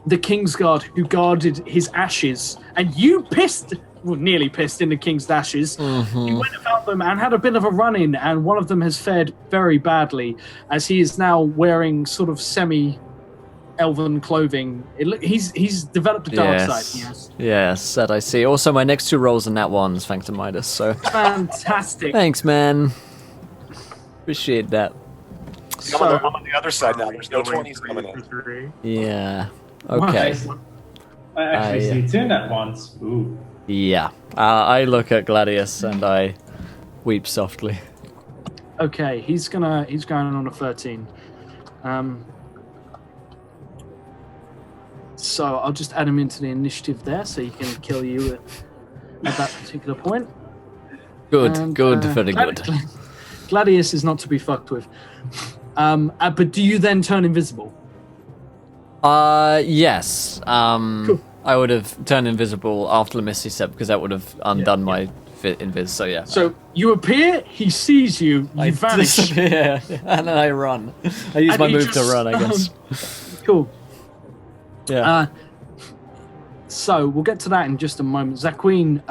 the King's Guard, who guarded his ashes. And you nearly pissed in the King's ashes. Mm-hmm. You went and found them and had a bit of a run-in, and one of them has fared very badly, as he is now wearing sort of semi-elven clothing. He's developed a dark side. Yes, that I see. Also, my next two rolls are nat ones, thanks to Midas, so... Fantastic. Thanks, man. Appreciate that. I'm on the other side now. There's no 20s coming in. Yeah. Okay. I actually see two nat ones. Ooh. Yeah. I look at Gladius and I weep softly. Okay, he's going on a 13. So I'll just add him into the initiative there, so he can kill you at that particular point. Good, And, very good. Gladius is not to be fucked with. But do you then turn invisible? Yes. Cool. I would have turned invisible after the Misty Step because that would have undone my invis, so yeah. So you appear, he sees you, you vanish. Disappear, and then I run. I use my move to run, I guess. Cool. Yeah. So we'll get to that in just a moment. Zaqueen,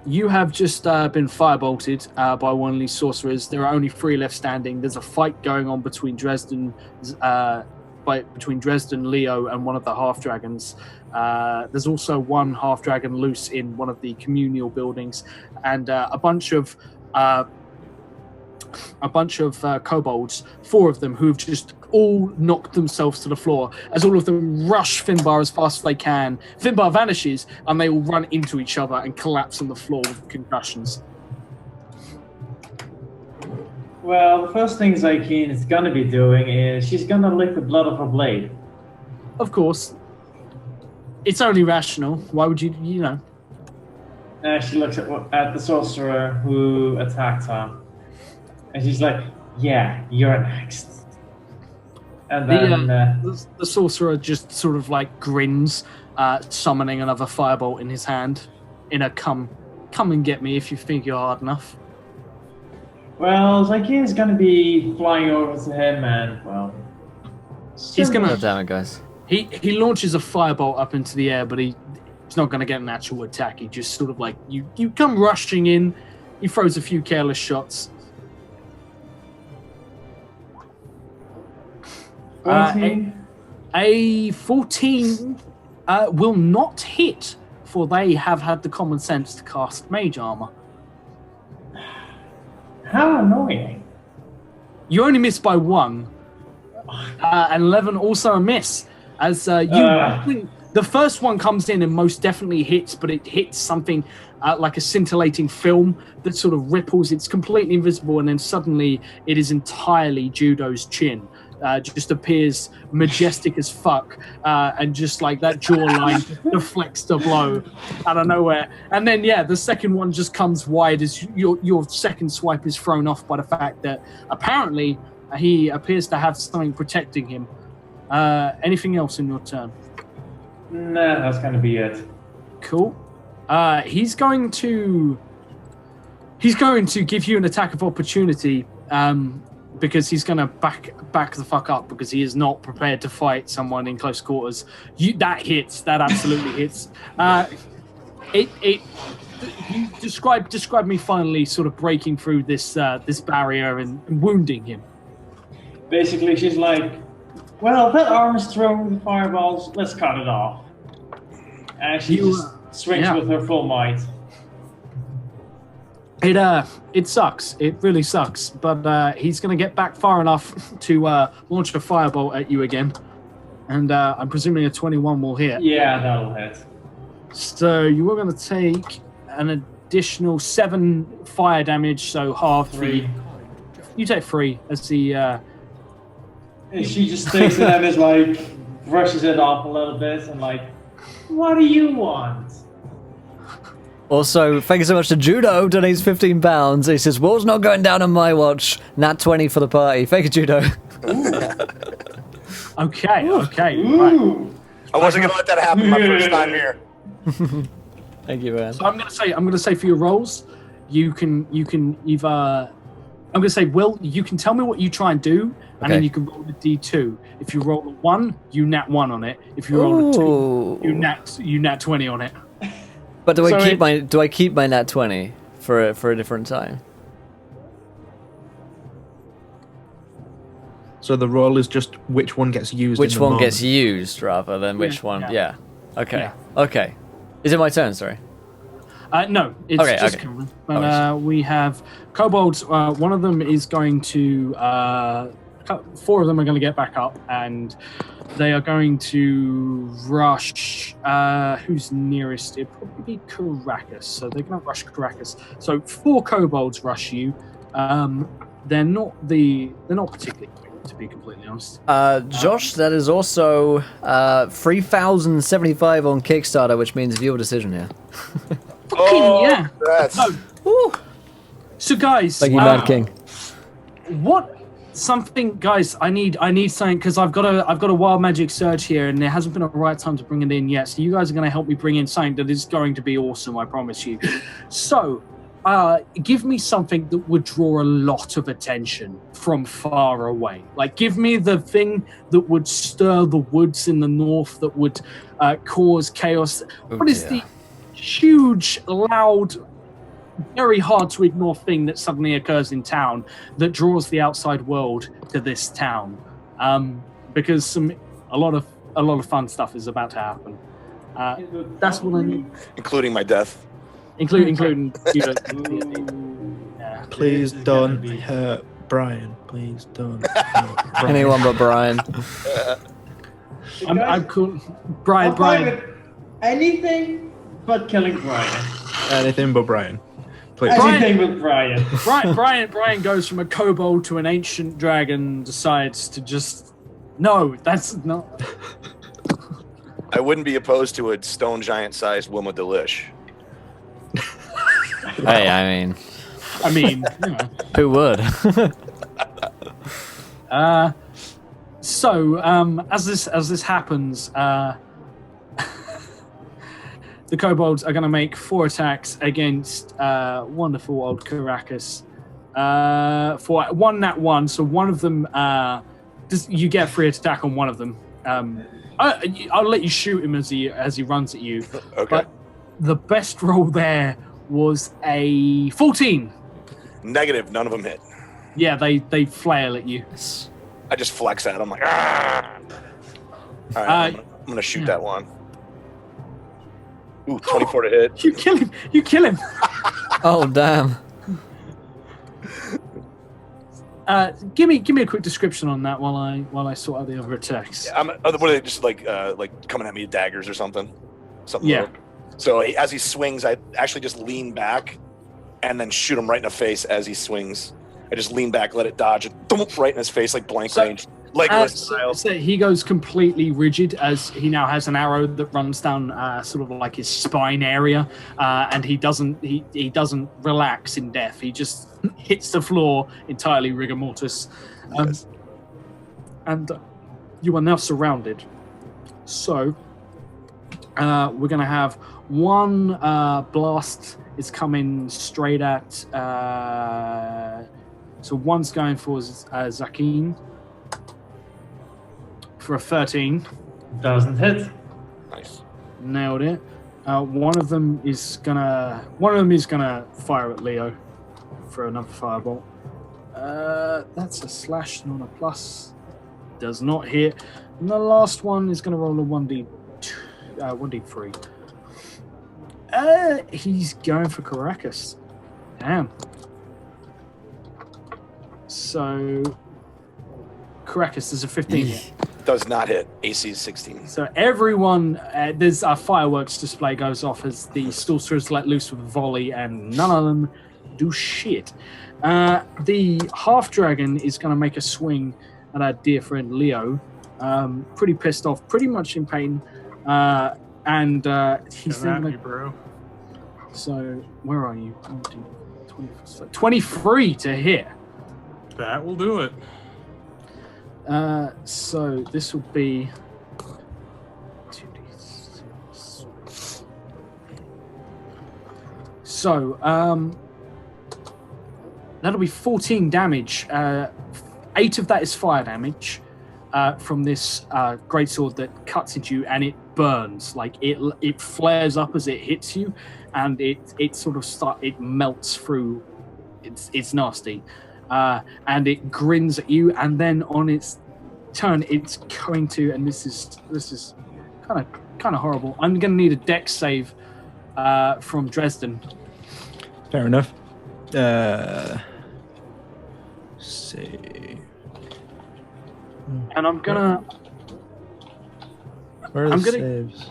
you have just been firebolted by one of these sorcerers. There are only 3 left standing. There's a fight going on between Dresden, Leo, and one of the half-dragons. There's also one half-dragon loose in one of the communal buildings, and a bunch of kobolds, 4 of them, who've just all knocked themselves to the floor as all of them rush Finbar as fast as they can. Finbar vanishes, and they all run into each other and collapse on the floor with concussions. Well, the first thing Zaqueen is going to be doing is she's going to lick the blood of her blade. Of course. It's only rational. Why would you know? She looks at the sorcerer who attacked her. And she's like, yeah, you're next. And then... the sorcerer just sort of like grins, summoning another firebolt in his hand in a come and get me if you think you're hard enough. Well, Zaqueen's going to be flying over to him, and, well... He's going God to... damn it, guys. He launches a firebolt up into the air, but he's not going to get an actual attack. He just sort of like, you come rushing in, he throws a few careless shots. 14? A 14 will not hit, for they have had the common sense to cast mage armor. How annoying. You only missed by 1. And 11 also a miss. As the first one comes in and most definitely hits, but it hits something like a scintillating film that sort of ripples. It's completely invisible, and then suddenly it is entirely Judo's chin. Just appears majestic as fuck, and just like that jawline deflects the blow out of nowhere. And then the second one just comes wide as your second swipe is thrown off by the fact that apparently he appears to have something protecting him. Anything else in your turn? Nah, that's gonna be it. Cool. He's going to give you an attack of opportunity. Because he's going to back the fuck up because he is not prepared to fight someone in close quarters. That hits. That absolutely hits. You describe me finally sort of breaking through this barrier and wounding him. Basically, she's like, well, that arm is throwing the fireballs. Let's cut it off. And she just swings with her full might. It sucks. It really sucks. But he's going to get back far enough to launch a firebolt at you again. And I'm presuming a 21 will hit. Yeah, that'll hit. So you are going to take an additional 7 fire damage, so half 3. You take 3 as the... And she just takes it and is like, brushes it off a little bit and like, what do you want? Also, thank you so much to Judo, donates £15. He says, war's not going down on my watch. Nat 20 for the party. Thank you, Judo. Okay. Ooh. Right. I wasn't gonna let that happen my first time here. Thank you, man. So I'm gonna say for your rolls, you can either I'm gonna say, Will, you can tell me what you try and do, and then you can roll the D2. If you roll a 1, you nat 1 on it. If you roll a 2, you nat 20 on it. But do I keep my nat 20 for a different time? So the roll is just which one gets used. Which in the one moment. gets used rather than which one? Yeah. Okay. Yeah. Okay. Is it my turn? Sorry. No, it's just Cameron. But we have kobolds. One of them is going to. 4 of them are going to get back up, and they are going to rush. Who's nearest? It'd probably be Caracas. So they're going to rush Caracas. So 4 kobolds rush you. They're not particularly quick, to be completely honest. Josh, that is also 3,075 on Kickstarter, which means your decision here. Yeah. That's So guys, Thank you, Mad King. Guys, I need something because I've got a wild magic surge here, and there hasn't been a right time to bring it in yet. So you guys are going to help me bring in something that is going to be awesome, I promise you. So, give me something that would draw a lot of attention from far away. Like, give me the thing that would stir the woods in the north, that would cause chaos. What is the huge, loud, very hard to ignore thing that suddenly occurs in town that draws the outside world to this town? Because a lot of fun stuff is about to happen. That's what I need, including my death. including you. Yeah. Please don't hurt Brian. Please don't. Hurt Brian. Anyone but Brian. I'm cool. Brian. Anything but killing Brian. Anything but Brian. Please. Anything but Brian. Brian goes from a kobold to an ancient dragon, decides to just... No, that's not... I wouldn't be opposed to a stone giant-sized Wilma Delish. Hey, I mean, you know. who would? So, as this happens, the kobolds are going to make 4 attacks against wonderful old Caracas. For 1 nat 1, so one of them, you get a free attack on one of them. I'll let you shoot him as he runs at you. Okay. But the best roll there was a 14. Negative. None of them hit. Yeah, they flail at you. I just flex at them like, ah! All right, I'm gonna shoot that one. Ooh, 24 to hit. You kill him. Oh, damn. Give me a quick description on that while I sort out the other attacks. What are they, just like coming at me with daggers or something? Yeah. Little? So as he swings, I actually just lean back and then shoot him right in the face as he swings. I just lean back, let it dodge, and thump right in his face like blank range. Legolas style. So he goes completely rigid as he now has an arrow that runs down sort of like his spine area, and he doesn't relax in death. He just hits the floor entirely rigor mortis, Yes. and you are now surrounded. So we're going to have one blast is coming straight at. So one's going for Zakin. For a 13. Doesn't hit. Nice. Nailed it. One of them is gonna fire at Leo for another firebolt. That's a slash, not a plus. Does not hit. And the last one is gonna roll a 1d3. He's going for Caracas. Damn. So Caracas is a 15 hit. Does not hit. AC is 16. So everyone, there's a fireworks display goes off as the sorcerers let loose with a volley, and none of them do shit. The half dragon is going to make a swing at our dear friend Leo. Pretty pissed off, pretty much in pain, and he's Come at then me, bro. So where are you? 23 to hit. That will do it. So this will be 2d6. So that'll be 14 damage. 8 of that is fire damage from this greatsword that cuts into you, and it burns. Like it flares up as it hits you, and it sort of it melts through. It's nasty. And it grins at you, and then on its turn, it's going to, and this is kind of horrible. I'm going to need a dex save from Dresden. Fair enough. See. And I'm gonna. Where are I'm the gonna- saves?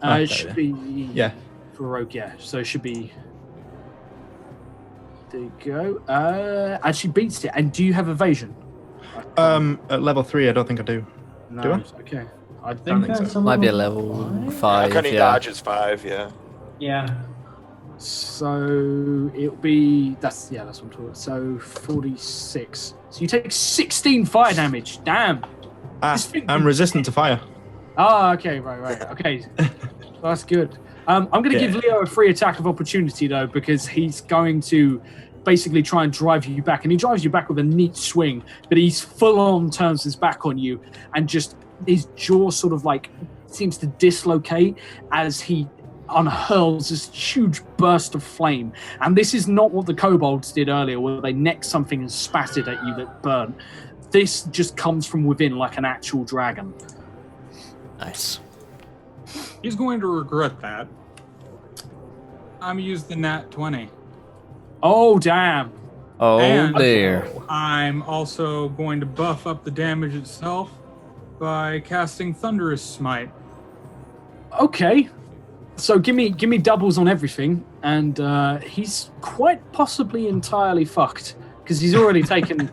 It should be Yeah. for rogue, yeah. So it should be. There you go. Actually beats it. And do you have evasion? At level 3, I don't think I do. No. do I? Okay. I think think that's so. a Might be a level level five. 5. Cunning Yeah. dodge is 5, yeah. Yeah. So it'll be that's what I'm talking about. So 46. So you take 16 fire damage. Damn. This thing- I'm resistant to fire. Ah, okay, right. Okay, that's good. I'm going to give Leo a free attack of opportunity though, because he's going to basically try and drive you back, and he drives you back with a neat swing. But he's full on turns his back on you, and just his jaw sort of like seems to dislocate as he unhurls this huge burst of flame. And this is not what the kobolds did earlier, where they necked something and spat it at you that burnt. This just comes from within like an actual dragon. Nice. He's going to regret that. I'm use the nat 20. Oh, damn. Oh And dear. I'm also going to buff up the damage itself by casting Thunderous Smite. Okay. So give me doubles on everything, and he's quite possibly entirely fucked because he's already taken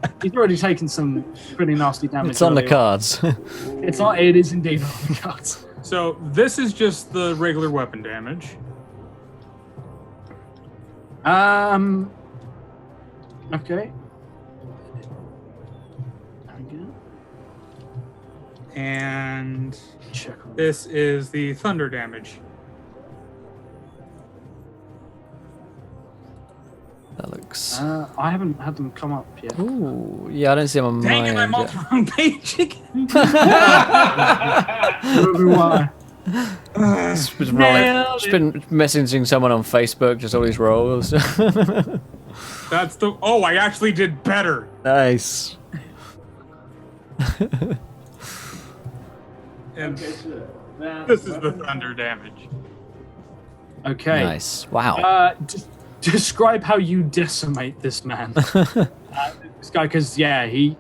some pretty nasty damage. It's on the earlier. cards. It is indeed on the cards. So this is just the regular weapon damage. Okay. And Check on this is the thunder damage. That looks. I haven't had them come up yet. Ooh, yeah, I don't see them on Dang it, my I'm on end the wrong page again. Why? Just been rolling. Just been messaging someone on Facebook, just all these rolls. That's the. Oh, I actually did better. Nice. And this is the thunder damage. Okay. Nice. Wow. describe how you decimate this man. This guy, because he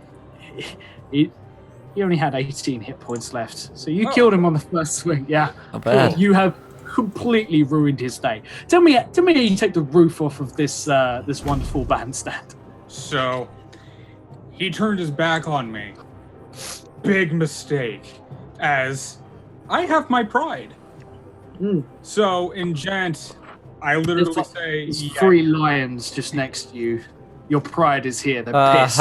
only had 18 hit points left, so you killed him on the first swing. Yeah, Not bad. you have completely ruined his day. Tell me how you take the roof off of this this wonderful bandstand. So he turned his back on me. Big mistake, as I have my pride. So in Gent, I literally say, There's 3 lions just next to you. Your pride is here. They're pissed.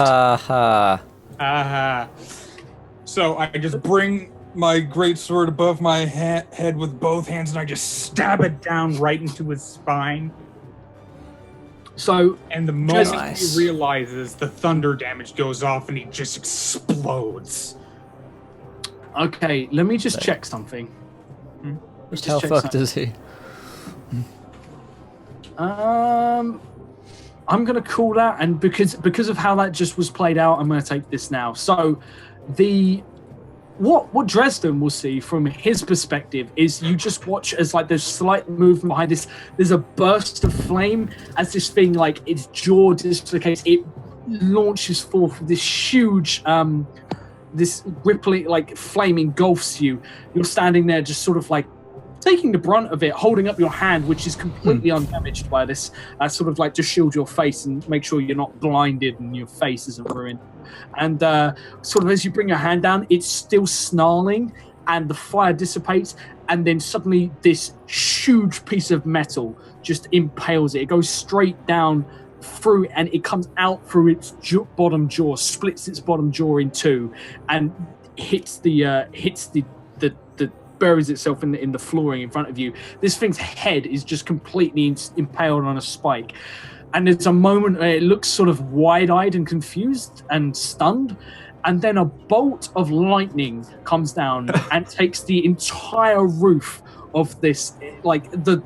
So I just bring my great sword above my head with both hands, and I just stab it down right into his spine. So, and the moment Nice. he realizes the thunder damage goes off, and he just explodes. Okay, let me just check something. Just how fucked is he? I'm gonna call that, and because of how that just was played out, I'm gonna take this now. So, what Dresden will see from his perspective is you just watch as like there's slight movement behind this. There's a burst of flame as this thing, like its jaw dislocates. It launches forth this huge, this rippling, like flame engulfs you. You're standing there just sort of like taking the brunt of it, holding up your hand, which is completely undamaged by this, sort of like to shield your face and make sure you're not blinded and your face isn't ruined. And sort of as you bring your hand down, it's still snarling and the fire dissipates, and then suddenly this huge piece of metal just impales it. It goes straight down through, and it comes out through its bottom jaw, splits its bottom jaw in 2, and hits the buries itself in the flooring in front of you. This thing's head is just completely impaled on a spike. And there's a moment where it looks sort of wide-eyed and confused and stunned. And then a bolt of lightning comes down and takes the entire roof of this, like the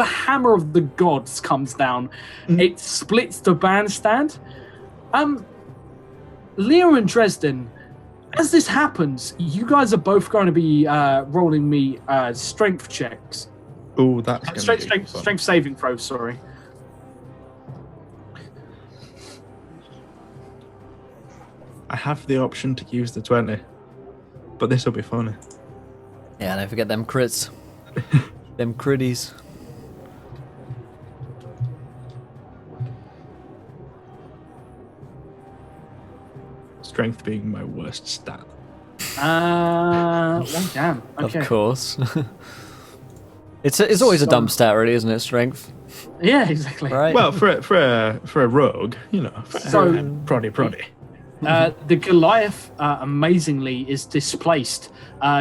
hammer of the gods comes down. It splits the bandstand. Leo and Dresden, as this happens, you guys are both going to be rolling me strength checks. Oh, that's going to be fun. Strength saving throws, sorry. I have the option to use the 20, but this will be funny. Yeah, don't forget them crits. Them critties. Strength being my worst stat. Oh, damn. Okay. Of course. It's always a dumb stat, really, isn't it? Strength, Yeah, exactly. right? Well, for a rogue, you know, So- proddy. The Goliath, amazingly, is displaced.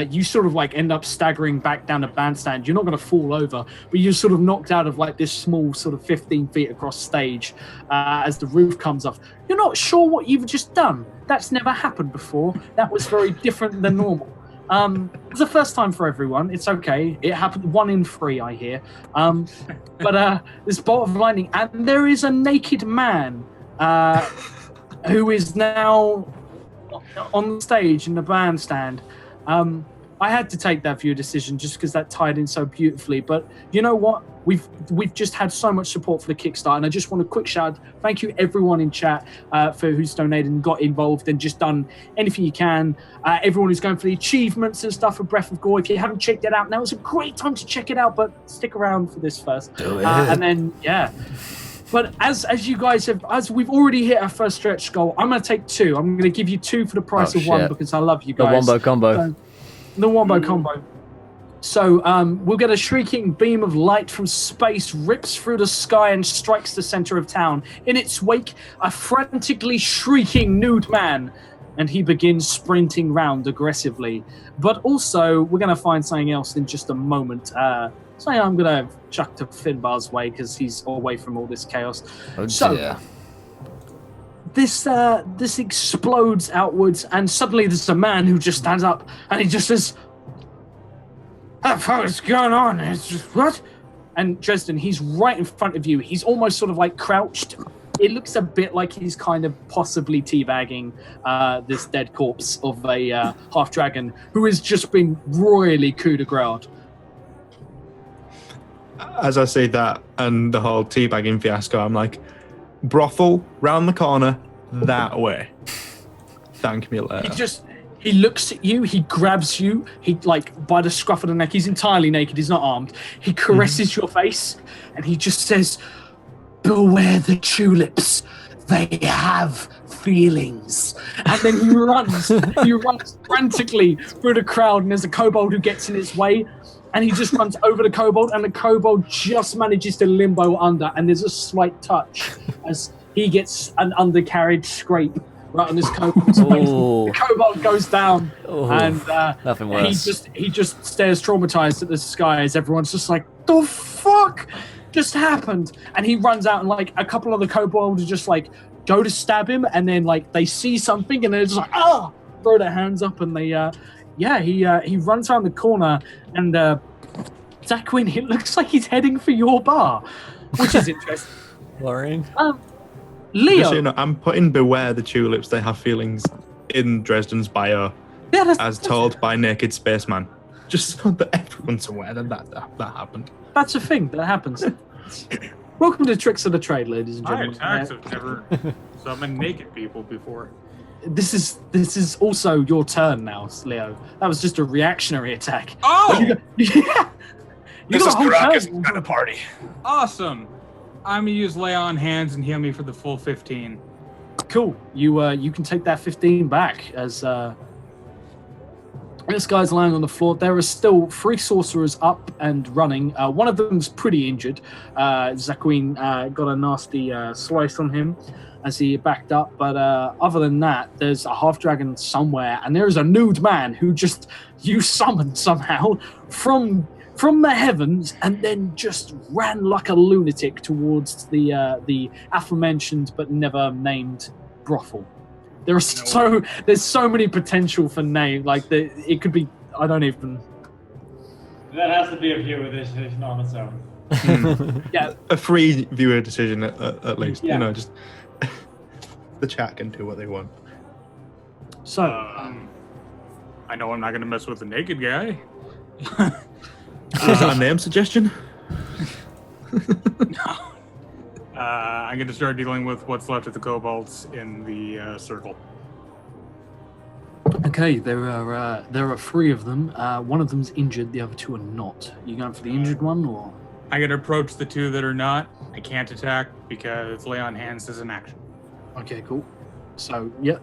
You sort of like end up staggering back down the bandstand. You're not going to fall over, but you're sort of knocked out of like this small sort of 15 feet across stage as the roof comes off. You're not sure what you've just done. That's never happened before. That was very different than normal. It's the first time for everyone. It's okay. It happened 1 in 3, I hear. But this bolt of lightning, and there is a naked man who is now on the stage in the bandstand. I had to take that viewer decision just because that tied in so beautifully. But you know what? We've just had so much support for the Kickstarter, and I just want a quick shout. Thank you everyone in chat for who's donated and got involved and just done anything you can. Everyone who's going for the achievements and stuff for Breath of Gore. If you haven't checked it out, now is a great time to check it out. But stick around for this first, Do it. and then yeah. But as you guys have, as we've already hit our first stretch goal, I'm going to take 2. I'm going to give you 2 for the price of 1 shit. because I love you The guys. wombo combo. The wombo combo. So we'll get a shrieking beam of light from space rips through the sky and strikes the center of town. In its wake, a frantically shrieking nude man, and he begins sprinting round aggressively. But also, we're going to find something else in just a moment. Something I'm going to chuck to Finbar's way because he's away from all this chaos. Oh So- dear. This explodes outwards, and suddenly there's a man who just stands up and he just says, "What the fuck is going on? It's just, what?" And Dresden, he's right in front of you. He's almost sort of like crouched. It looks a bit like he's kind of possibly teabagging this dead corpse of a half dragon who has just been royally coup de grace. as I say that and the whole teabagging fiasco, I'm like, brothel round the corner that way. Thank me later. He looks at you, he grabs you, he like by the scruff of the neck, he's entirely naked, he's not armed. He caresses your face and he just says, beware the tulips, they have feelings. And then he runs frantically through the crowd, and there's a kobold who gets in his way, and he just runs over the kobold, and the kobold just manages to limbo under, and there's a slight touch as he gets an undercarriage scrape right on this kobold's face. The kobold goes down, and nothing worse. he just stares traumatized at the sky as everyone's just like, the fuck just happened? And he runs out, and like a couple of the kobolds just like go to stab him, and then like they see something, and they're just like, throw their hands up, and they he runs around the corner, and Zaquin, it looks like he's heading for your bar, which is interesting. Worrying. Leo. Just so you know, I'm putting beware the tulips, they have feelings in Dresden's bio, as told by Naked Spaceman. Just so that everyone's aware that happened. That's a thing that happens. Welcome to Tricks of the Trade, ladies and My gentlemen. attacks have never summoned naked people before. This is also your turn now, Leo. That was just a reactionary attack. Oh! You This got is a whole Caracas turn. at a party. Awesome. I'm gonna use lay on hands and heal me for the full 15. Cool. You can take that 15 back as this guy's lying on the floor. There are still 3 sorcerers up and running. One of them's pretty injured. Zaquin got a nasty slice on him as he backed up. But other than that, there's a half dragon somewhere, and there is a nude man who you summoned somehow from the heavens, and then just ran like a lunatic towards the aforementioned but never named brothel. There's so many potential for name. Like it could be. I don't even. That has to be a viewer decision on its own. Yeah. A free viewer decision at least. Yeah. You know, just the chat can do what they want. So I know I'm not gonna mess with the naked guy. Is that a name suggestion? I'm gonna start dealing with what's left of the kobolds in the circle. okay, there are 3 of them. One of them's injured. The other 2 are not. You going for the injured one, or? I'm gonna approach the 2 that are not. I can't attack because lay on hands is an action. Okay, cool. So yeah,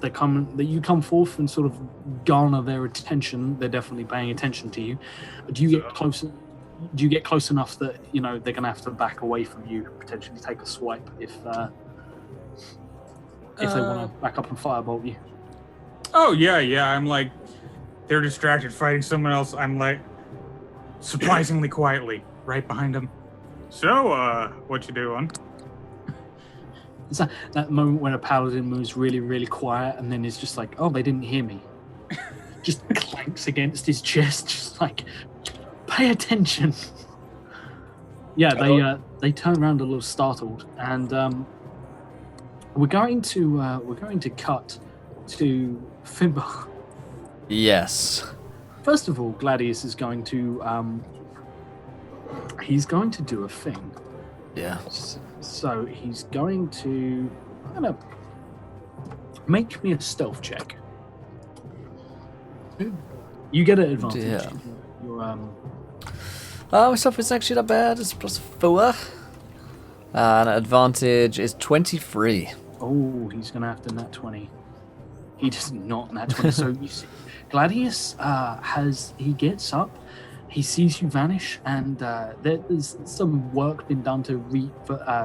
you come forth and sort of garner their attention. They're definitely paying attention to you. Do you get closer? Do you get close enough that they're gonna have to back away from you, potentially take a swipe if they want to back up and firebolt you? Oh yeah. I'm like, they're distracted fighting someone else. I'm like, surprisingly quietly, right behind them. So, what you doing? It's that moment when a paladin moves really, really quiet, and then it's just like, oh, they didn't hear me. Just clanks against his chest, just like, pay attention. Yeah, they turn around a little startled, and we're going to cut to Finbar. Yes. First of all, Gladius is going to he's going to do a thing. Yeah. So he's going to make me a stealth check. You get an advantage. Yeah. You're, Oh, stuff is actually not bad. It's +4. And advantage is 23. oh, he's going to have to nat 20. He does not nat 20. So you see, Gladius he gets up, he sees you vanish, and there's some work been done to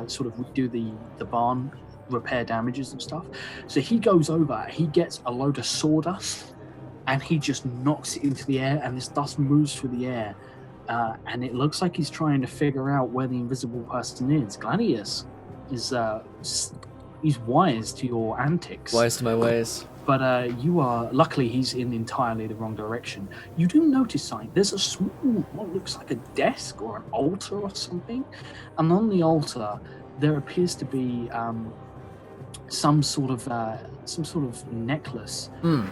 sort of redo the barn, repair damages and stuff. So he goes over, he gets a load of sawdust, and he just knocks it into the air, and this dust moves through the air. And it looks like he's trying to figure out where the invisible person is. Gladius is he's wise to your antics. Wise to my ways. But luckily he's in entirely the wrong direction. You do notice something. There's a small, what looks like a desk or an altar or something. And on the altar, there appears to be some sort of necklace. You're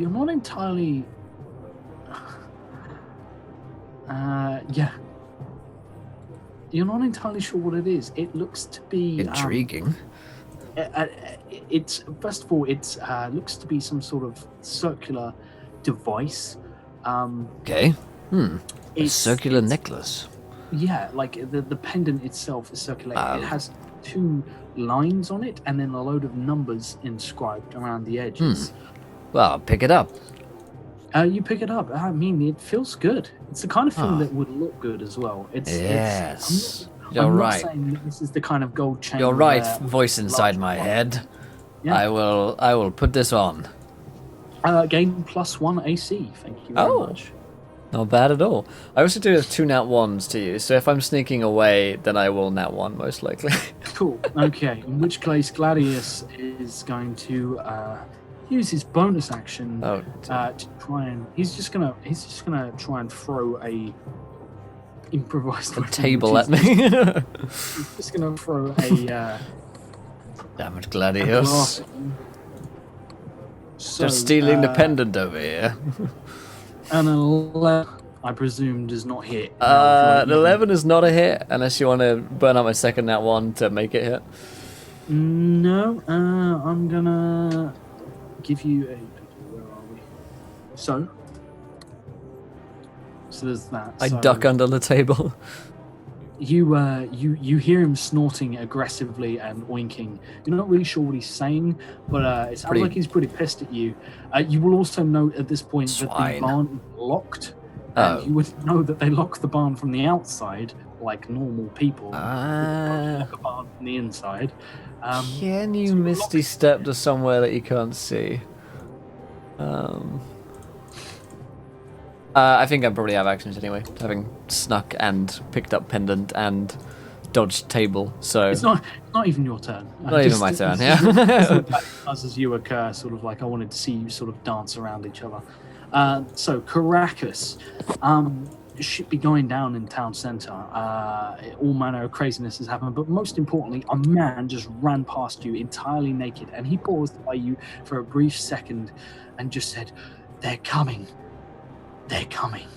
not entirely. Yeah. You're not entirely sure what it is. It looks to be Intriguing. It's first of all, it looks to be some sort of circular device. Okay. A circular necklace. Yeah, like the pendant itself is circular. It has 2 lines on it, and then a load of numbers inscribed around the edges. Well, pick it up. You pick it up. I mean, it feels good. It's the kind of thing that would look good as well. Yes. I'm You're not right. saying that this is the kind of gold chain. You're right, where- voice inside my head. Yeah. I will put this on. Gain +1 AC. Thank you very much. Not bad at all. I also do have 2 nat 1s to use, so if I'm sneaking away, then I will nat 1 most likely. Cool. Okay. In which case, Gladius is going to use his bonus action Oh, to try and. He's just gonna try and throw a improvised a weapon, table which at me. He's just gonna throw a. Damn it, a Gladius. glass at you. So, Just stealing the pendant over here. An 11, I presume, does not hit. An 11 is not a hit, unless you want to burn out my second nat 1 to make it hit. No, I'm gonna give you a. Where are we? So there's that. I So duck under the table. You hear him snorting aggressively and oinking. You're not really sure what he's saying, but it sounds like he's pretty pissed at you. You will also note at this point that the barn is locked. And you would know that they lock the barn from the outside, like normal people. Lock a barn from the inside. Can you misty step to somewhere that you can't see? I think I probably have actions anyway, having snuck and picked up pendant and dodged table. So It's not even your turn. Not even my turn, yeah. As you occur, sort of like I wanted to see you sort of dance around each other. So Caracas, shit be going down in town centre. All manner of craziness has happened, but most importantly, a man just ran past you entirely naked, and he paused by you for a brief second and just said, "They're coming. They're coming.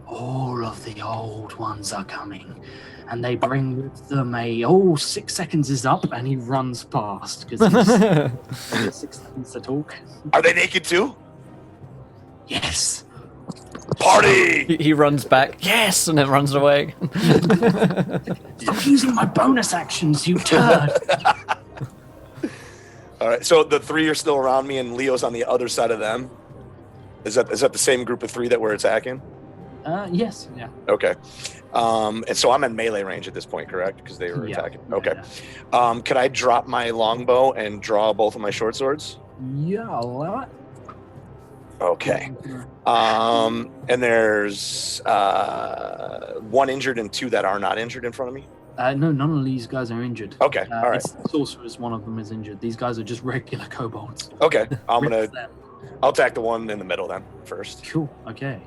All of the old ones are coming." And they bring with them 6 seconds is up, and he runs past because he's 6 seconds to talk. Are they naked too? Yes. Party! he runs back, yes, and then runs away. Stop using my bonus actions, you turd. All right, so the 3 are still around me, and Leo's on the other side of them. Is that the same group of 3 that we're attacking? Yes. Yeah. Okay. And so I'm in melee range at this point, correct? Because they were attacking. Okay. Yeah. Could I drop my longbow and draw both of my short swords? Yeah, a lot. Okay. And there's 1 injured and 2 that are not injured in front of me? No, none of these guys are injured. Okay, all right. It's the sorcerers, one of them is injured. These guys are just regular kobolds. Okay, I'll Rip them. attack the one in the middle then first. Cool, okay.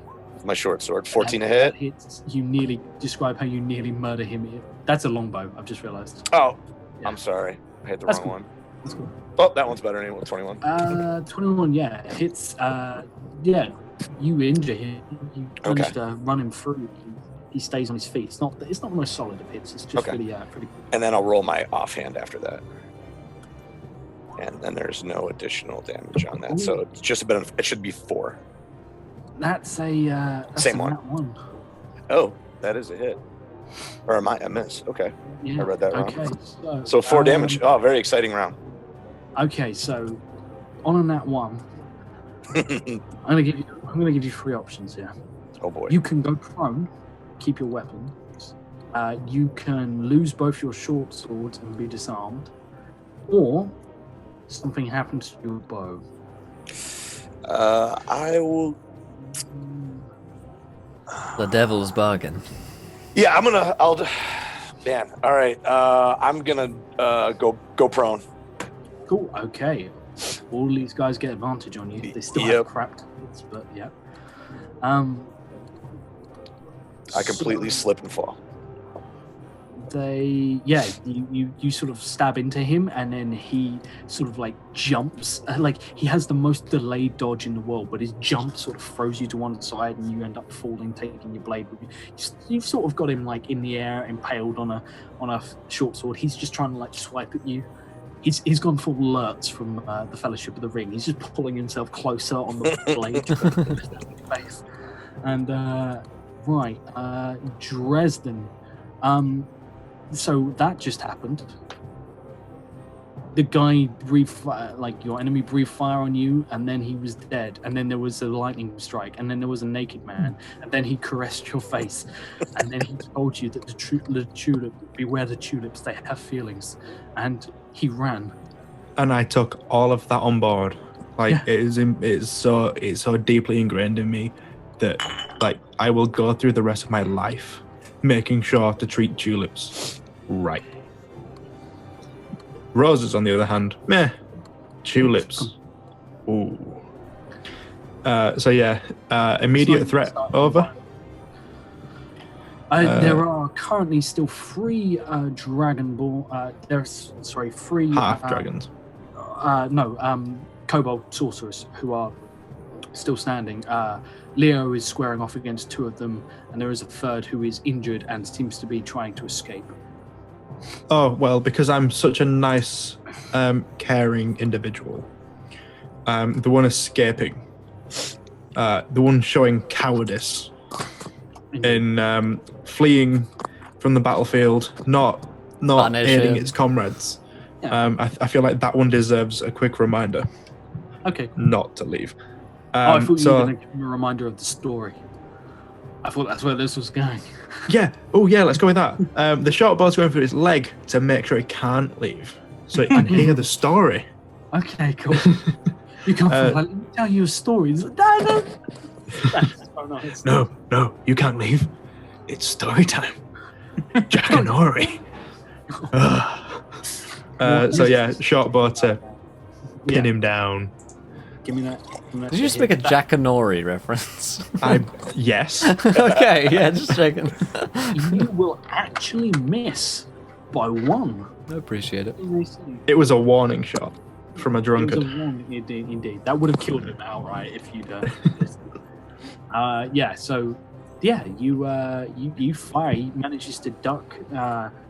My short sword, 14 to That hit. hits. You nearly describe how you nearly murder him. That's a longbow, I've just realized. Oh, Yeah. I'm sorry. I hit the That's wrong cool. one. That's cool. Oh, that one's better anyway, 21. 21, yeah. Hits, yeah, you injure him. You manage to run him through. He stays on his feet. It's not the most solid of hits. It's just pretty And then I'll roll my offhand after that. And then there's no additional damage on that. So it's just a bit of, it should be 4. That's a Same one. nat 1. Oh, that is a hit. Or am I a miss? Okay. Yeah. I read that wrong. Okay, So 4 damage. Oh, very exciting round. Okay, so on a nat 1, I'm gonna give you 3 options here. Oh boy. You can go prone, keep your weapon. You can lose both your short swords and be disarmed, or something happens to your bow. I will. The devil's bargain. Yeah, Man, all right. I'm gonna go prone. Cool. Okay. All these guys get advantage on you. They still have crap hits, but yeah. I completely slip and fall. you sort of stab into him, and then he sort of like jumps, like he has the most delayed dodge in the world, but his jump sort of throws you to one side, and you end up falling, taking your blade with you. You've sort of got him like in the air, impaled on a short sword. He's just trying to like swipe at you. He's gone full Lurtz from the Fellowship of the Ring. He's just pulling himself closer on the blade face. And Dresden. So that just happened. The guy breathed fire, like your enemy breathed fire on you, and then he was dead. And then there was a lightning strike, and then there was a naked man, and then he caressed your face, and then he told you that the tulip, beware the tulips, they have feelings, and he ran. And I took all of that on board. Like it's so deeply ingrained in me that like I will go through the rest of my life making sure to treat tulips right. Roses, on the other hand, meh. Tulips, ooh. Immediate threat over. There are currently still three three half dragons. kobold sorcerers who are still standing. Leo is squaring off against two of them, and there is a third who is injured and seems to be trying to escape. Oh, well, because I'm such a nice, caring individual. The one escaping, the one showing cowardice in fleeing from the battlefield, not aiding its comrades. Yeah. I feel like that one deserves a quick reminder. Okay. Not to leave. I thought you were going to give me a reminder of the story. I thought that's where this was going. Yeah. Oh, yeah. Let's go with that. The short bow's going through his leg to make sure he can't leave, so he can hear the story. Okay, cool. You can't let me tell you a story. No, you can't leave. It's story time. Jack and Ori. Short bow to pin him down. Give me that. Did you just make a Jackanory reference? Yes. Okay, yeah, just checking. You will actually miss by one. I appreciate it. It was a warning shot from a drunkard. It was a warning, indeed. That would have killed him outright if you'd you fire. He manages to duck.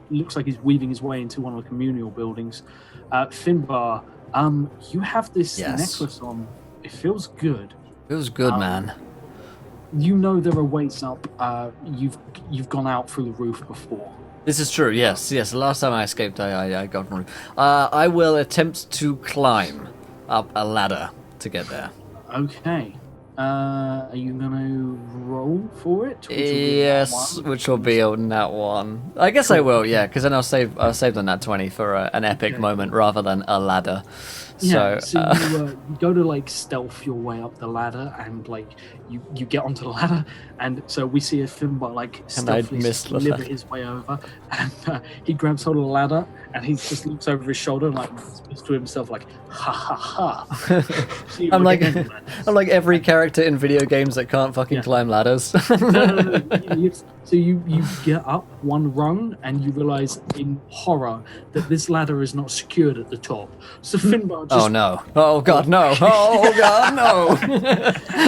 Looks like he's weaving his way into one of the communal buildings. Finbar, you have this necklace on. It feels good. Feels good, man. You know there are ways up. You've gone out through the roof before. This is true. Yes. The last time I escaped, I got from roof. I will attempt to climb up a ladder to get there. Okay. Are you gonna roll for it? Yes, which will be on that one. I guess I will, yeah, because then I'll save the nat 20 for an epic moment rather than a ladder. Yeah, so you go to like stealth your way up the ladder, and like you get onto the ladder, and so we see a Finbar like stealthily slither his way over, and he grabs hold of the ladder, and he just looks over his shoulder and like speaks to himself like ha ha ha. I'm like every character in video games that can't fucking climb ladders. No. So you get up one rung, and you realize in horror that this ladder is not secured at the top. So Finbar just... Oh no. Oh god, no. Oh god, no.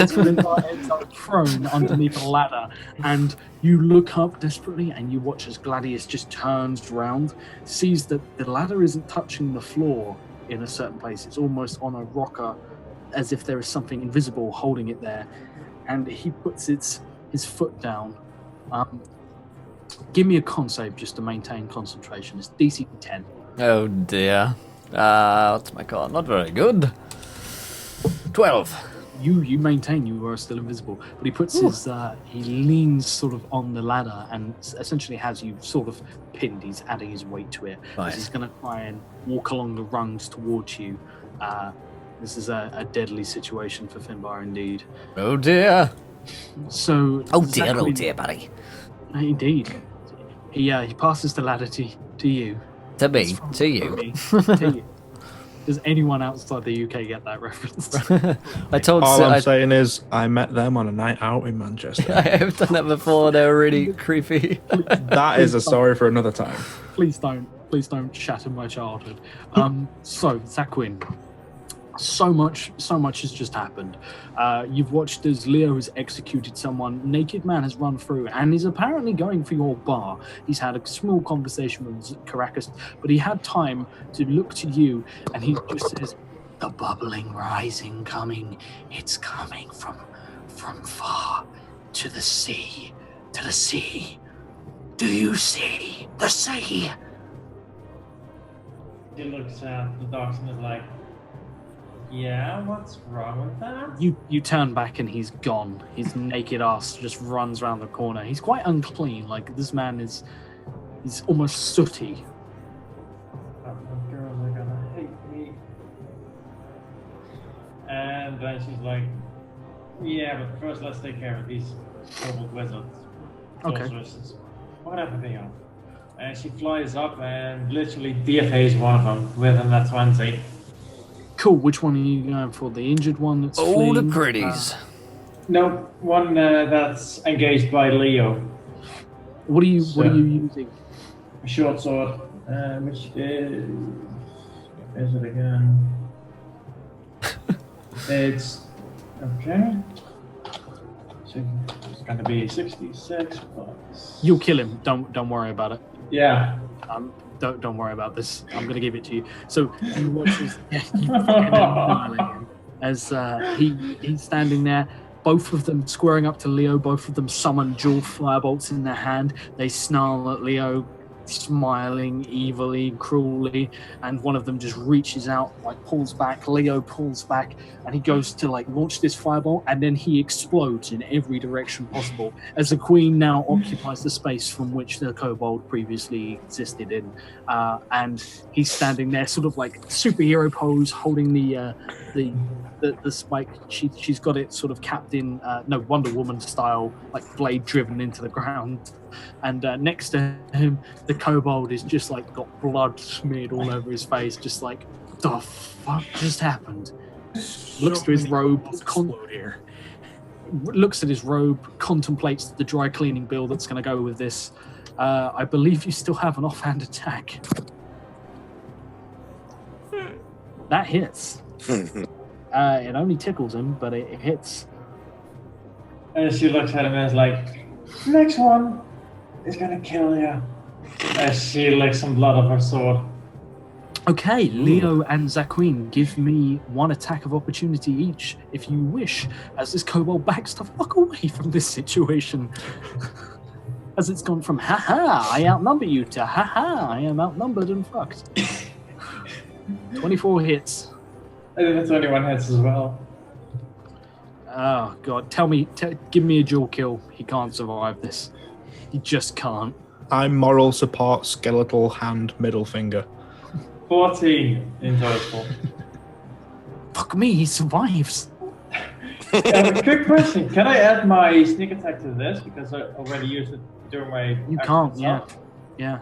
Finbar ends up prone underneath a ladder, and you look up desperately, and you watch as Gladius just turns round, sees that the ladder isn't touching the floor in a certain place. It's almost on a rocker, as if there is something invisible holding it there. And he puts his foot down. Give me a con save just to maintain concentration. It's DC 10. Oh dear. What's my con? Not very good. 12. You maintain you are still invisible, but he puts he leans sort of on the ladder and essentially has you sort of pinned. He's adding his weight to it. Right. He's going to try and walk along the rungs towards you. This is a deadly situation for Finbar indeed. Oh dear. So. Oh dear, buddy. Indeed. He passes the ladder to you. To me. To you. To you. Does anyone outside the UK get that reference? I told All Sid, I'm saying is, I met them on a night out in Manchester. I have done that before. They were really creepy. That is a story for another time. Please don't shatter my childhood. So Zaquin, so much has just happened. You've watched as Leo has executed someone. Naked Man has run through and is apparently going for your bar. He's had a small conversation with Caracas, but he had time to look to you, and he just says, "The bubbling rising coming. It's coming from far to the sea. To the sea. Do you see the sea?" He looks at the dogs and is like, "Yeah, what's wrong with that?" You turn back and he's gone. His naked ass just runs around the corner. He's quite unclean. Like, this man he's almost sooty. Oh, the girls are gonna hate me. And then she's like, "Yeah, but first let's take care of these kobold wizards, Okay. sorceresses, whatever they are." And she flies up and literally DFAs one of them with a nat 20. Cool. Which one are you going for? The injured one that's All the fleeing? pretties. No, one that's engaged by Leo. What are you using? A short sword, which is it again? It's okay. So it's going to be 66 plus. You'll kill him. Don't worry about it. Yeah. Don't worry about this. I'm gonna give it to you. So you watch this. You fucking annihilate him as he's standing there. Both of them squaring up to Leo. Both of them summon dual firebolts in their hand. They snarl at Leo, smiling evilly, cruelly, and one of them just reaches out, like pulls back. Leo pulls back, and he goes to like launch this fireball, and then he explodes in every direction possible as the queen now occupies the space from which the kobold previously existed in, and he's standing there, sort of like superhero pose, holding the spike. She's got it sort of capped in Wonder Woman style, like blade driven into the ground. And next to him, the kobold is just like got blood smeared all over his face, just like, what the fuck just happened? Looks to his robe, looks at his robe, contemplates the dry cleaning bill that's going to go with this. I believe you still have an offhand attack. That hits. It only tickles him, but it hits. And she looks at him and is like, "Next one is gonna kill you." As she licks some blood off her sword. Okay, Leo and Zaquin, give me one attack of opportunity each, if you wish, as this kobold backs the fuck away from this situation. As it's gone from, haha, I outnumber you, to haha, I am outnumbered and fucked. 24 hits. I think that's 21 hits as well. Oh, God. Give me a dual kill. He can't survive this. He just can't. I'm moral support, skeletal hand, middle finger. 14 in total. Fuck me, he survives. Quick question. Can I add my sneak attack to this? Because I already used it during my... You can't, yeah.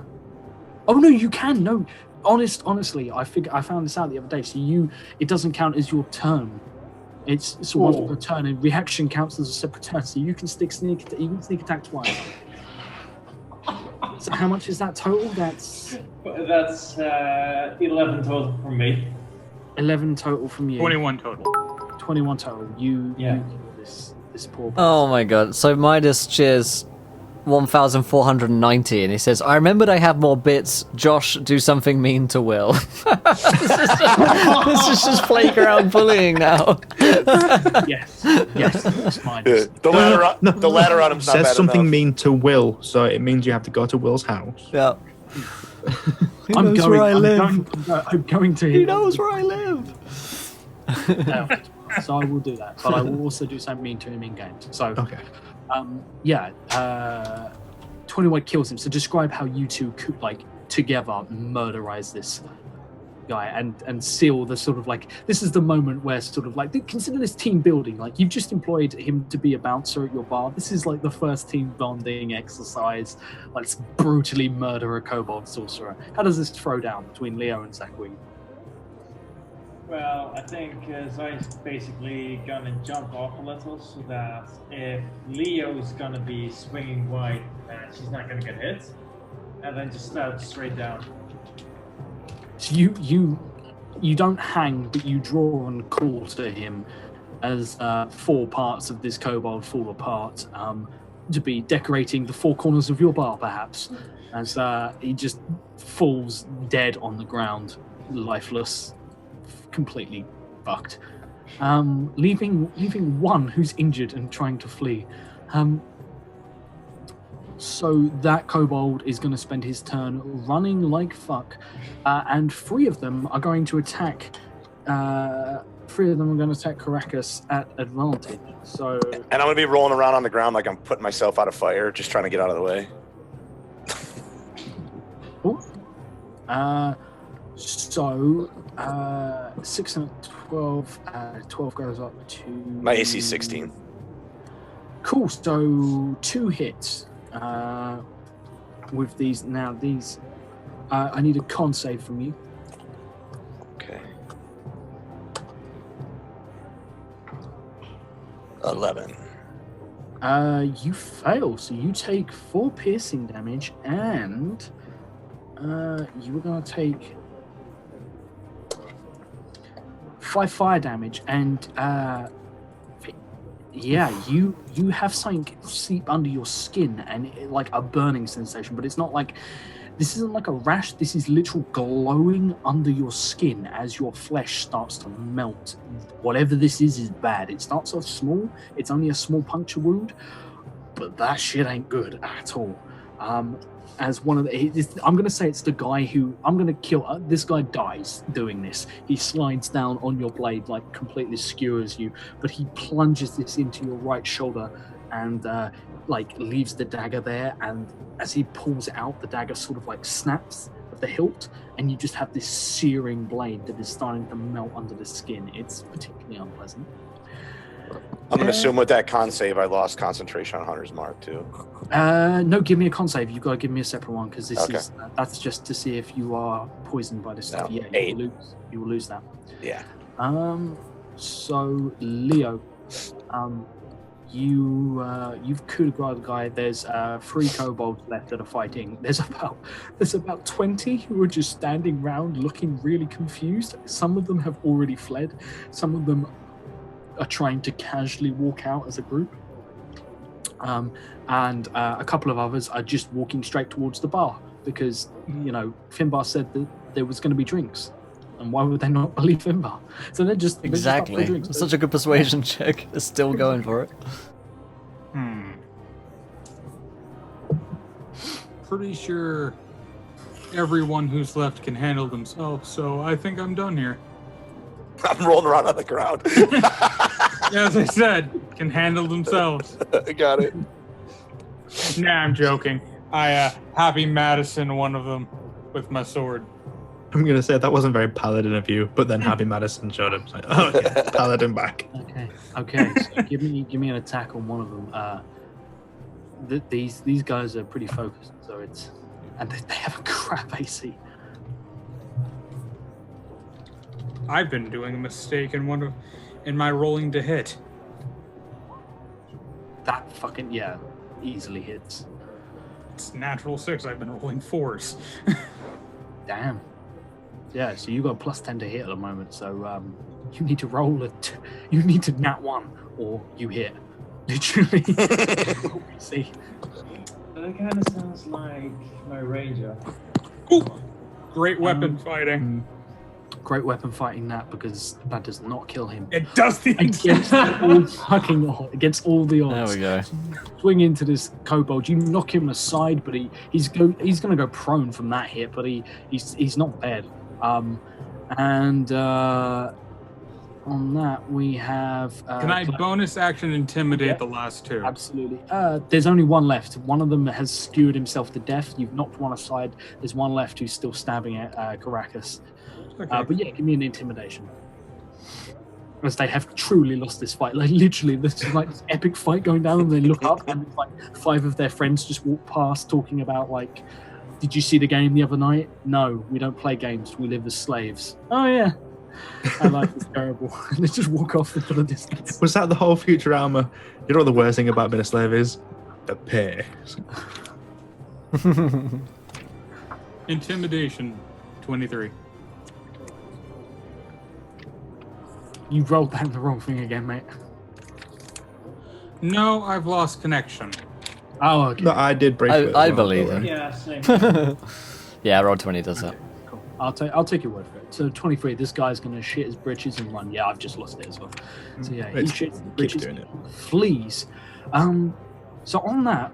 Oh, no, you can. No. Honestly, I found this out the other day. So it doesn't count as your turn. It's one per turn, and reaction counts as a separate turn. So you can sneak attack twice. So how much is that total? That's 11 total from me. 11 total from you. 21 total. 21 total. You kill this poor person. Oh my god. So Midas cheers 1,490, and he says, "I remembered I have more bits. Josh, do something mean to Will." This is just playground bullying now. Yes, that's mine. The ladder on him's not Says bad something enough. mean to Will, so it means you have to go to Will's house. Yeah. I'm knows going. where I I'm live. going. I'm going to. He knows where I live. So I will do that, but I will also do something mean to him in games. So, Okay. 21 kills him. So describe how you two could, like, together murderize this guy and seal the sort of like, this is the moment where sort of like, consider this team building. Like, you've just employed him to be a bouncer at your bar. This is like the first team bonding exercise. Let's brutally murder a kobold sorcerer. How does this throw down between Leo and Zaquin? Well, I think Zai's basically gonna jump off a little so that if Leo's gonna be swinging wide, she's not gonna get hit, and then just start straight down. So you don't hang, but you draw and call to him as 4 parts of this kobold fall apart, to be decorating the 4 corners of your bar, perhaps, as he just falls dead on the ground, lifeless, completely fucked, leaving one who's injured and trying to flee. So that kobold is going to spend his turn running like fuck, and 3 of them are going to attack. 3 of them are going to attack Caracas at advantage. So, And I'm going to be rolling around on the ground like I'm putting myself out of fire, just trying to get out of the way. So 6 and 12. 12 goes up to My AC is 16. Cool. So 2 hits with these. Now these, I need a con save from you. Okay. 11. You fail, so you take 4 piercing damage, and you were going to take 5 fire damage, and yeah, you have something seep under your skin, and like a burning sensation, but it's not like, this isn't like a rash, this is literal glowing under your skin as your flesh starts to melt. Whatever this is bad. It starts off small, it's only a small puncture wound, but that shit ain't good at all. As one of the, I'm going to say it's the guy who, I'm going to kill, this guy dies doing this. He slides down on your blade, like completely skewers you, but he plunges this into your right shoulder and like leaves the dagger there, and as he pulls it out, the dagger sort of like snaps at the hilt, and you just have this searing blade that is starting to melt under the skin. It's particularly unpleasant. I'm going to assume with that con save, I lost concentration on Hunter's Mark, too. No, give me a con save. You've got to give me a separate one, because this Okay. is that's just to see if you are poisoned by this stuff. No, Yeah, 8. You will lose that. Yeah. So Leo, you've coup de grace the guy. There's 3 kobolds left that are fighting. There's about 20 who are just standing around looking really confused. Some of them have already fled. Some of them are trying to casually walk out as a group. And a couple of others are just walking straight towards the bar because, you know, Finbar said that there was going to be drinks. And why would they not believe Finbar? So they're just Exactly. They're just up for drinks. Such a good persuasion check. They're still going for it. Pretty sure everyone who's left can handle themselves, so I think I'm done here. I'm rolling around on the ground. As I said, can handle themselves. Got it. Nah, I'm joking. I Happy Madison one of them with my sword. I'm going to say that wasn't very paladin of you, but then Happy Madison showed up. It's like, oh, okay, paladin back. Okay. So give me an attack on one of them. These guys are pretty focused, so and they have a crap AC. I've been doing a mistake in my rolling to hit. That fucking easily hits. It's natural 6. I've been rolling 4s. Damn. Yeah, so you got +10 to hit at the moment, so you need to roll you need to nat 1 or you hit. Literally. See. That kind of sounds like my ranger. Ooh, great weapon fighting. Great weapon fighting that, because that does not kill him. It does the Against all the odds. There we go. Swing into this kobold, you knock him aside, but he's going to go prone from that hit, but he's not dead. And on that we have. Can I bonus action intimidate the last 2? Absolutely. There's only one left. One of them has skewered himself to death. You've knocked one aside. There's one left who's still stabbing at Caracas. Okay. But yeah, give me an intimidation. As they have truly lost this fight. Like literally, this is like this epic fight going down, and they look up, and it's like 5 of their friends just walk past talking about like, did you see the game the other night? No, we don't play games. We live as slaves. Oh yeah. My life is terrible. And they just walk off into the distance. Was that the whole Futurama? You know what the worst thing about being a slave is? The pay. Intimidation, 23. You rolled down the wrong thing again, mate. No, I've lost connection. Oh, okay. No, I did briefly. I believe it. Yeah, same. Yeah, roll 20 does that. Cool. I'll take your word for it. So 23, this guy's gonna shit his britches and run. Yeah, I've just lost it as well. So yeah, he It's- shits his keep britches, doing it. flees. So on that,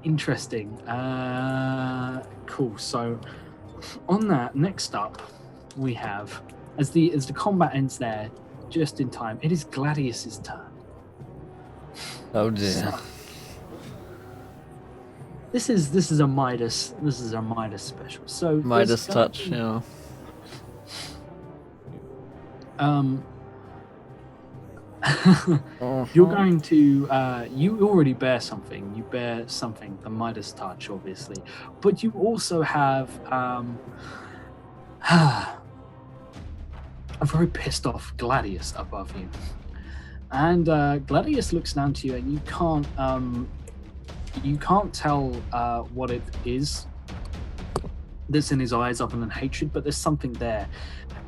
interesting. Cool. So on that, next up, we have as the combat ends there, just in time. It is Gladius's turn. Oh dear. This is a Midas. This is a Midas special. So Midas there's gonna touch, be- yeah. You're going to you already bear something. You bear something, the Midas touch, obviously, but you also have a very pissed off Gladius above you, and Gladius looks down to you, and you can't tell what it is that's in his eyes other than hatred, but there's something there,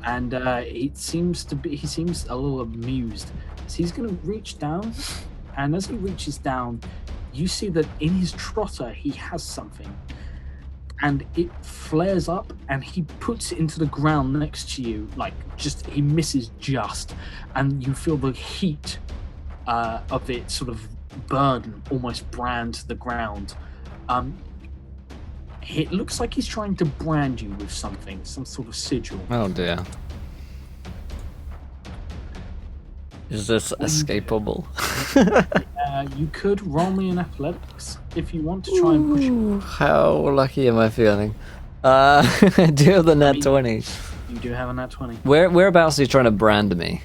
and he seems a little amused. So he's going to reach down, and as he reaches down, you see that in his trotter he has something, and it flares up, and he puts it into the ground next to you, like just he misses just, and you feel the heat of it sort of burn, almost brand the ground. It looks like he's trying to brand you with something, some sort of sigil. Oh dear. Is this escapable? You could roll me in athletics if you want to try and push it. Ooh, how lucky am I feeling? I do have the nat 20. You do have a nat 20. Whereabouts is he trying to brand me?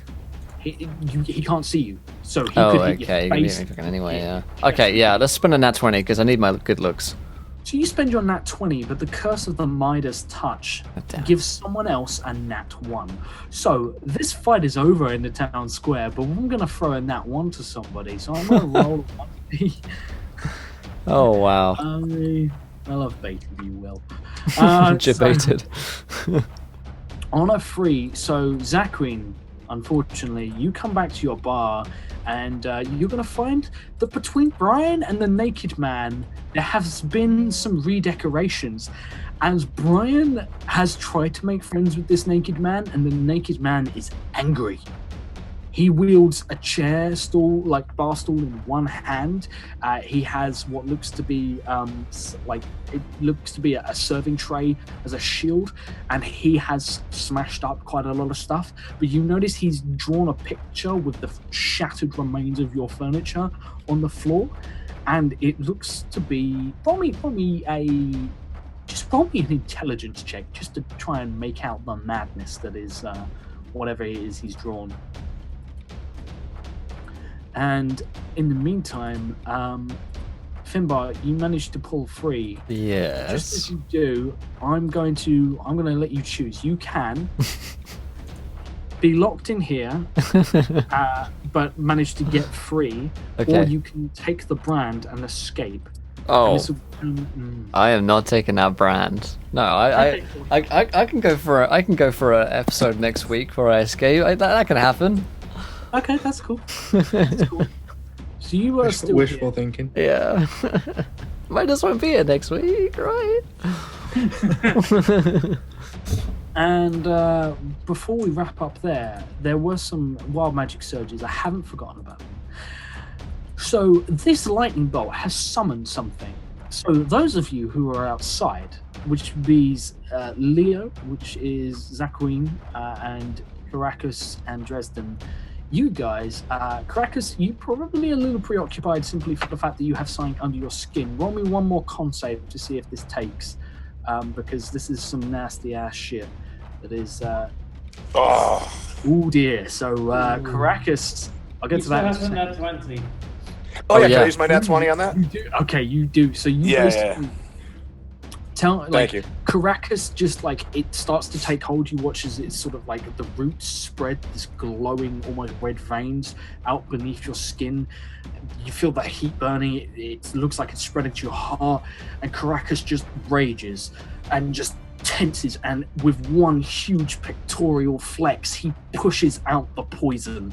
He can't see you, so he Oh, could hit okay. your You can face. hit me fucking anyway, yeah. Okay, yeah, let's spend a nat 20 because I need my good looks. So you spend your nat 20, but the curse of the Midas touch Damn. gives someone else a nat 1. So this fight is over in the town square, but I'm going to throw a nat 1 to somebody, so I'm going to roll 1d. Oh, wow. I love baiting you, Will. So Debated. on a 3, so Zaquin, unfortunately, you come back to your bar, and you're going to find that between Brian and the Naked Man, there has been some redecorations. As Brian has tried to make friends with this Naked Man, and the Naked Man is angry. He wields a chair stool, like bar stool, in one hand. He has what looks to be a serving tray as a shield, and he has smashed up quite a lot of stuff. But you notice he's drawn a picture with the shattered remains of your furniture on the floor, and it looks to be roll me an intelligence check just to try and make out the madness that is whatever it is he's drawn. And in the meantime, Finbar, you managed to pull free. Yes. Just as you do, I'm going to let you choose. You can be locked in here, but manage to get free, Okay. or you can take the brand and escape. Oh, And I am not taking that brand. No, I can go for a episode next week where I escape. That can happen. okay, that's cool. That's cool. So you are still Wishful here. thinking. Yeah. Might as well be here next week, right? And before we wrap up there were some wild magic surges. I haven't forgotten about them. So this lightning bolt has summoned something. So those of you who are outside, which be Leo, which is Zaquin, and Caracas and Dresden, you guys, Caracas, you probably a little preoccupied simply for the fact that you have something under your skin. Roll me one more con save to see if this takes, because this is some nasty ass shit. That is, Oh, oh dear. So Caracas, I'll get He to that. still in a has a second. nat 20. oh yeah, yeah. can I use my nat 20 on that? You do. Okay, you do. So you Yeah, basically tell Thank like you. Caracas just like it starts to take hold. You watch as it's sort of like the roots spread, this glowing, almost red veins out beneath your skin. You feel that heat burning. It looks like it's spreading to your heart, and Caracas just rages and just tenses, and with one huge pectoral flex, he pushes out the poison,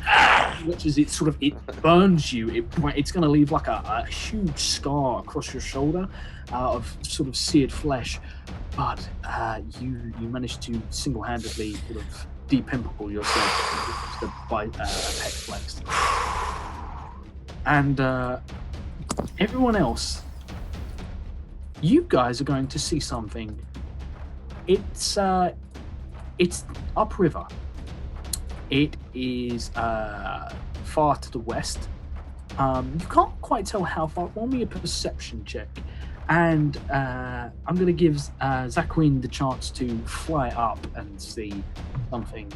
which is it burns you. It's going to leave like a huge scar across your shoulder of sort of seared flesh, but you managed to single-handedly sort of de-pimple yourself by pec flex. And everyone else, you guys are going to see something. It's upriver. It is far to the west. You can't quite tell how far. Roll me a perception check, and I'm going to give Zaquin the chance to fly up and see something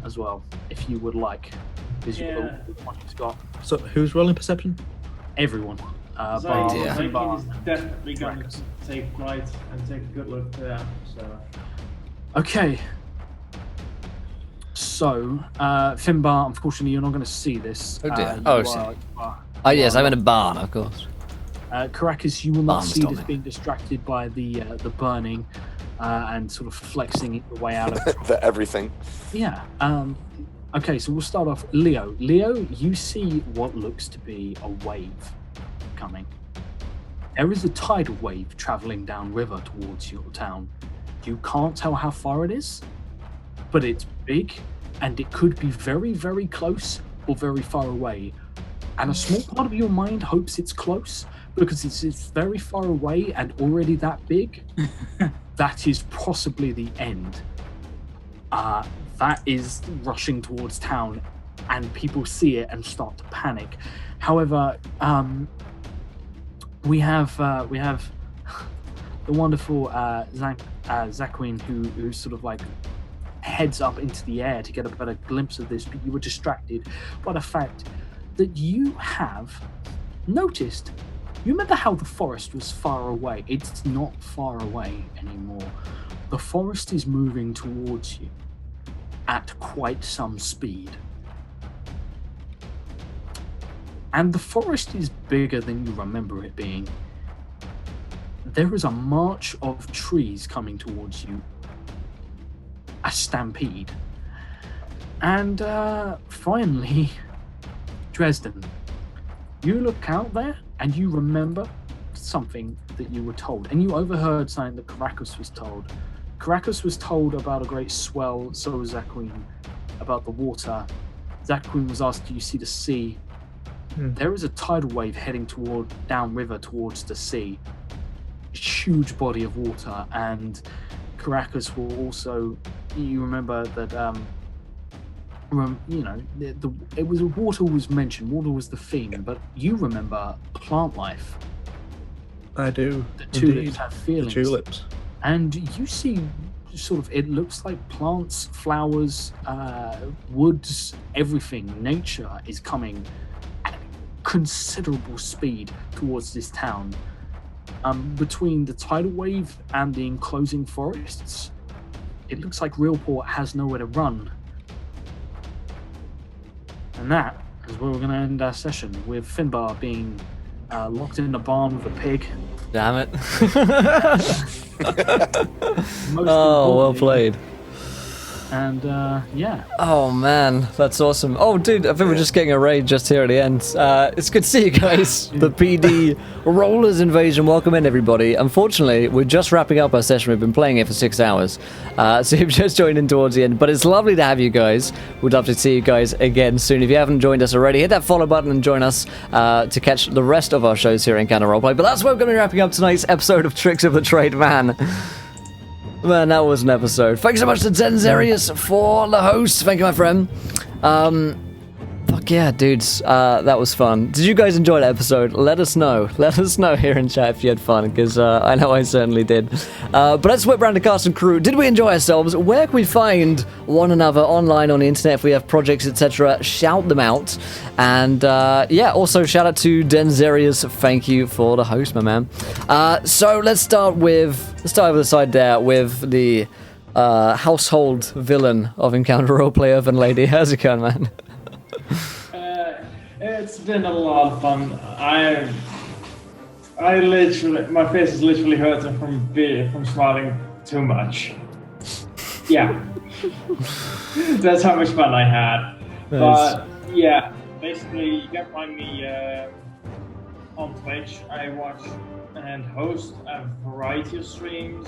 as well, if you would like. Because you're the one who's got. So who's rolling perception? Everyone. Zaquin is definitely going to take flight and take a good look there. So. Okay. So, Finbar, unfortunately, you're not going to see this. Oh dear. Yes, I'm in a barn, of course. Caracas, you will not see this Barnstorming. being distracted by the burning and sort of flexing the way out of The everything. Yeah. Okay, so we'll start off. Leo. Leo, you see what looks to be a wave coming. There is a tidal wave traveling downriver towards your town. You can't tell how far it is, but it's big, and it could be very, very close or very far away. And a small part of your mind hopes it's close, because it's very far away and already that big. That is possibly the end. That is rushing towards town, and people see it and start to panic. However, we have the wonderful Zaquin, who sort of like heads up into the air to get a better glimpse of this, but you were distracted by the fact that you have noticed. You remember how the forest was far away? It's not far away anymore. The forest is moving towards you at quite some speed. And the forest is bigger than you remember it being. There is a march of trees coming towards you. A stampede. And finally, Dresden. You look out there and you remember something that you were told. And you overheard something that Caracas was told. Caracas was told about a great swell, so was Zaquin, about the water. Zaquin was asked, do you see the sea? There is a tidal wave heading downriver towards the sea. Huge body of water, and Caracas will also. You remember that. It was water was mentioned. Water was the theme, but you remember plant life. I do. The tulips indeed. have feelings. The tulips. And you see, sort of, it looks like plants, flowers, woods, everything. Nature is coming at considerable speed towards this town. Between the tidal wave and the enclosing forests, it looks like Realport has nowhere to run. And that is where we're going to end our session, with Finbar being locked in a barn with a pig. Damn it. Most Oh, well importantly- played. And yeah. Oh man, that's awesome. Oh dude, I think we're just getting a raid just here at the end. It's good to see you guys. The PD Rollers Invasion, welcome in everybody. Unfortunately, we're just wrapping up our session. We've been playing it for 6 hours. So you've just joined in towards the end, but it's lovely to have you guys. We'd love to see you guys again soon. If you haven't joined us already, hit that follow button and join us to catch the rest of our shows here in Counter Roleplay. But that's where we're going to be wrapping up tonight's episode of Tricks of the Trade Man. Man, that was an episode. Thanks so much to Zenzerius for the host. Thank you, my friend. Fucking Fuck yeah, dudes. That was fun. Did you guys enjoy that episode? Let us know. Let us know here in chat if you had fun, because I know I certainly did. But let's whip around the cast and crew. Did we enjoy ourselves? Where can we find one another online on the internet if we have projects, etc.? Shout them out. And also shout out to Denzerius. Thank you for the host, my man. So let's start over the side there with the household villain of Encounter Roleplay, Evan Lady. How's it going, man? It's been a lot of fun. I literally, my face is literally hurting from smiling too much. Yeah, that's how much fun I had. Nice. But yeah, basically, you can find me on Twitch. I watch and host a variety of streams.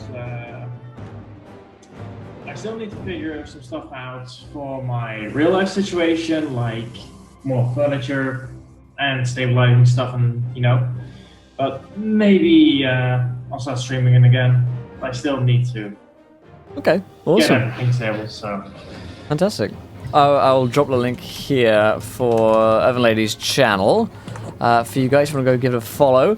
I still need to figure some stuff out for my real life situation, like more furniture and stabilizing stuff, and but maybe I'll start streaming it again. I still need to Okay, get awesome. everything stable. So Fantastic. I'll drop the link here for Evan Lady's channel for you guys if you want to go give it a follow.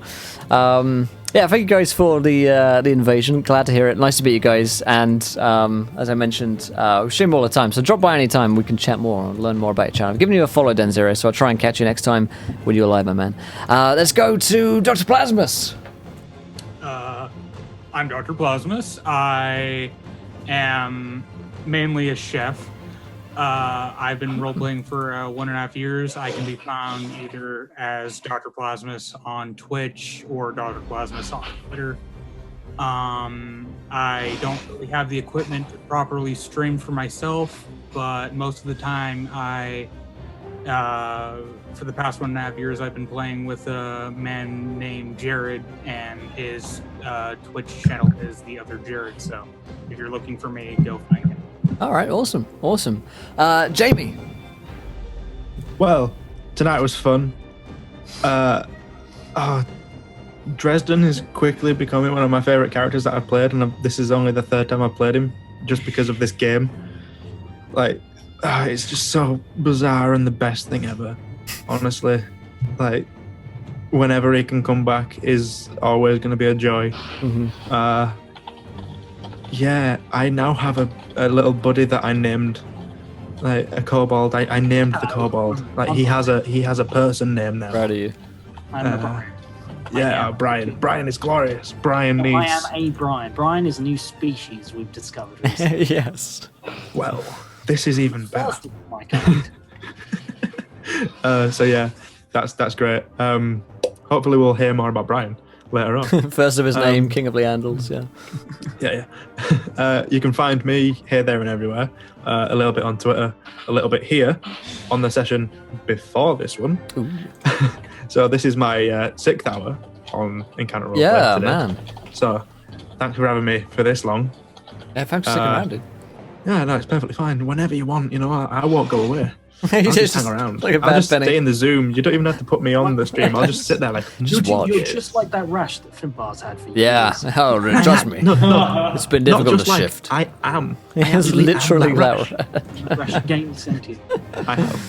Thank you guys for the invasion. Glad to hear it. Nice to meet you guys. And as I mentioned, we stream all the time, so drop by any time. We can chat more and learn more about your channel. I've given you a follow, Denzero, so I'll try and catch you next time when you're live, my man. Let's go to Dr. Plasmus. I'm Dr. Plasmus. I am mainly a chef. I've been role-playing for 1.5 years. I can be found either as Dr. Plasmus on Twitch or Dr. Plasmus on Twitter. I don't really have the equipment to properly stream for myself, but most of the time for the past 1.5 years, I've been playing with a man named Jared, and his Twitch channel is The Other Jared. So if you're looking for me, go find him. All right, awesome. Jamie. Well, tonight was fun. Dresden is quickly becoming one of my favorite characters that I've played, and this is only the third time I've played him, just because of this game. Like, it's just so bizarre and the best thing ever. Honestly, like, whenever he can come back is always going to be a joy. Mm-hmm. Yeah, I now have a little buddy that I named, like a kobold. I named the kobold. Like he has a person name now. Proud of you. I'm Brian. Yeah, Brian. Brian is glorious. Brian needs. I am a Brian. Brian is a new species we've discovered recently. Yes. Well, this is even better. First of my kind. So yeah, that's great. Hopefully we'll hear more about Brian later on. First of his name, King of Leandals, yeah. Yeah. You can find me here, there, and everywhere. A little bit on Twitter, a little bit here on the session before this one. So this is my 6th hour on Encounter Roleplay today. Man. So thanks for having me for this long. Yeah, thanks for sticking around, dude. Yeah, no, it's perfectly fine. Whenever you want, I won't go away. You I'll just hang around. Like a I'll bad just penny. stay in the Zoom. You don't even have to put me on the stream. I'll just sit there like, watch. You're just like that rash that Finbar's had for years. Yeah, trust me. no, It's been not difficult just to like, shift. I am. I It's actually am literally rash. that. Rash game sentient. I have.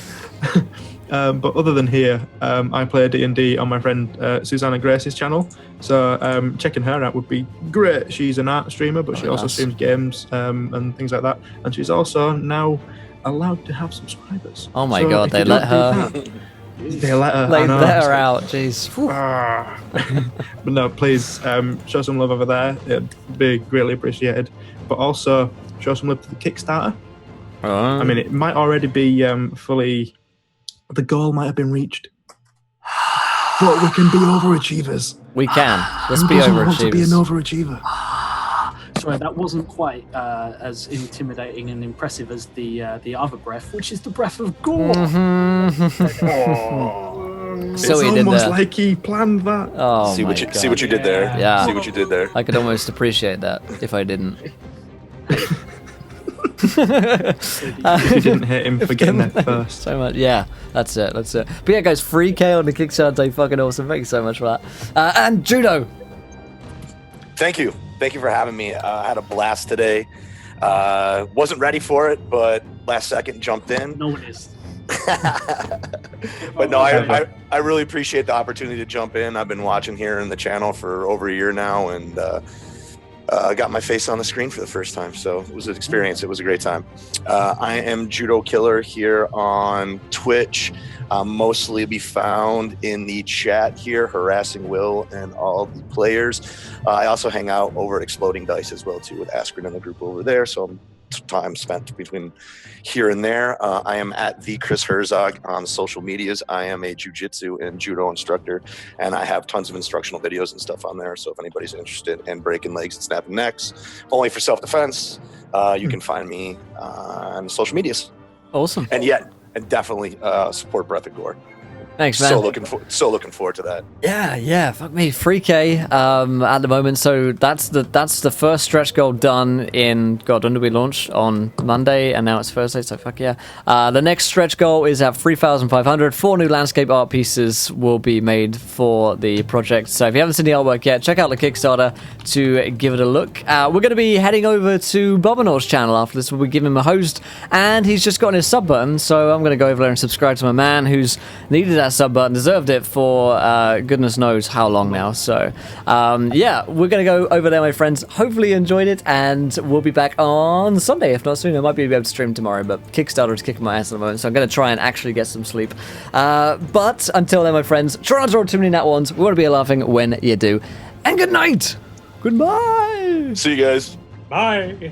But other than here, I play D&D on my friend Susanna Grace's channel. So checking her out would be great. She's an art streamer, but she also streams games and things like that. And she's also now allowed to have subscribers. Oh my So god, if they you let don't her. do that- They let her. They I know, let it's her like, out, jeez. But no, please show some love over there. It'd be greatly appreciated. But also show some love to the Kickstarter. I mean, it might already be fully. The goal might have been reached, but we can be overachievers. We can. Let's Who be doesn't want to be an overachievers. overachiever? Sorry, that wasn't quite as intimidating and impressive as the other breath, which is the breath of gore. It's So he did almost that. like he planned that. Oh See my what you god. see what you did there. Yeah. See what you did there. I could almost appreciate that if I didn't. If you didn't hit him for getting there first. So much. Yeah, that's it. But yeah, guys, 3K on the Kickstarter. Fucking awesome. Thank you so much for that. And Judo. Thank you for having me. I had a blast today. Wasn't ready for it, but last second jumped in. No one is. But no, I really appreciate the opportunity to jump in. I've been watching here in the channel for over a year now, and I got my face on the screen for the first time, so it was an experience. It was a great time. I am Judo Killer here on Twitch. Mostly be found in the chat here, harassing Will and all the players. I also hang out over at Exploding Dice as well too, with Askren in the group over there. So time spent between here and there. I am at the Chris Herzog on social medias. I am a jiu-jitsu and judo instructor, and I have tons of instructional videos and stuff on there. So if anybody's interested in breaking legs and snapping necks, only for self-defense, you can find me on social medias. Awesome. And definitely support Breath of Gore. Thanks, man. So looking forward to that. Yeah. Fuck me, 3K at the moment. So that's the first stretch goal done in. God, when did we launch? On Monday, and now it's Thursday. So fuck yeah. The next stretch goal is at 3,500. 4 new landscape art pieces will be made for the project. So if you haven't seen the artwork yet, check out the Kickstarter to give it a look. We're going to be heading over to Bobanor's channel after this. We'll give him a host, and he's just gotten his sub button. So I'm going to go over there and subscribe to my man who's needed that sub button, deserved it for goodness knows how long now. So yeah, we're gonna go over there, my friends. Hopefully you enjoyed it, and we'll be back on Sunday, if not sooner. I might be able to stream tomorrow, but Kickstarter is kicking my ass at the moment, so I'm gonna try and actually get some sleep. But until then, my friends, try not to roll too many nat ones. We want to be laughing when you do, and good night. Goodbye. See you guys. Bye.